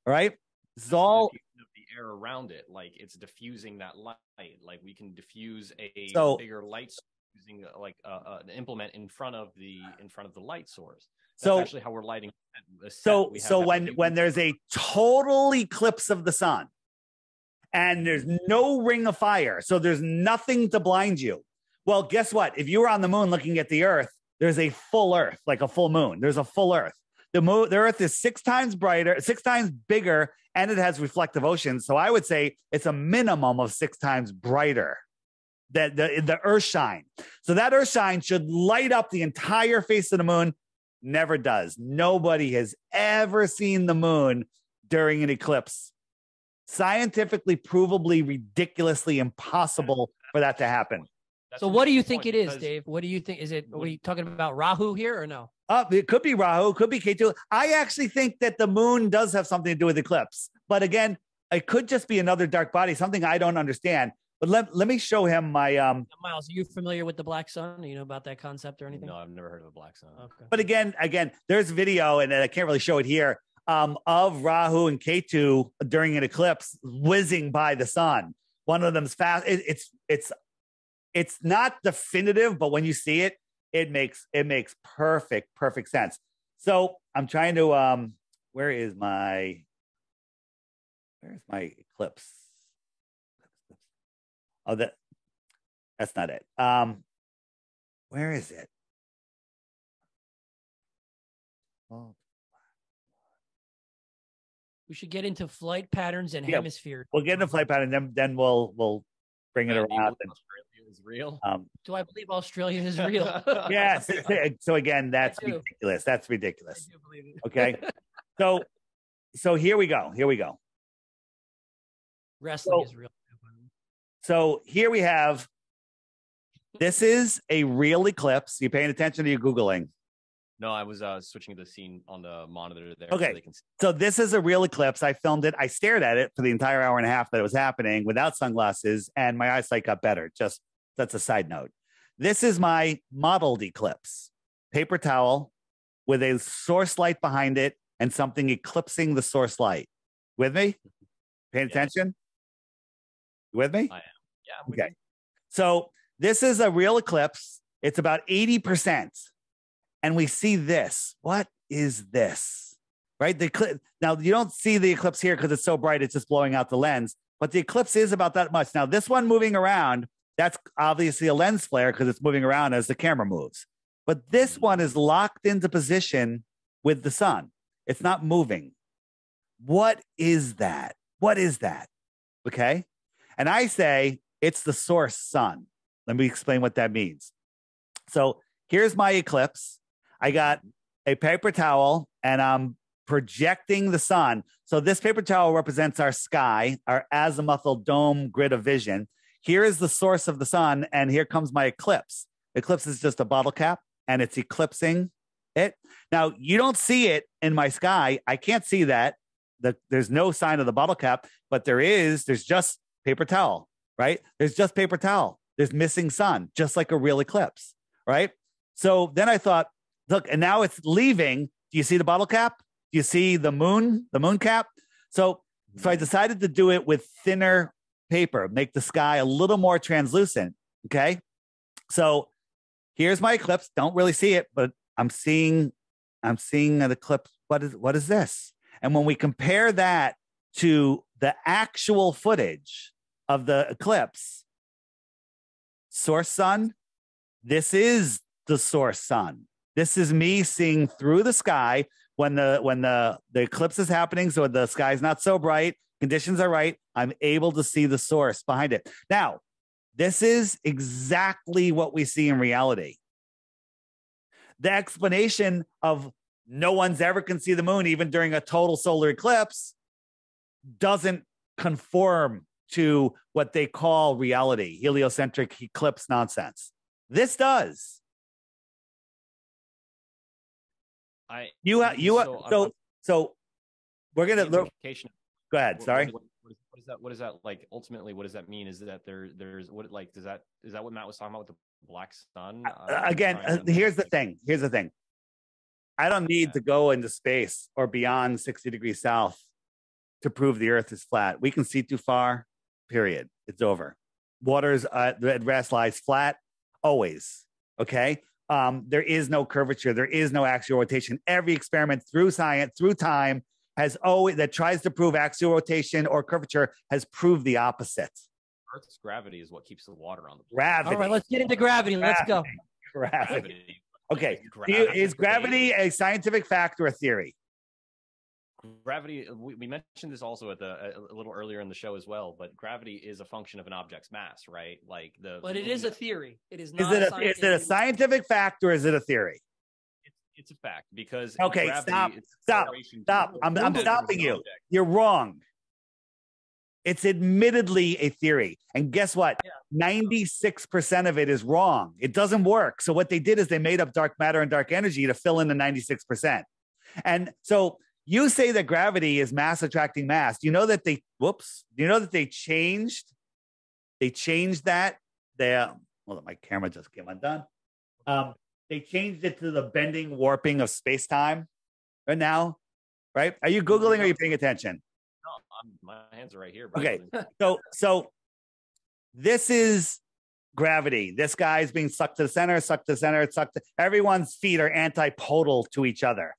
All right? This is all air around it, like it's diffusing that light. Like we can diffuse a bigger light using like an implement in front of the light source. That's actually how we're lighting. So when there's a total eclipse of the sun and there's no ring of fire, so there's nothing to blind you. Well, guess what? If you were on the moon looking at the Earth, there's a full Earth, like a full moon. There's a full Earth. The Earth is 6 times brighter, 6 times bigger, and it has reflective oceans. So I would say it's a minimum of 6 times brighter than the Earth shine. So that Earth shine should light up the entire face of the moon. Never does. Nobody has ever seen the moon during an eclipse. Scientifically, provably, ridiculously impossible for that to happen. So what do you think it is, Dave? What do you think? Are we talking about Rahu here or no? It could be Rahu, could be Ketu. I actually think that the moon does have something to do with eclipse. But again, it could just be another dark body, something I don't understand. But let me show him my... Miles, are you familiar with the black sun? Do you know about that concept or anything? No, I've never heard of a black sun. Okay. But again, there's video, and I can't really show it here, of Rahu and Ketu during an eclipse whizzing by the sun. One of them's fast. It's not definitive, but when you see it, it makes perfect sense. So I'm trying to where's my eclipse? Oh, that's not it. Where is it? Oh. We should get into flight patterns and hemisphere. We'll get into flight pattern, then we'll bring it around. Australia is real. Do I believe Australia is real? Yes. So again, that's ridiculous. That's ridiculous. I do believe it. Okay. So here we go. Wrestling is real. So here we have. This is a real eclipse. You paying attention or you Googling? No, I was switching the scene on the monitor there. Okay. So they can see. So this is a real eclipse. I filmed it. I stared at it for the entire hour and a half that it was happening without sunglasses, and my eyesight got better. Just that's a side note. This is my modeled eclipse. Paper towel with a source light behind it and something eclipsing the source light. With me? Paying attention? You with me? I am. Yeah. Okay. So this is a real eclipse. It's about 80%. And we see this. What is this? Right? Now, you don't see the eclipse here because it's so bright, it's just blowing out the lens. But the eclipse is about that much. Now, this one moving around, that's obviously a lens flare because it's moving around as the camera moves. But this one is locked into position with the sun. It's not moving. what is that? What is that? Okay. And I say it's the source sun. Let me explain what that means. So here's my eclipse. I got a paper towel and I'm projecting the sun. So this paper towel represents our sky, our azimuthal dome grid of vision. Here is the source of the sun, and here comes my eclipse. Eclipse is just a bottle cap, and it's eclipsing it. Now, you don't see it in my sky. I can't see that. There's no sign of the bottle cap, but there's just paper towel, right? There's just paper towel. There's missing sun, just like a real eclipse, right? So then I thought, look, and now it's leaving. Do you see the bottle cap? Do you see the moon cap? So I decided to do it with thinner paper, make the sky a little more translucent. Okay. So here's my eclipse. Don't really see it, but I'm seeing an eclipse. What is this? And when we compare that to the actual footage of the eclipse, source sun, this is the source sun. This is me seeing through the sky when the eclipse is happening. So the sky's not so bright, conditions are right. I'm able to see the source behind it. Now, this is exactly what we see in reality. The explanation of no one's ever can see the moon, even during a total solar eclipse, doesn't conform to what they call reality, heliocentric eclipse nonsense. This does. So we're gonna look. Go ahead. Sorry. What is that like? Ultimately, what does that mean? Is that there's what like is that what Matt was talking about with the black sun? Here's the thing. I don't need to go into space or beyond 60 degrees south to prove the Earth is flat. We can see too far. Period. It's over. Water's at rest, lies flat always. Okay. There is no curvature. There is no axial rotation. Every experiment through science, through time, that tries to prove axial rotation or curvature has proved the opposite. Earth's gravity is what keeps the water on the planet. Gravity. All right, let's get into gravity. Let's go. Gravity. Okay. Is gravity a scientific fact or a theory? Gravity, we mentioned this also a little earlier in the show as well, but gravity is a function of an object's mass, right? But it is a theory. It is not. Is it a scientific fact or is it a theory? It's a fact because okay, stop. I'm stopping you. You're wrong. It's admittedly a theory, and guess what? 96% of it is wrong. It doesn't work. So what they did is they made up dark matter and dark energy to fill in the 96%. And so you say that gravity is mass attracting mass. Do you know that they changed? They changed that. Well, my camera just came undone. They changed it to the bending, warping of space-time right now, right? Are you Googling or are you paying attention? No, my hands are right here. Bro. Okay, so this is gravity. This guy's being sucked to the center, everyone's feet are antipodal to each other.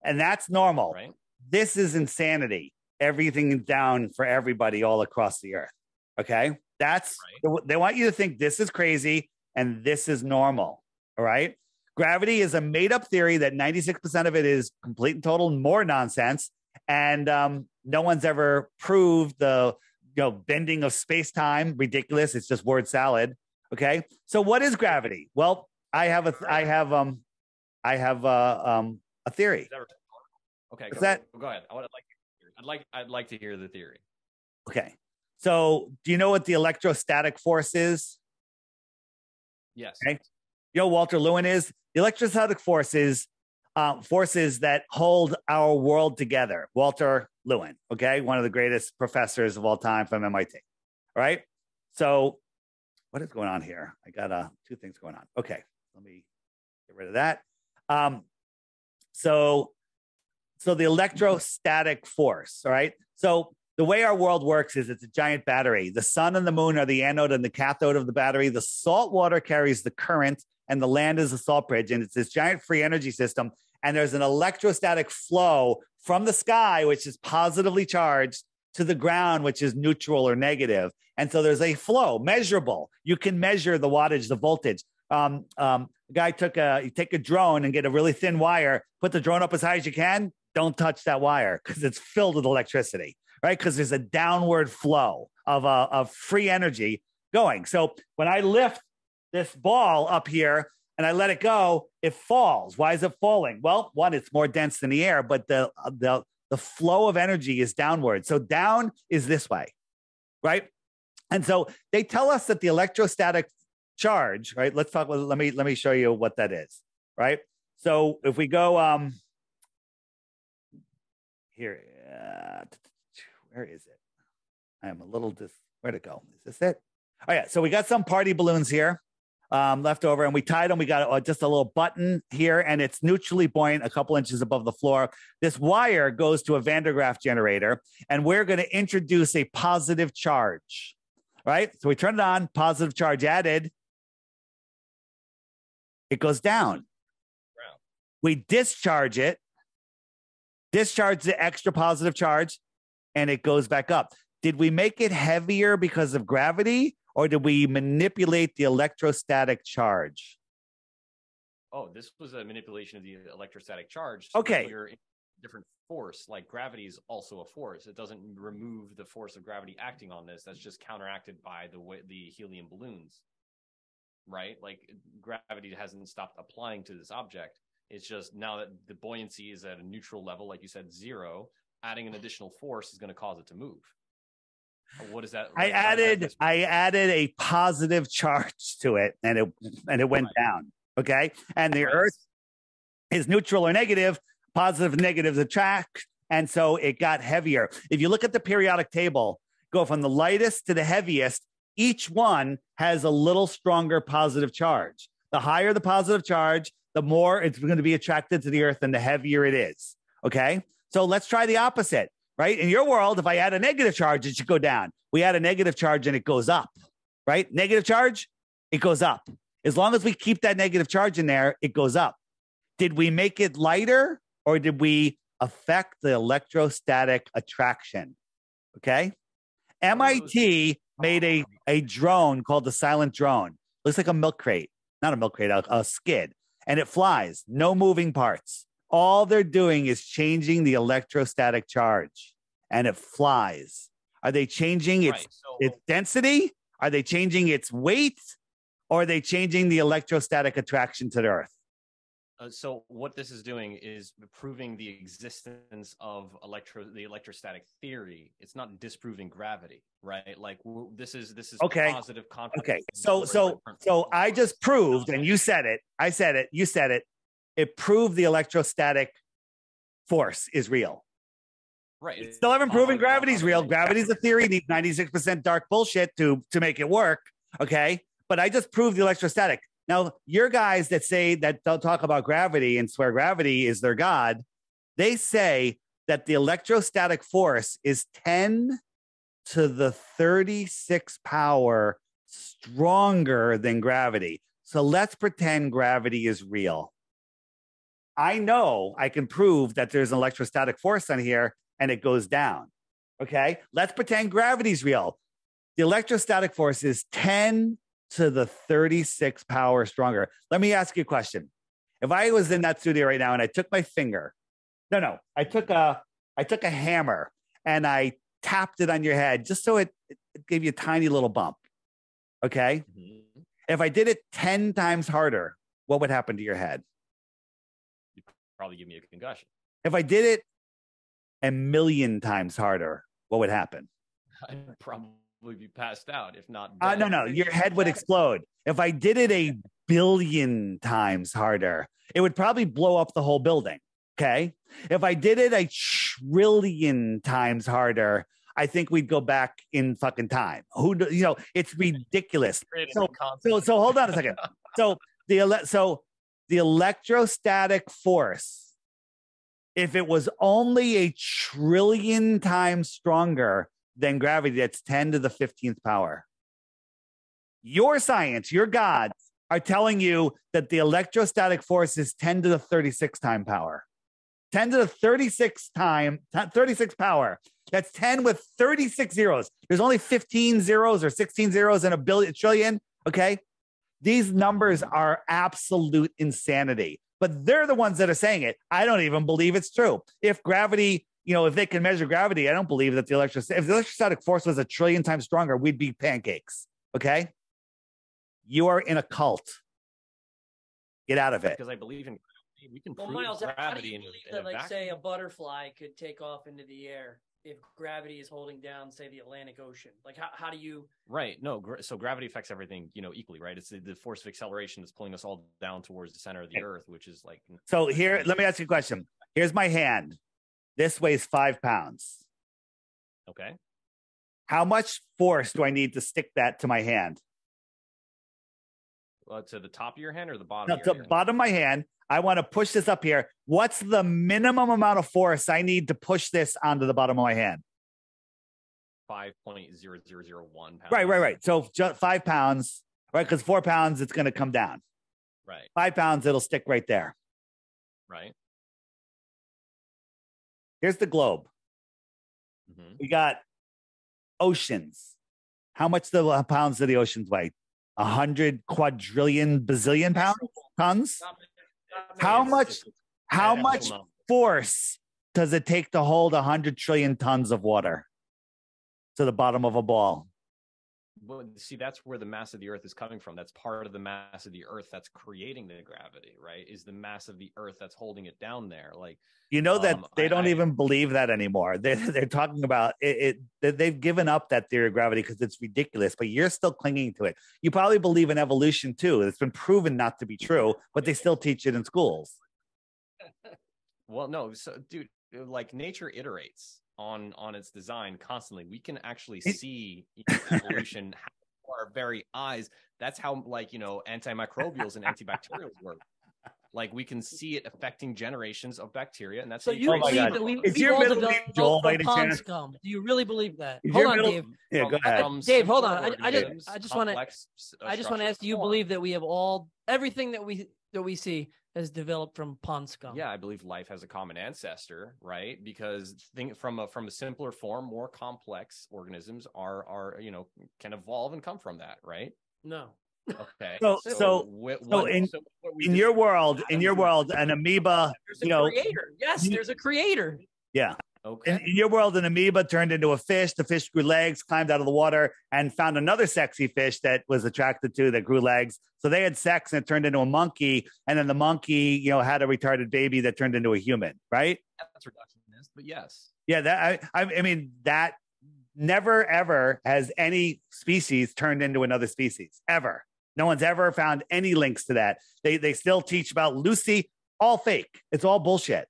And that's normal. Right. This is insanity. Everything is down for everybody all across the earth. Okay? That's right. They want you to think this is crazy and this is normal. All right? Gravity is a made-up theory that 96% of it is complete and total more nonsense. And no one's ever proved the bending of space-time. Ridiculous. It's just word salad. Okay? So what is gravity? Well, I have a theory. Okay, go ahead. I'd like to hear the theory. Okay. So do you know what the electrostatic force is? Yes. Okay. You know what Walter Lewin is? The electrostatic force is forces that hold our world together. Walter Lewin, okay? One of the greatest professors of all time from MIT. All right? So what is going on here? I got two things going on. Okay. Let me get rid of that. So the electrostatic force, all right? So the way our world works is it's a giant battery. The sun and the moon are the anode and the cathode of the battery. The salt water carries the current, and the land is a salt bridge. And it's this giant free energy system. And there's an electrostatic flow from the sky, which is positively charged, to the ground, which is neutral or negative. And so there's a flow, measurable. You can measure the wattage, the voltage. A guy you take a drone and get a really thin wire, put the drone up as high as you can, don't touch that wire because it's filled with electricity, right? Because there's a downward flow of free energy going. So when I lift this ball up here and I let it go, it falls. Why is it falling? Well, one, it's more dense than the air, but the flow of energy is downward. So down is this way, right? And so they tell us that the electrostatic charge, right? Let's talk. Let me show you what that is, right? So if we go here, where is it? I am a little where'd it go? Is this it? Oh yeah. So we got some party balloons here left over, and we tied them. We got just a little button here, and it's neutrally buoyant, a couple inches above the floor. This wire goes to a Van de Graaff generator, and we're going to introduce a positive charge, right? So we turn it on, positive charge added. It goes down. We discharge it, discharge the extra positive charge, and it goes back up. Did we make it heavier because of gravity, or did we manipulate the electrostatic charge? Oh, this was a manipulation of the electrostatic charge. Okay. You're in a different force. Like gravity is also a force. It doesn't remove the force of gravity acting on this. That's just counteracted by the helium balloons, right? Like gravity hasn't stopped applying to this object. It's just now that the buoyancy is at a neutral level, like you said, 0, adding an additional force is going to cause it to move. What is that? I added a positive charge to it, and it went down. Okay, and the Earth is neutral or negative. Positive and negatives attract, and so it got heavier. If you look at the periodic table, go from the lightest to the heaviest. Each one has a little stronger positive charge. The higher the positive charge, the more it's going to be attracted to the Earth, and the heavier it is. Okay, so let's try the opposite. Right? In your world, if I add a negative charge, it should go down. We add a negative charge and it goes up, right? Negative charge, it goes up. As long as we keep that negative charge in there, it goes up. Did we make it lighter, or did we affect the electrostatic attraction? Okay. MIT made a drone called the Silent Drone. Looks like a milk crate, not a milk crate, a skid, and it flies, no moving parts. All they're doing is changing the electrostatic charge, and it flies. Are they changing its density? Are they changing its weight? Or are they changing the electrostatic attraction to the Earth? So what this is doing is proving the existence of the electrostatic theory. It's not disproving gravity, right? Like this is okay. Positive confidence. Okay, so I just proved, and you said it. I said it. You said it. It proved the electrostatic force is real. Right. Still haven't proven gravity's real. Gravity's a theory. Needs 96% dark bullshit to make it work. Okay. But I just proved the electrostatic. Now, your guys that say that don't talk about gravity and swear gravity is their God, they say that the electrostatic force is 10 to the 36 power stronger than gravity. So let's pretend gravity is real. I know I can prove that there's an electrostatic force on here and it goes down. Okay, let's pretend gravity's real. The electrostatic force is 10 to the 36 power stronger. Let me ask you a question. If I was in that studio right now and I took my finger, I took a hammer and I tapped it on your head just so it gave you a tiny little bump. Okay. Mm-hmm. If I did it 10 times harder, what would happen to your head? You'd probably give me a concussion. If I did it 1,000,000 times harder, what would happen? I'd probably be passed out, if not dead. No, your head would explode. If I did it 1,000,000,000 times harder, it would probably blow up the whole building. Okay. If I did it 1,000,000,000,000 times harder, I think we'd go back in fucking time. It's ridiculous. So hold on a second. So the electrostatic force, if it was only 1,000,000,000,000 times stronger than gravity, that's 10 to the 15th power. Your science, your gods are telling you that the electrostatic force is 10 to the 36 time power. 10 to the 36 power. That's 10 with 36 zeros. There's only 15 zeros or 16 zeros in a trillion. Okay. These numbers are absolute insanity. but they're the ones that are saying it. I don't even believe it's true. If gravity, if they can measure gravity, I don't believe that if the electrostatic force was 1 trillion times stronger, we'd be pancakes. Okay. You are in a cult. Get out of it. Because I believe in gravity. We can Well, prove Miles, how do gravity you in believe a that, like, vacuum. say, a butterfly could take off into the air if gravity is holding down, say, the Atlantic Ocean? Like, how do you? Right. No. So gravity affects everything, equally, right? It's the force of acceleration that's pulling us all down towards the center of the Earth, which is like. So here, let me ask you a question. Here's my hand. This weighs 5 pounds. Okay. How much force do I need to stick that to my hand? To the top of your hand or the bottom? No, of your to the hand? bottom of my hand. I want to push this up here. What's the minimum amount of force I need to push this onto the bottom of my hand? 5.0001 pounds. Right. So just 5 pounds, right? Because 4 pounds, it's going to come down. Right. 5 pounds, it'll stick right there. Right. Here's the globe. Mm-hmm. We got oceans. How much pounds do the oceans weigh? 100 quadrillion bazillion tons? How much force does it take to hold 100 trillion tons of water to the bottom of a ball? Well, see, that's where the mass of the Earth is coming from. That's part of the mass of the Earth that's creating the gravity, right? Is the mass of the Earth that's holding it down there. Like, that they don't even believe that anymore. They're talking about it. They've given up that theory of gravity because it's ridiculous, but you're still clinging to it. You probably believe in evolution too. It's been proven not to be true, but they still teach it in schools. Well, no. So, dude, like nature iterates on its design constantly. We can actually see evolution with our very eyes. That's how, like, antimicrobials and antibacterials work. Like, we can see it affecting generations of bacteria, and that's So how you believe God. that Is we your all middle name developed Joel by from any pond chance? scum? Do you really believe that? Is Hold your on, middle- Dave. Yeah, go ahead. Dave, hold on. I just want to. complex, I just want to structure ask, do you form. believe that we have everything that we see has developed from pond scum? Yeah, I believe life has a common ancestor, right? Because from a simpler form, more complex organisms are can evolve and come from that, right? No. Okay. In your world, an amoeba, There's a creator. Yes, there's a creator. yeah. Okay. In your world, an amoeba turned into a fish. The fish grew legs, climbed out of the water, and found another sexy fish that was attracted to that grew legs. So they had sex, and it turned into a monkey. And then the monkey, had a retarded baby that turned into a human. Right? That's reductionist, but yes. Yeah. I mean that never ever has any species turned into another species ever. No one's ever found any links to that. They still teach about Lucy, all fake. It's all bullshit.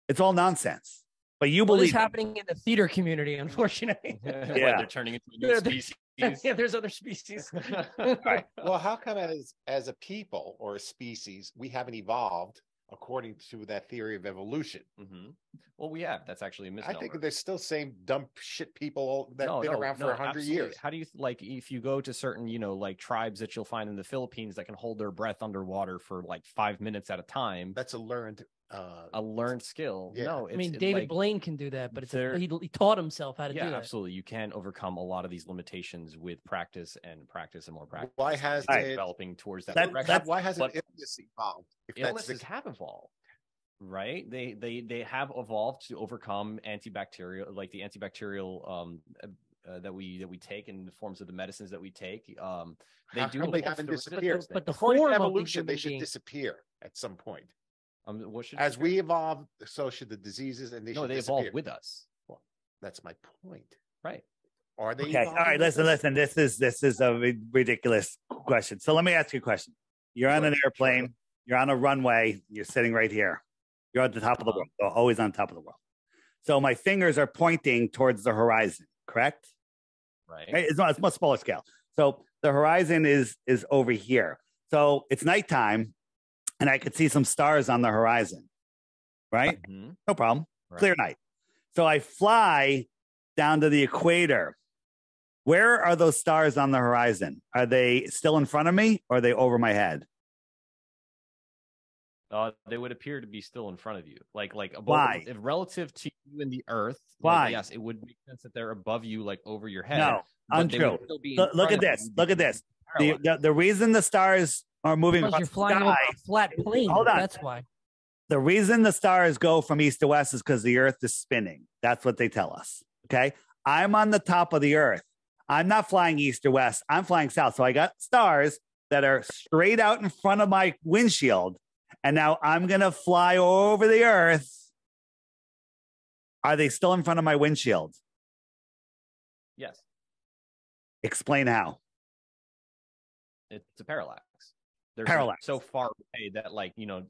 It's all nonsense. But you believe it's happening in the theater community, unfortunately. Yeah. They're turning into a new species. Yeah, there's other species. Right. Well, how come as a people or a species, we haven't evolved according to that theory of evolution? Mm-hmm. Well, we have. That's actually a misnomer. I think there's still same dumb shit people that have been around for 100 absolutely. years. How do you like if you go to certain, like tribes that you'll find in the Philippines that can hold their breath underwater for like 5 minutes at a time? That's a learned skill. Yeah. No, I mean, David Blaine can do that, but he taught himself how to do that. Absolutely. You can overcome a lot of these limitations with practice and more practice. Why has it developing towards that? Why hasn't illness evolved? Illnesses have evolved. Right, they have evolved to overcome antibacterial, like the antibacterial that we take in the forms of the medicines that we take. They haven't disappeared. But the according form to of the evolution, they should being- disappear at some point. What should As we evolve, so should the diseases, and they should disappear. evolve with us. Well, that's my point. Right. Are they? Okay. All right. Listen. This is a ridiculous question. So let me ask you a question. You're on an airplane. You're on a runway. You're sitting right here. You're at the top of the world. Always on top of the world. So my fingers are pointing towards the horizon. Correct. Right. It's a much smaller scale. So the horizon is over here. So it's nighttime, and I could see some stars on the horizon. Right. Mm-hmm. No problem. Right. Clear night. So I fly down to the equator. Where are those stars on the horizon? Are they still in front of me, or are they over my head? They would appear to be still in front of you, like above. Why? If relative to you and the Earth. Why? Like, yes, it would make sense that they're above you, like over your head. No, but they would untrue. still be in Look front at of this. you Look at because this. The reason the stars are moving Because across you're the flying over sky. a flat plane. Hold on. That's why. The reason the stars go from east to west is because the earth is spinning. That's what they tell us. Okay. I'm on the top of the earth. I'm not flying east or west. I'm flying south. So I got stars that are straight out in front of my windshield. And now I'm going to fly over the earth. Are they still in front of my windshield? Yes. Explain how. It's a parallax. They're Parallax. so far away that, like, you know,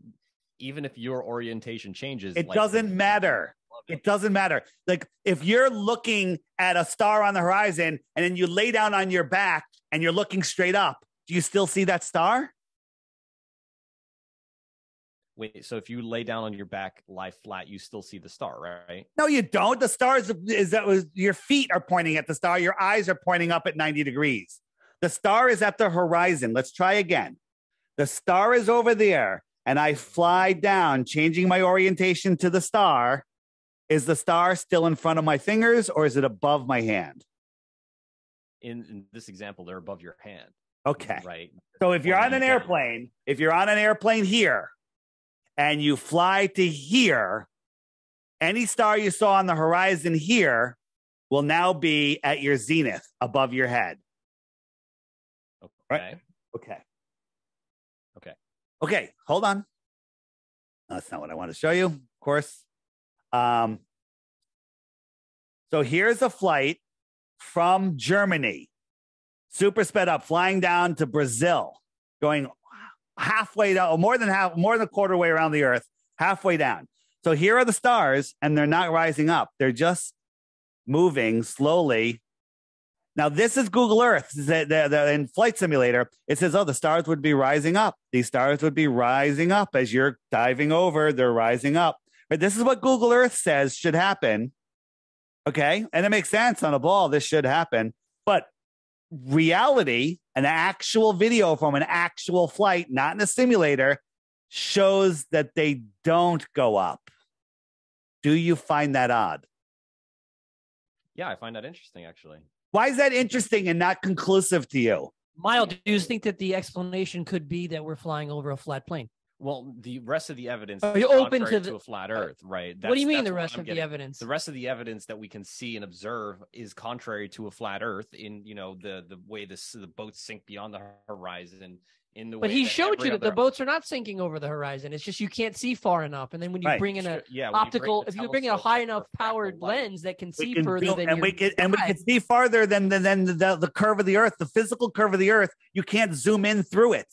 even if your orientation changes, it like, doesn't matter. It doesn't matter. Like if you're looking at a star on the horizon and then you lay down on your back and you're looking straight up, do you still see that star? Wait, so if you lay down on your back, lie flat, you still see the star, right? No, you don't. The star is your feet are pointing at the star. Your eyes are pointing up at 90 degrees. The star is at the horizon. Let's try again. The star is over there and I fly down, changing my orientation to the star. Is the star still in front of my fingers or is it above my hand? In this example, they're above your hand. Okay. Right. So if you're on an airplane, here and you fly to here, any star you saw on the horizon here will now be at your zenith above your head. Okay. Right? Okay. Okay. Okay. Hold on. That's not what I want to show you, of course. So here's a flight from Germany, super sped up, flying down to Brazil, going halfway down, more than a quarter way around the earth, halfway down. So here are the stars, and they're not rising up. They're just moving slowly. Now, this is Google Earth. In Flight Simulator, it says, oh, the stars would be rising up. These stars would be rising up as you're diving over. They're rising up. But this is what Google Earth says should happen. Okay. And it makes sense on a ball. This should happen. But reality, an actual video from an actual flight, not in a simulator, shows that they don't go up. Do you find that odd? Yeah, I find that interesting, actually. Why is that interesting and not conclusive to you? Mile, do you think that the explanation could be that we're flying over a flat plane? Well, the rest of the evidence Are is you open contrary to a flat Earth, right? What do you mean that's the what rest I'm of the getting. evidence? The rest of the evidence that we can see and observe is contrary to a flat Earth in, you know, the way the boats sink beyond the horizon. In the But way he that showed every you that the other- boats are not sinking over the horizon. It's just you can't see far enough. And then when you Right. bring in Sure, a yeah, when you bring optical, the if you bring in a telescope high to enough refract the powered light, lens that can We see can further zoom, than and your we can eye. see farther than the curve of the earth, the physical curve of the earth. You can't zoom in through it.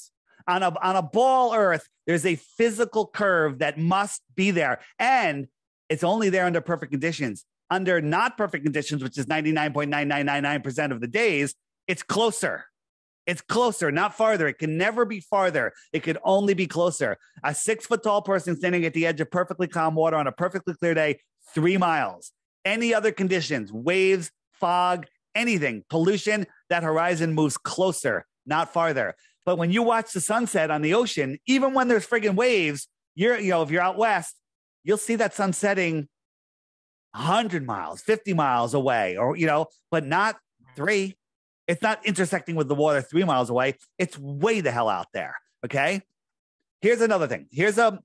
On a ball earth, there's a physical curve that must be there. And it's only there under perfect conditions. Under not perfect conditions, which is 99.9999% of the days, it's closer. It's closer, not farther. It can never be farther. It could only be closer. A 6-foot tall person standing at the edge of perfectly calm water on a perfectly clear day, 3 miles. Any other conditions, waves, fog, anything, pollution, that horizon moves closer, not farther. But when you watch the sunset on the ocean, even when there's friggin' waves, if you're out west, you'll see that sun setting 100 miles, 50 miles away, but not 3. It's not intersecting with the water 3 miles away. It's way the hell out there. Okay. Here's another thing. Here's a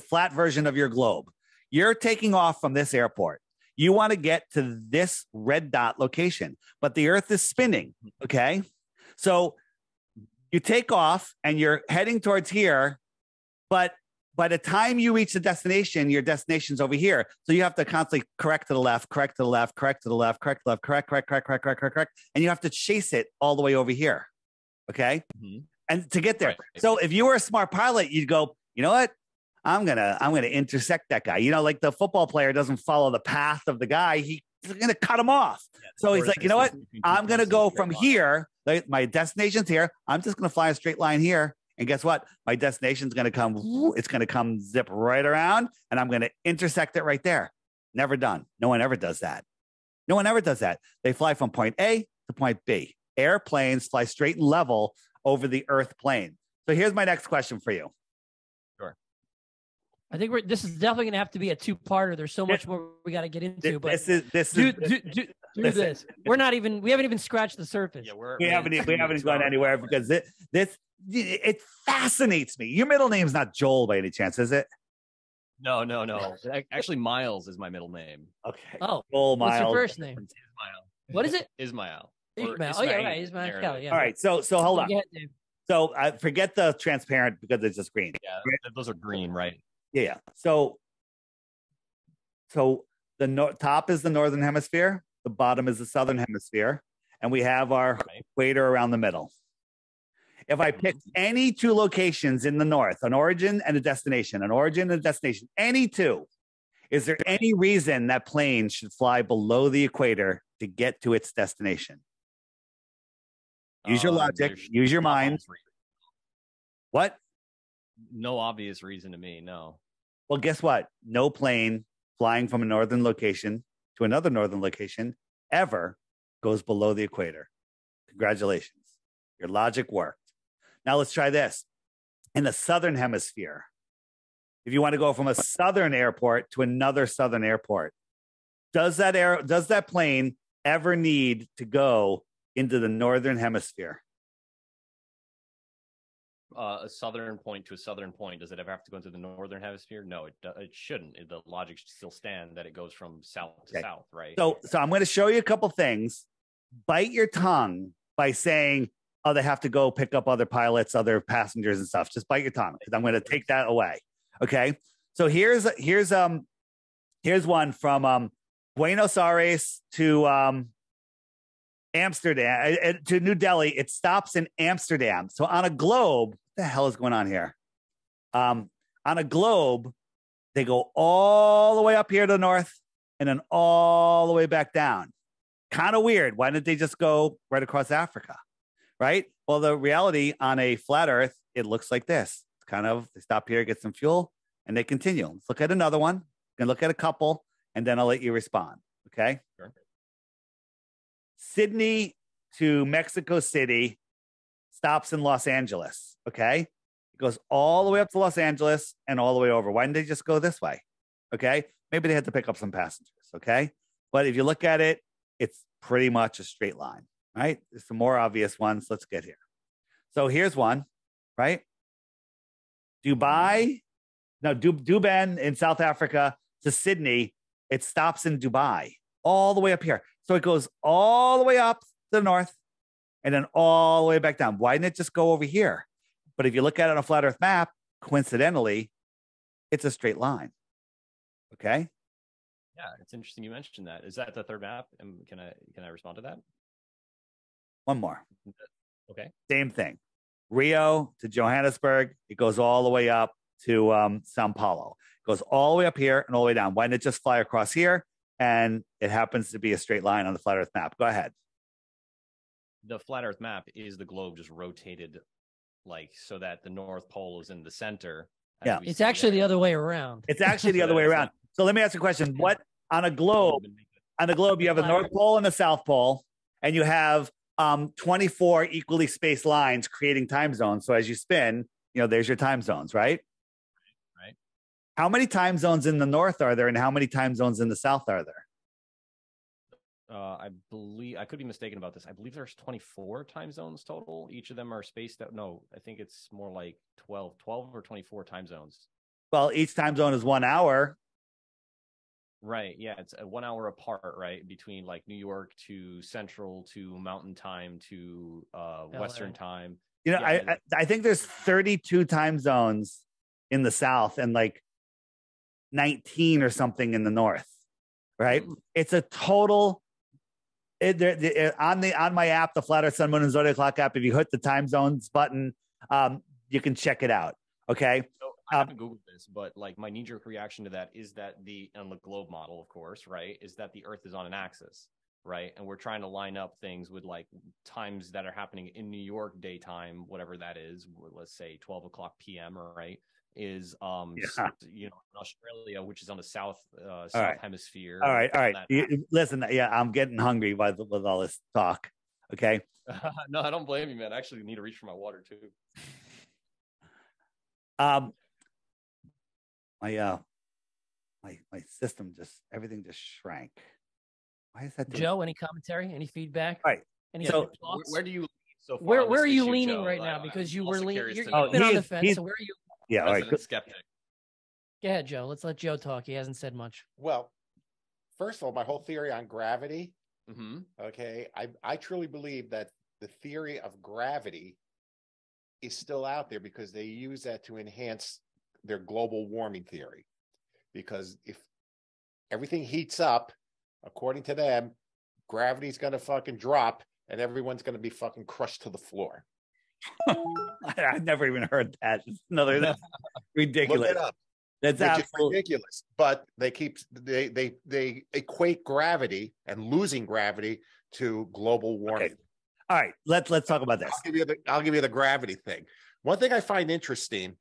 flat version of your globe. You're taking off from this airport. You want to get to this red dot location, but the earth is spinning. Okay. So you take off and you're heading towards here, but by the time you reach the destination, your destination's over here. So you have to constantly correct to the left, correct to the left, correct to the left, correct to the left, correct. And you have to chase it all the way over here. Okay. Mm-hmm. And to get there. Right. So if you were a smart pilot, you'd go, you know what? I'm gonna intersect that guy. Like the football player doesn't follow the path of the guy. He's gonna cut him off. Yeah, so he's like, you know what? I'm gonna go from here. Like, my destination's here. I'm just gonna fly a straight line here. And guess what? My destination's gonna come. It's gonna come zip right around, and I'm gonna intersect it right there. Never done. No one ever does that. No one ever does that. They fly from point A to point B. Airplanes fly straight and level over the Earth plane. So here's my next question for you. I think this is definitely going to have to be a 2-parter. There's so much more we got to get into. But do this. We haven't even scratched the surface. Yeah, we haven't gone anywhere because it fascinates me. Your middle name's not Joel by any chance, is it? No. Actually, Miles is my middle name. Okay. Oh, Joel what's your Miles. first name? Ismail. What is it? Ismail. Or Ishmael. Oh yeah, Ismail. right. Ismael. There it Kelly, is. yeah. All right. So hold on. Go ahead, Dave. So forget the transparent because it's just green. Yeah, those are green, right? Yeah. So the top is the northern hemisphere, the bottom is the southern hemisphere, and we have our equator around the middle. If I pick any two locations in the north, an origin and a destination, any two, is there any reason that plane should fly below the equator to get to its destination? Use your logic, use your mind. What? No obvious reason to me, no. Well, guess what? No plane flying from a northern location to another northern location ever goes below the equator. Congratulations. Your logic worked. Now let's try this. In the southern hemisphere, if you want to go from a southern airport to another southern airport, does that plane ever need to go into the northern hemisphere? A southern point to a southern point, does it ever have to go into the northern hemisphere? No, it shouldn't. The logic should still stand that it goes from south to south, right? So I'm going to show you a couple things. Bite your tongue by saying, oh, they have to go pick up other pilots, other passengers and stuff. Just bite your tongue because I'm going to take that away. Okay. So here's one from Buenos Aires to Amsterdam, to New Delhi. It stops in Amsterdam. So on a globe, what the hell is going on here? On a globe, they go all the way up here to the north and then all the way back down. Kind of weird. Why didn't they just go right across Africa? Right? Well, the reality on a flat earth, it looks like this. It's kind of, they stop here, get some fuel, and they continue. Let's look at another one. And look at a couple, and then I'll let you respond. Okay? Sure. Sydney to Mexico City stops in Los Angeles. Okay? It goes all the way up to Los Angeles and all the way over. Why didn't they just go this way? Okay? Maybe they had to pick up some passengers. Okay? But if you look at it, it's pretty much a straight line. Right? There's some more obvious ones. Let's get here. So here's one, right? Dubai in South Africa to Sydney. It stops in Dubai, all the way up here. So it goes all the way up to the north and then all the way back down. Why didn't it just go over here? But if you look at it on a flat earth map, coincidentally, it's a straight line. Okay? Yeah, it's interesting you mentioned that. Is that the third map? And can I respond to that? One more. Okay. Same thing. Rio to Johannesburg. It goes all the way up to Sao Paulo. It goes all the way up here and all the way down. Why didn't it just fly across here? And it happens to be a straight line on the flat earth map. Go ahead. The flat earth map is the globe just rotated like so that the North Pole is in the center. Yeah. It's actually the other way around. It's actually the other way around. So let me ask you a question. What on a globe, you have a North Pole and a South Pole, and you have 24 equally spaced lines creating time zones. So as you spin, there's your time zones, right? Right. How many time zones in the north are there and how many time zones in the south are there? I believe, I could be mistaken about this. I believe there's 24 time zones total. Each of them are spaced out. No, I think it's more like 12 or 24 time zones. Well, each time zone is 1 hour. Right. Yeah. It's 1 hour apart, right? Between like New York to Central to Mountain Time to Western Time. I think there's 32 time zones in the South and like 19 or something in the North, right? It's a total. On my app, the Flat Earth Sun, Moon, and Zodiac Clock app, if you hit the time zones button, you can check it out. Okay. So I haven't Googled this, but like my knee-jerk reaction to that is that on the globe model, of course, right, is that the Earth is on an axis, right? And we're trying to line up things with like times that are happening in New York daytime, whatever that is. Let's say 12 o'clock p.m. Right? Is in Australia, which is on the south hemisphere. All right. Listen, I'm getting hungry with all this talk. Okay. No, I don't blame you, man. I actually need to reach for my water too. My system everything just shrank. Why is that? Joe, any commentary? Any feedback? All right. Any so where do you lean so far? Where are you leaning Joe? right now? Because you were leaning. You've been on the fence. So where are you? Yeah. All right. Skeptic. Go ahead, Joe. Let's let Joe talk. He hasn't said much. Well, first of all, my whole theory on gravity, Mm-hmm. okay, I truly believe that the theory of gravity is still out there because they use that to enhance their global warming theory. Because if everything heats up, according to them, gravity's going to fucking drop and everyone's going to be fucking crushed to the floor. I've never even heard that. That's ridiculous. Look it up. That's Which is absolutely ridiculous. But they equate gravity and losing gravity to global warming. Okay. All right, let's talk about this. I'll give you the gravity thing. One thing I find interesting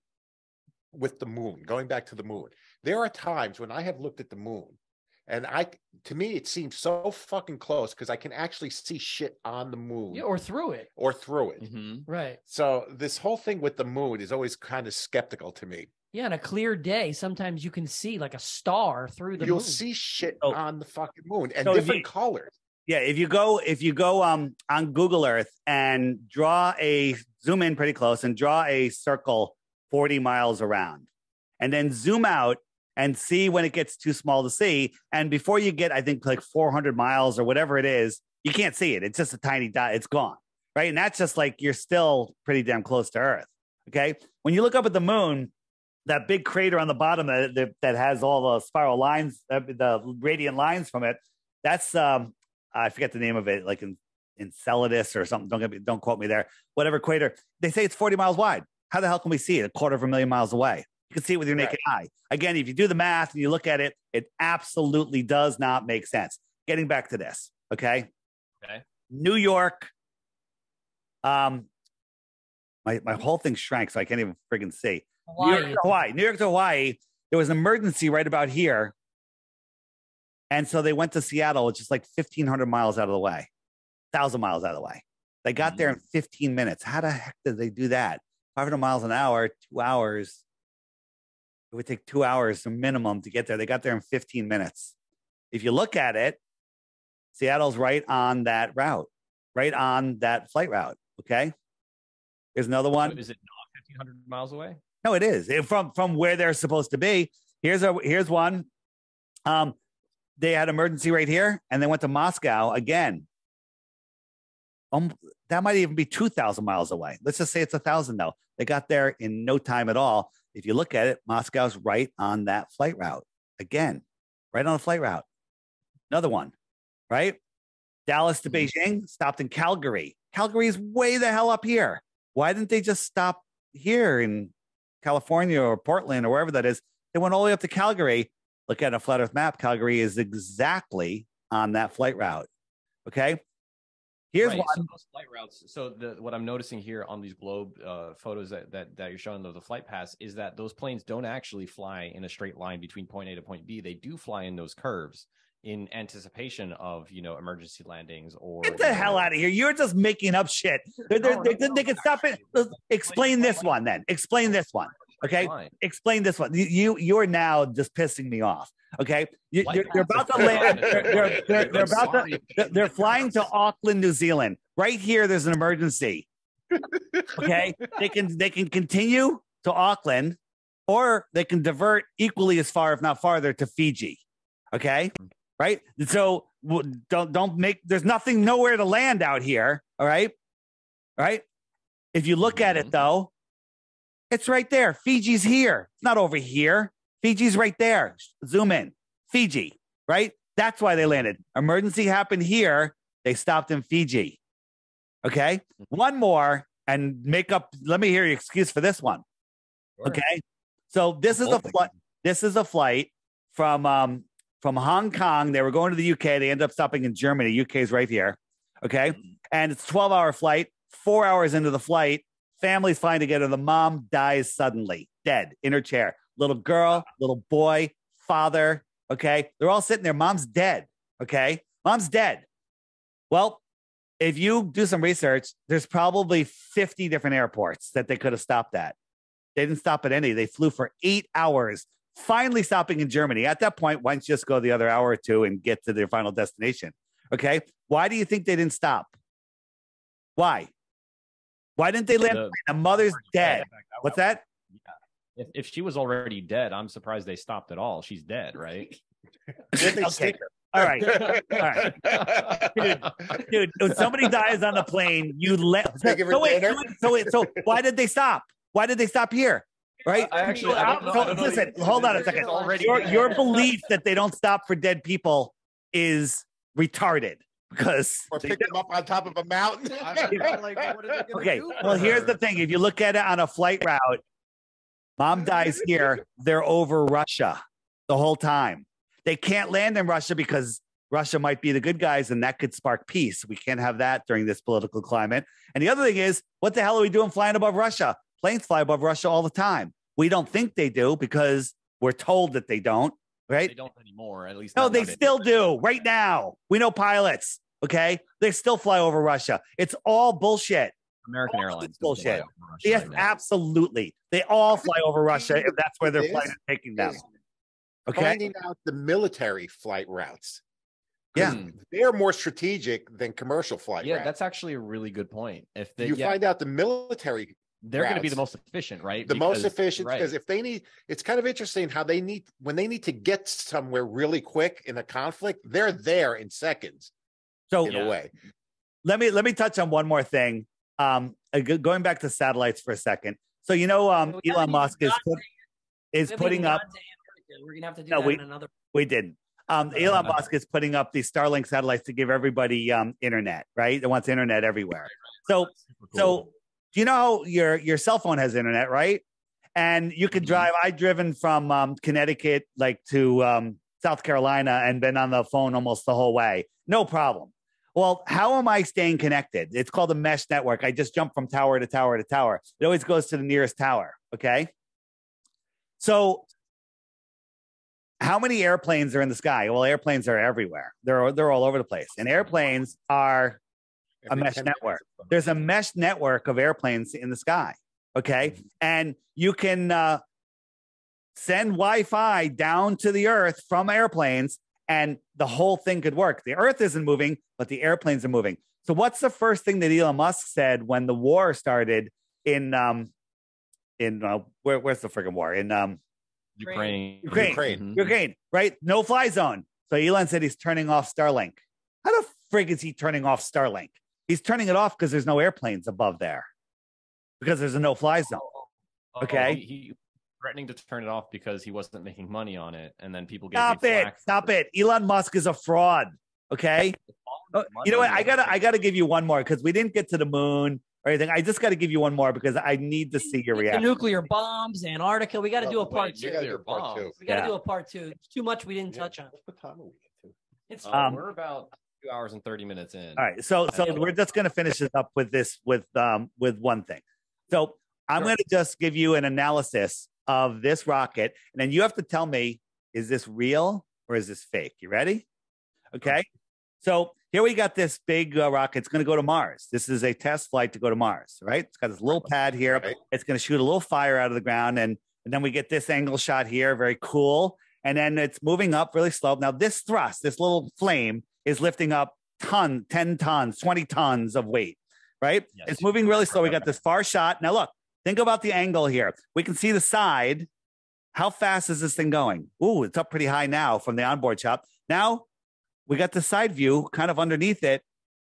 with the moon, going back to the moon, there are times when I have looked at the moon and to me it seems so fucking close because I can actually see shit on the moon. Yeah, or through it. Mm-hmm. Right. So this whole thing with the moon is always kind of skeptical to me. Yeah, on a clear day, sometimes you can see like a star through the You'll moon. see shit Oh. on the fucking moon and So different colors. Yeah, if you go on Google Earth and zoom in pretty close and draw a circle 40 miles around, and then zoom out and see when it gets too small to see. And before you get, I think, like 400 miles or whatever it is, you can't see it. It's just a tiny dot. It's gone, right? And that's just like you're still pretty damn close to Earth. Okay, when you look up at the moon, that big crater on the bottom that has all the spiral lines, the radiant lines from it, that's I forget the name of it, like in Enceladus or something. Don't quote me there. Whatever crater. They say it's 40 miles wide. How the hell can we see it? 250,000 miles away. You can see it with your naked eye. Again, if you do the math and you look at it, it absolutely does not make sense. Getting back to this, okay? Okay. New York. My whole thing shrank, so I can't even friggin' see. New York to Hawaii. There was an emergency right about here. And so they went to Seattle, which is like 1,500 miles out of the way, 1,000 miles out of the way. They got there in 15 minutes. How the heck did they do that? 500 miles an hour, 2 hours. It would take 2 hours minimum to get there. They got there in 15 minutes. If you look at it, Seattle's right on that route, right on that flight route. Okay. There's another one. Is it not 1,500 miles away? No, it is from where they're supposed to be. Here's one. They had emergency right here, and they went to Moscow again. That might even be 2,000 miles away. Let's just say it's 1,000 though. They got there in no time at all. If you look at it, Moscow's right on that flight route again, right on the flight route. Another one, right? Dallas to Beijing stopped in Calgary. Calgary is way the hell up here. Why didn't they just stop here in California or Portland or wherever that is? They went all the way up to Calgary. Look at a flat Earth map. Calgary is exactly on that flight route. Okay. Here's one. So those flight routes. So what I'm noticing here on these globe photos that you're showing of the flight paths is that those planes don't actually fly in a straight line between point A to point B. They do fly in those curves in anticipation of, emergency landings or. Get the hell out of here. You're just making up shit. They can stop it. Explain this one then. Explain this one. Okay. Explain this one. You're now just pissing me off. Okay. You're about to land. They're flying to Auckland, New Zealand. Right here, there's an emergency. Okay. They can continue to Auckland, or they can divert equally as far, if not farther, to Fiji. Okay. Right. So don't make, there's nowhere to land out here. All right. All right. If you look at it though, it's right there. Fiji's here. It's not over here. Fiji's right there. Zoom in. Fiji, right? That's why they landed. Emergency happened here. They stopped in Fiji. Okay. One more and let me hear your excuse for this one. Sure. Okay. So this is a flight from Hong Kong. They were going to the UK. They ended up stopping in Germany. UK is right here. Okay. And it's a 12-hour flight. 4 hours into the flight, family's flying together. The mom dies suddenly, dead in her chair. Little girl, little boy, father. Okay. They're all sitting there. Mom's dead. Okay. Mom's dead. Well, if you do some research, there's probably 50 different airports that they could have stopped at. They didn't stop at any. They flew for 8 hours, finally stopping in Germany. At that point, why don't you just go the other hour or two and get to their final destination? Okay. Why do you think they didn't stop? Why? Why didn't they land? The mother's dead. What's that? If she was already dead, I'm surprised they stopped at all. She's dead, right? Okay. All right. All right. Dude, when somebody dies on the plane, you let. So why did they stop? Why did they stop here? Right? I don't know. Listen, hold on a second. Your belief that they don't stop for dead people is retarded because or pick them up on top of a mountain. Okay. Well, here's the thing. If you look at it on a flight route, mom dies here. They're over Russia the whole time. They can't land in Russia because Russia might be the good guys and that could spark peace. We can't have that during this political climate. And the other thing is, what the hell are we doing flying above Russia? Planes fly above Russia all the time. We don't think they do because we're told that they don't, right? They don't anymore, at least. No, they still do right now. We know pilots, okay? They still fly over Russia. It's all bullshit. American Airlines. Bullshit. Yes, absolutely. They all fly over Russia if that's where their flight is taking them. Okay. Finding out the military flight routes. Yeah. They're more strategic than commercial flight routes. That's actually a really good point. If they, find out the military they're going to be the most efficient, right? Most efficient because if they need, it's kind of interesting how when they need to get somewhere really quick in a conflict, they're there in seconds. So in a way, let me touch on one more thing. Going back to satellites for a second. So Elon Musk is putting up. We're gonna have to do that in another. We didn't. Elon Musk is putting up these Starlink satellites to give everybody internet, right? It wants internet everywhere. So do you know how your cell phone has internet, right? And you can drive. I've driven from Connecticut to South Carolina and been on the phone almost the whole way. No problem. Well, how am I staying connected? It's called a mesh network. I just jump from tower to tower to tower. It always goes to the nearest tower. Okay. So how many airplanes are in the sky? Well, airplanes are everywhere. They're all over the place. And airplanes are a mesh network. There's a mesh network of airplanes in the sky. Okay. And you can send Wi-Fi down to the earth from airplanes and the whole thing could work. The earth isn't moving, but the airplanes are moving. So what's the first thing that Elon Musk said when the war started in where's the freaking war? In Ukraine, right? No fly zone. So Elon said he's turning off Starlink. How the frig is he turning off Starlink? He's turning it off because there's no airplanes above there because there's a no-fly zone. Okay. He threatening to turn it off because he wasn't making money on it, and then people get Stop it. Elon Musk is a fraud. Okay. You know what? I gotta give you one more because we didn't get to the moon or anything. I just got to give you one more because I need to see your reaction. The nuclear bombs, Antarctica. We got to do a part two. We got to do a part two. It's too much we didn't touch on. What time are we get to? It's we're about 2 hours and 30 minutes in. All right. So we're just going to finish this up with one thing. So I'm going to just give you an analysis of this rocket. And then you have to tell me, is this real or is this fake? You ready? Okay. So here we got this big rocket. It's going to go to Mars. This is a test flight to go to Mars, right? It's got this little pad here. Right. It's going to shoot a little fire out of the ground. And then we get this angle shot here. Very cool. And then it's moving up really slow. Now this thrust, this little flame is lifting up 10 tons, 20 tons of weight, right? Yes. It's moving really slow. We got this far shot. Now look, think about the angle here. We can see the side. How fast is this thing going? Ooh, it's up pretty high now from the onboard shot. Now we got the side view kind of underneath it.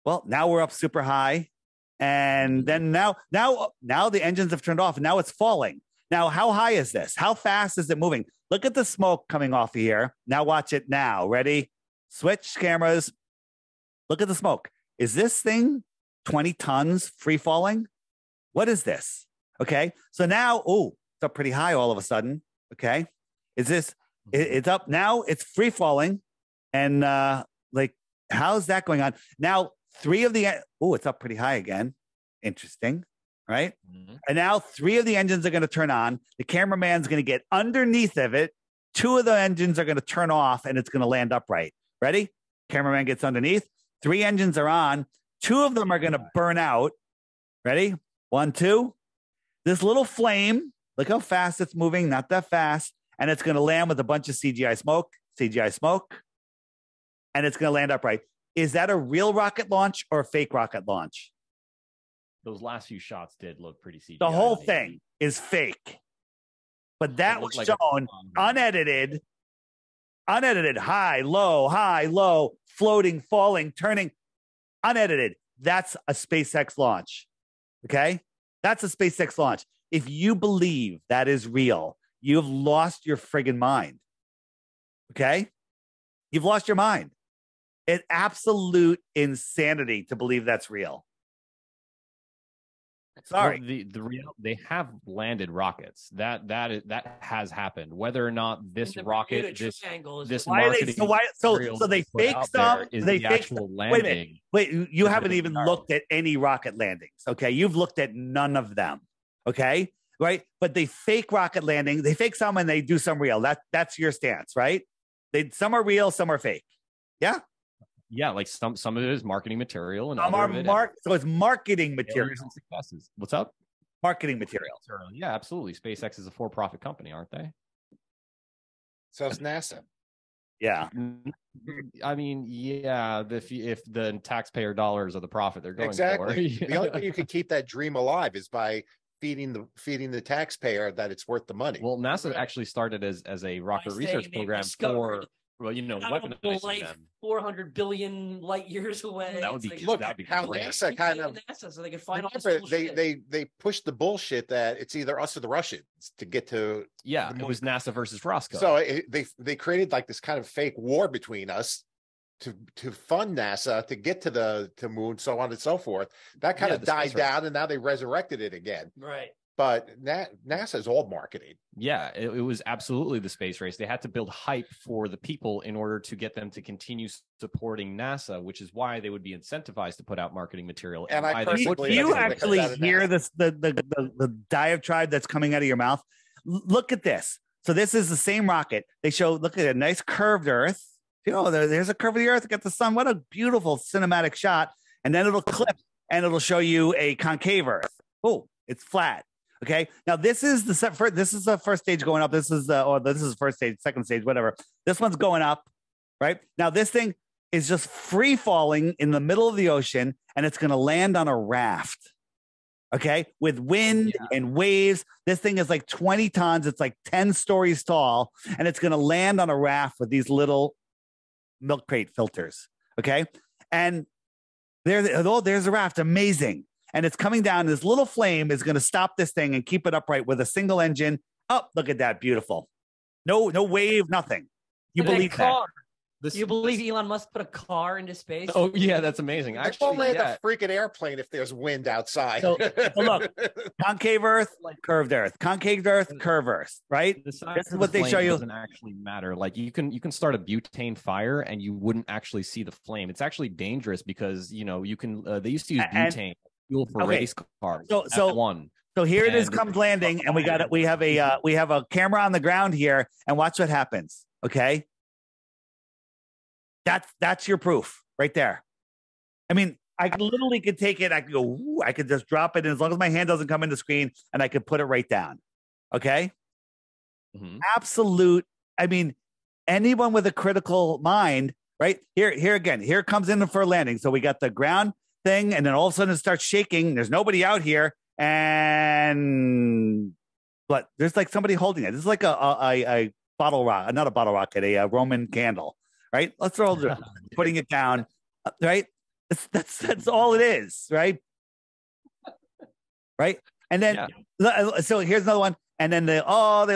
Well, now we're up super high. And then now the engines have turned off and now it's falling. Now, how high is this? How fast is it moving? Look at the smoke coming off of here. Now watch it now. Ready? Switch cameras. Look at the smoke. Is this thing 20 tons free falling? What is this? Okay. So now, it's up pretty high all of a sudden. Okay. Is this, it's up now, it's free falling. And how's that going on? Now, it's up pretty high again. Interesting. Right. Mm-hmm. And now 3 of the engines are going to turn on. The cameraman's going to get underneath of it. 2 of the engines are going to turn off and it's going to land upright. Ready? Cameraman gets underneath. 3 engines are on. 2 of them are going to burn out. Ready? 1, 2. This little flame, look how fast it's moving. Not that fast. And it's going to land with a bunch of CGI smoke. And it's going to land upright. Is that a real rocket launch or a fake rocket launch? Those last few shots did look pretty CGI. The whole thing is fake. But that It was looked like shown unedited, high, low, floating, falling, turning, unedited. That's a SpaceX launch. Okay? That's a SpaceX launch. If you believe that is real, you have lost your friggin' mind. Okay? You've lost your mind. It's absolute insanity to believe that's real. Sorry. Well, the real they have landed rockets. That has happened. Whether or not this rocket, this marketing, so they fake some. They the fake actual some. landing. Wait, you haven't even looked at any rocket landings. Okay, you've looked at none of them. Okay, right? But they fake rocket landing. They fake some and they do some real. That's your stance, right? Some are real, some are fake. Yeah. Yeah, like some of it is marketing material, and some are so it's marketing material. And successes. What's up? Marketing material. Yeah, absolutely. SpaceX is a for-profit company, aren't they? So is NASA. Yeah. I mean, yeah. If the taxpayer dollars are the profit they're going exactly. for. The only way you can keep that dream alive is by feeding the taxpayer that it's worth the money. Well, NASA actually started as a rocket research program for. Well, weaponizing them. 400 billion light years away. That would be look that'd be how great. NASA kind of NASA, so they could find all this they pushed the bullshit that it's either us or the Russians to get to. Yeah, it was NASA versus Roscoe. So they created like this kind of fake war between us to fund NASA to get to the moon, so on and so forth. That kind of died down, and now they resurrected it again. Right. But NASA is all marketing. Yeah, it was absolutely the space race. They had to build hype for the people in order to get them to continue supporting NASA, which is why they would be incentivized to put out marketing material. And I personally, do you actually hear this the diatribe that's coming out of your mouth? Look at this. So this is the same rocket. They show. Look at a nice curved Earth. There's a curve of the Earth. Get the sun. What a beautiful cinematic shot. And then it'll clip and it'll show you a concave Earth. Oh, it's flat. Okay. Now this is the first stage going up. This is first stage, second stage, whatever. This one's going up, right? Now this thing is just free falling in the middle of the ocean, and it's going to land on a raft. Okay, with wind and waves. This thing is like 20 tons. It's like 10 stories tall, and it's going to land on a raft with these little milk crate filters. Okay, and there's a raft. Amazing. And it's coming down. This little flame is going to stop this thing and keep it upright with a single engine. Oh, look at that. Beautiful. No wave, nothing. You believe that? You believe Elon Musk put a car into space? Oh, yeah, that's amazing. Actually, won't land a freaking airplane if there's wind outside. So look, concave Earth, curved Earth. Concave Earth, curved Earth, right? This is what they show you. Doesn't actually matter. Like you can start a butane fire and you wouldn't actually see the flame. It's actually dangerous because, you can, they used to use butane fuel for race cars. So here it is, comes landing, and we have a camera on the ground here, and watch what happens. Okay. That's your proof right there. I mean, I could take it. I could go. Ooh, I could just drop it, and as long as my hand doesn't come in the screen, and I could put it right down. Okay. Mm-hmm. Absolute. I mean, anyone with a critical mind, right here again. Here it comes in for a landing. So we got the ground thing, and then all of a sudden it starts shaking. There's nobody out here, but there's like somebody holding it. This is like a bottle rocket, not a bottle rocket, a Roman candle. Right? Let's roll it, putting it down. Right? That's all it is. Right? Right? And then, so here's another one. And then they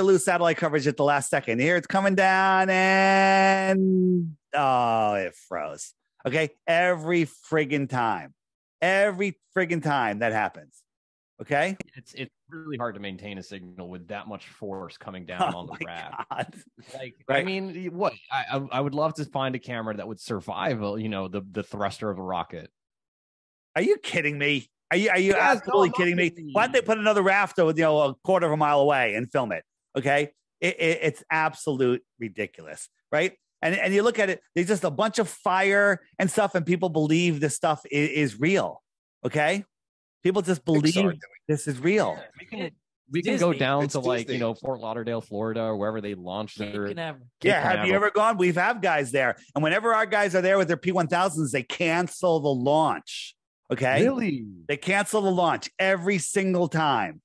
lose satellite coverage at the last second. Here it's coming down, and it froze. Okay, every friggin' time that happens. Okay, it's really hard to maintain a signal with that much force coming down on the raft. Like, right? I mean, what I would love to find a camera that would survive, the thruster of a rocket. Are you kidding me? Are you absolutely kidding me? Why don't they put another raft a quarter of a mile away and film it? Okay, it's absolute ridiculous, right? And you look at it, there's just a bunch of fire and stuff, and people believe this stuff is real. Okay. People just believe this is real. We can go down to Fort Lauderdale, Florida, or wherever they launched their. Have you ever gone? We've had guys there, and whenever our guys are there with their P1000s, they cancel the launch. Okay, really? They cancel the launch every single time.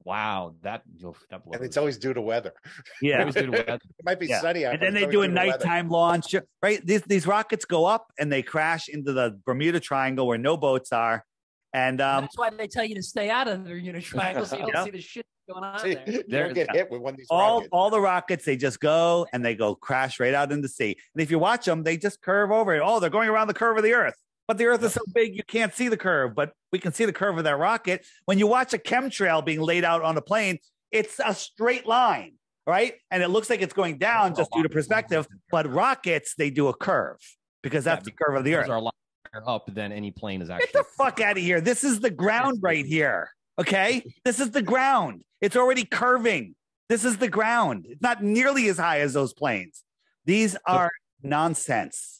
Wow, that blows. And it's always due to weather. Yeah. It might be sunny out. And then they do a nighttime launch, right? These rockets go up and they crash into the Bermuda Triangle where no boats are. And that's why they tell you to stay out of the Bermuda Triangle so you don't see the shit going on there. You don't get hit with one of these rockets. All the rockets, they just go and they go crash right out into the sea. And if you watch them, they just curve over it. Oh, they're going around the curve of the Earth. But the Earth is so big, you can't see the curve, but we can see the curve of that rocket. When you watch a chemtrail being laid out on a plane, it's a straight line, right? And it looks like it's going down just due to perspective. But rockets, they do a curve because that's the curve of the Earth. Are a lot higher up than any plane is actually. Get the fuck out of here. This is the ground right here, okay? This is the ground. It's already curving. This is the ground. It's not nearly as high as those planes. These are nonsense.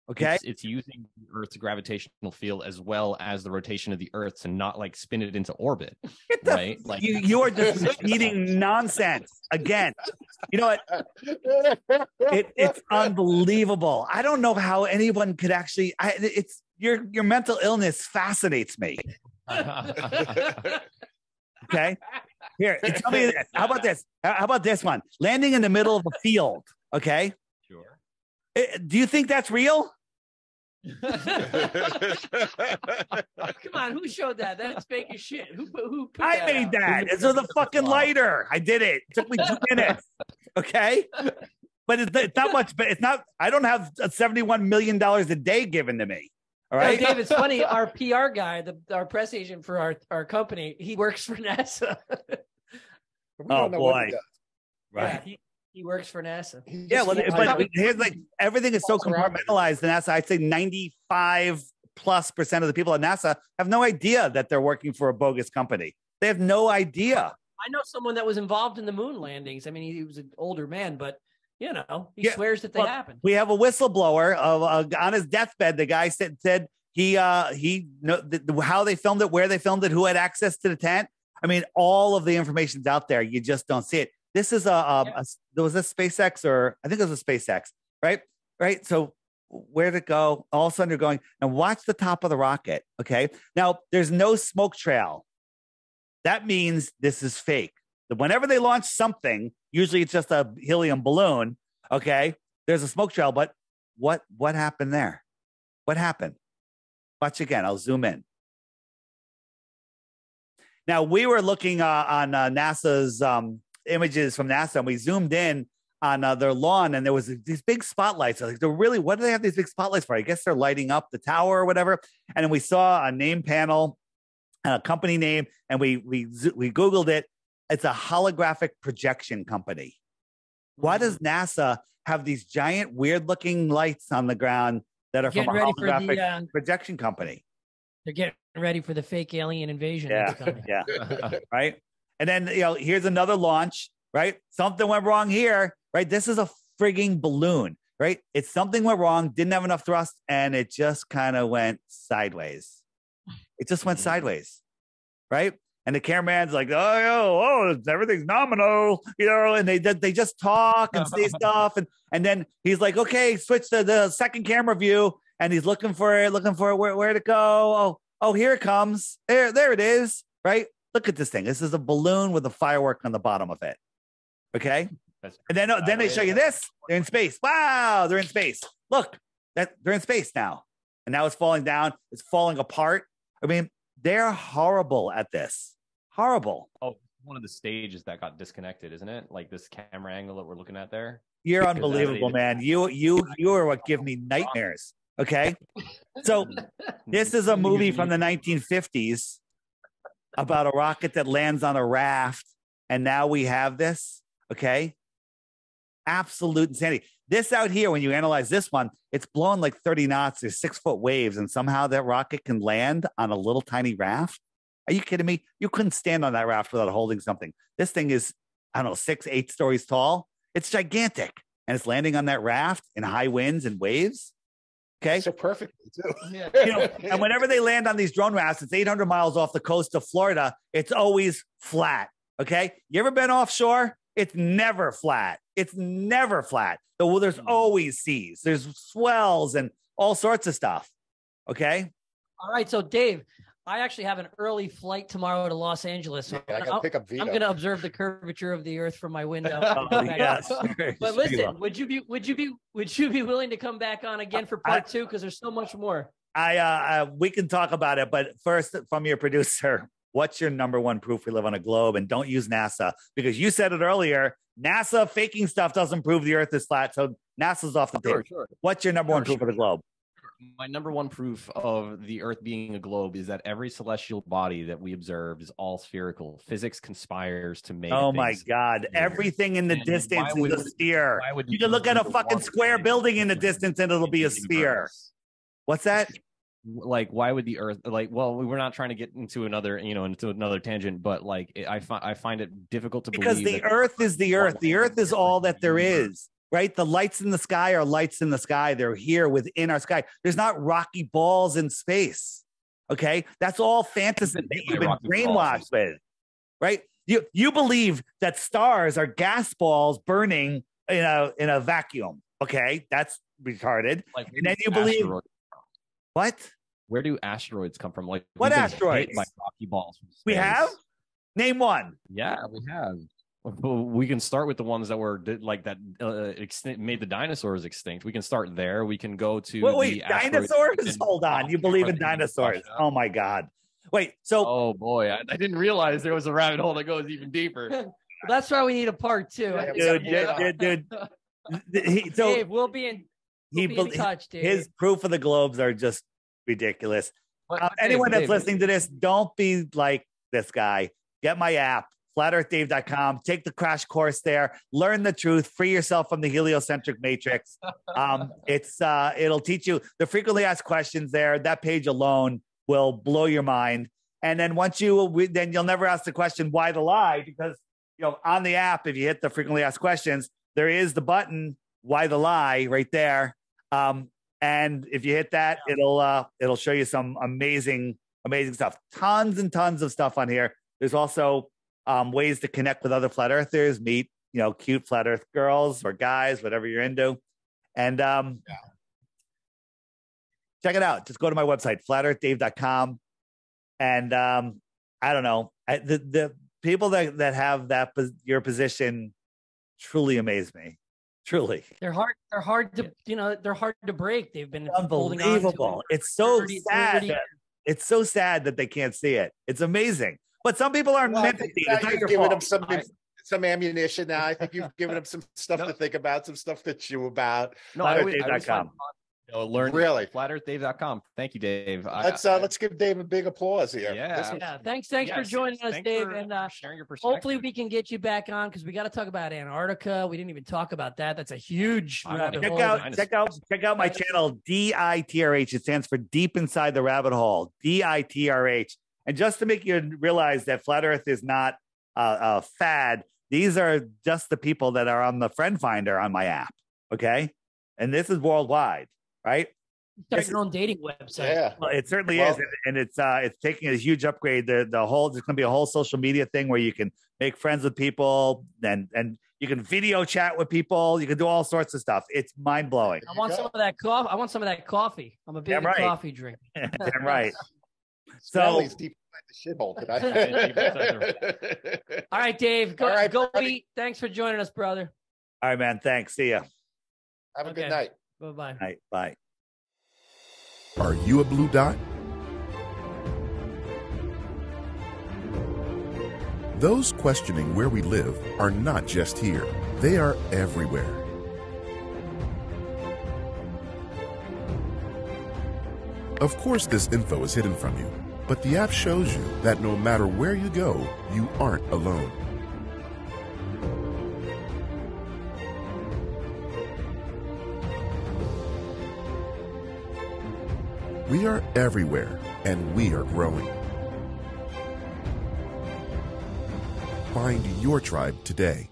Okay, it's using the Earth's gravitational field as well as the rotation of the Earth to not like spin it into orbit, right? Like you are just repeating nonsense again. You know what? It's unbelievable. I don't know how anyone could actually. It's your mental illness fascinates me. Okay, here. Tell me this. How about this? How about this one? Landing in the middle of a field. Okay. Sure. Do you think that's real? Come on, who showed that? That's fake as shit. Who put I made that. It's with a fucking lighter. I did it. It took me 2 minutes. Okay. But it's not much, but it's not, I don't have $71 million a day given to me. All right. Hey, Dave, it's funny. Our PR guy, our press agent for our company, he works for NASA. Oh boy. Right. Yeah, he works for NASA. Yeah, well, but here's like everything is so compartmentalized in NASA. I'd say 95+% of the people at NASA have no idea that they're working for a bogus company. They have no idea. I know someone that was involved in the moon landings. I mean, he was an older man, but he swears that they happened. We have a whistleblower on his deathbed. The guy said he how they filmed it, where they filmed it, who had access to the tent. I mean, all of the information's out there. You just don't see it. This is there was a SpaceX, or I think it was a SpaceX, right? Right. So where'd it go? All of a sudden you're going and watch the top of the rocket. Okay. Now there's no smoke trail. That means this is fake. Whenever they launch something, usually it's just a helium balloon. Okay. There's a smoke trail, but what happened there? What happened? Watch again. I'll zoom in. Now we were looking on NASA's images from NASA, and we zoomed in on their lawn, and there was these big spotlights. Like, what do they have these big spotlights for? I guess they're lighting up the tower or whatever. And then we saw a name panel, a company name, and we Googled it. It's a holographic projection company. Why does NASA have these giant, weird-looking lights on the ground that are from a holographic projection company? They're getting ready for the fake alien invasion. Yeah. Right. And then, here's another launch, right? Something went wrong here, right? This is a frigging balloon, right? It's something went wrong, didn't have enough thrust, and it just kind of went sideways. It just went sideways, right? And the cameraman's like, oh, everything's nominal, and they just talk and say stuff. And then he's like, okay, switch to the second camera view. And he's looking for it, where'd it go? Oh, here it comes. There it is, right? Look at this thing. This is a balloon with a firework on the bottom of it. Okay. And then they show you this. They're in space. Wow. They're in space. Look, they're in space now. And now it's falling down. It's falling apart. I mean, they're horrible at this. Horrible. Oh, one of the stages that got disconnected, isn't it? Like this camera angle that we're looking at there. You're unbelievable, man. You are what give me nightmares. Okay. So this is a movie from the 1950s about a rocket that lands on a raft. And now we have this. Okay. Absolute insanity. This out here, when you analyze this one, it's blowing like 30 knots. There's 6-foot waves. And somehow that rocket can land on a little tiny raft. Are you kidding me? You couldn't stand on that raft without holding something. This thing is, 6-8 stories tall. It's gigantic. And it's landing on that raft in high winds and waves. Okay. So perfectly too. Yeah. And whenever they land on these drone rafts, it's 800 miles off the coast of Florida. It's always flat. Okay. You ever been offshore? It's never flat. It's never flat. There's always seas. There's swells and all sorts of stuff. Okay. All right. So Dave, I actually have an early flight tomorrow to Los Angeles. So I gotta pick up Vito. I'm going to observe the curvature of the Earth from my window. Oh, yes. But listen, would you be willing to come back on again for part 2? Because there's so much more. We can talk about it, but first, from your producer, what's your number one proof we live on a globe? And don't use NASA, because you said it earlier. NASA faking stuff doesn't prove the Earth is flat, so NASA's off the table. Sure. What's your number one proof of the globe? My number one proof of the Earth being a globe is that every celestial body that we observe is all spherical. Physics conspires to make. Oh my God! Sphere. Everything in the distance is a sphere. You can the look at a fucking square building in the distance, and it'll be a sphere. What's that? Like, why would the Earth? Like, well, we're not trying to get into another tangent, but like, I find it difficult to because believe the Earth is the Earth. The Earth is all that there is. Right? The lights in the sky are lights in the sky. They're here within our sky. There's not rocky balls in space. Okay? That's all fantasy that you've been brainwashed with. Right? You believe that stars are gas balls burning in a vacuum. Okay? That's retarded. Like, and then you believe what? Where do asteroids come from? Like, what asteroids? Like rocky balls from space. We have? Name one. Yeah, we have. We can start with the ones that were made the dinosaurs extinct. We can start there. We can go to wait, dinosaurs? Hold on. You believe in dinosaurs? Oh my God. Wait, so oh boy, I didn't realize there was a rabbit hole that goes even deeper. That's why we need a part 2. Dude. Dave, we'll be in touch, Dave. His proof of the globes are just ridiculous. Anyone that's listening to this, don't be like this guy. Get my app. FlatEarthDave.com. Take the crash course there. Learn the truth. Free yourself from the heliocentric matrix. It'll teach you the frequently asked questions there. That page alone will blow your mind. And then then you'll never ask the question, why the lie? Because on the app, if you hit the frequently asked questions, there is the button, why the lie, right there. And if you hit that, it'll show you some amazing stuff. Tons and tons of stuff on here. There's also ways to connect with other flat earthers, meet, cute flat earth girls or guys, whatever you're into. And check it out. Just go to my website, flatearthdave.com. And I don't know. The people that have your position truly amaze me. Truly. They're hard to break. They've been unbelievable. It's so sad. It's so sad that they can't see it. It's amazing. But some people aren't meant to see it. It's not your giving fault. them some ammunition now. I think you've given them some stuff to think about, some stuff to chew about. No, FlatEarthDave.com. Learn really FlatEarthDave.com. Thank you, Dave. Let's give Dave a big applause here. Yeah. Thanks for joining us, Dave, and sharing your perspective. Hopefully we can get you back on because we got to talk about Antarctica. We didn't even talk about that. That's a huge rabbit hole. Check out my channel, DITRH. It stands for Deep Inside the Rabbit Hole. DITRH. And just to make you realize that Flat Earth is not a fad, these are just the people that are on the Friend Finder on my app. Okay, and this is worldwide. Right? Start your own dating website. Yeah, well, it certainly is, and it's taking a huge upgrade. There's going to be a whole social media thing where you can make friends with people, and you can video chat with people. You can do all sorts of stuff. It's mind blowing. I want some of that coffee. I'm a big coffee drinker. Damn right. So he's deep inside the shithole today. All right, Dave. Go eat. Thanks for joining us, brother. All right, man. Thanks. See ya. Have a good night. Bye-bye. Bye. Are you a blue dot? Those questioning where we live are not just here. They are everywhere. Of course, this info is hidden from you, but the app shows you that no matter where you go, you aren't alone. We are everywhere, and we are growing. Find your tribe today.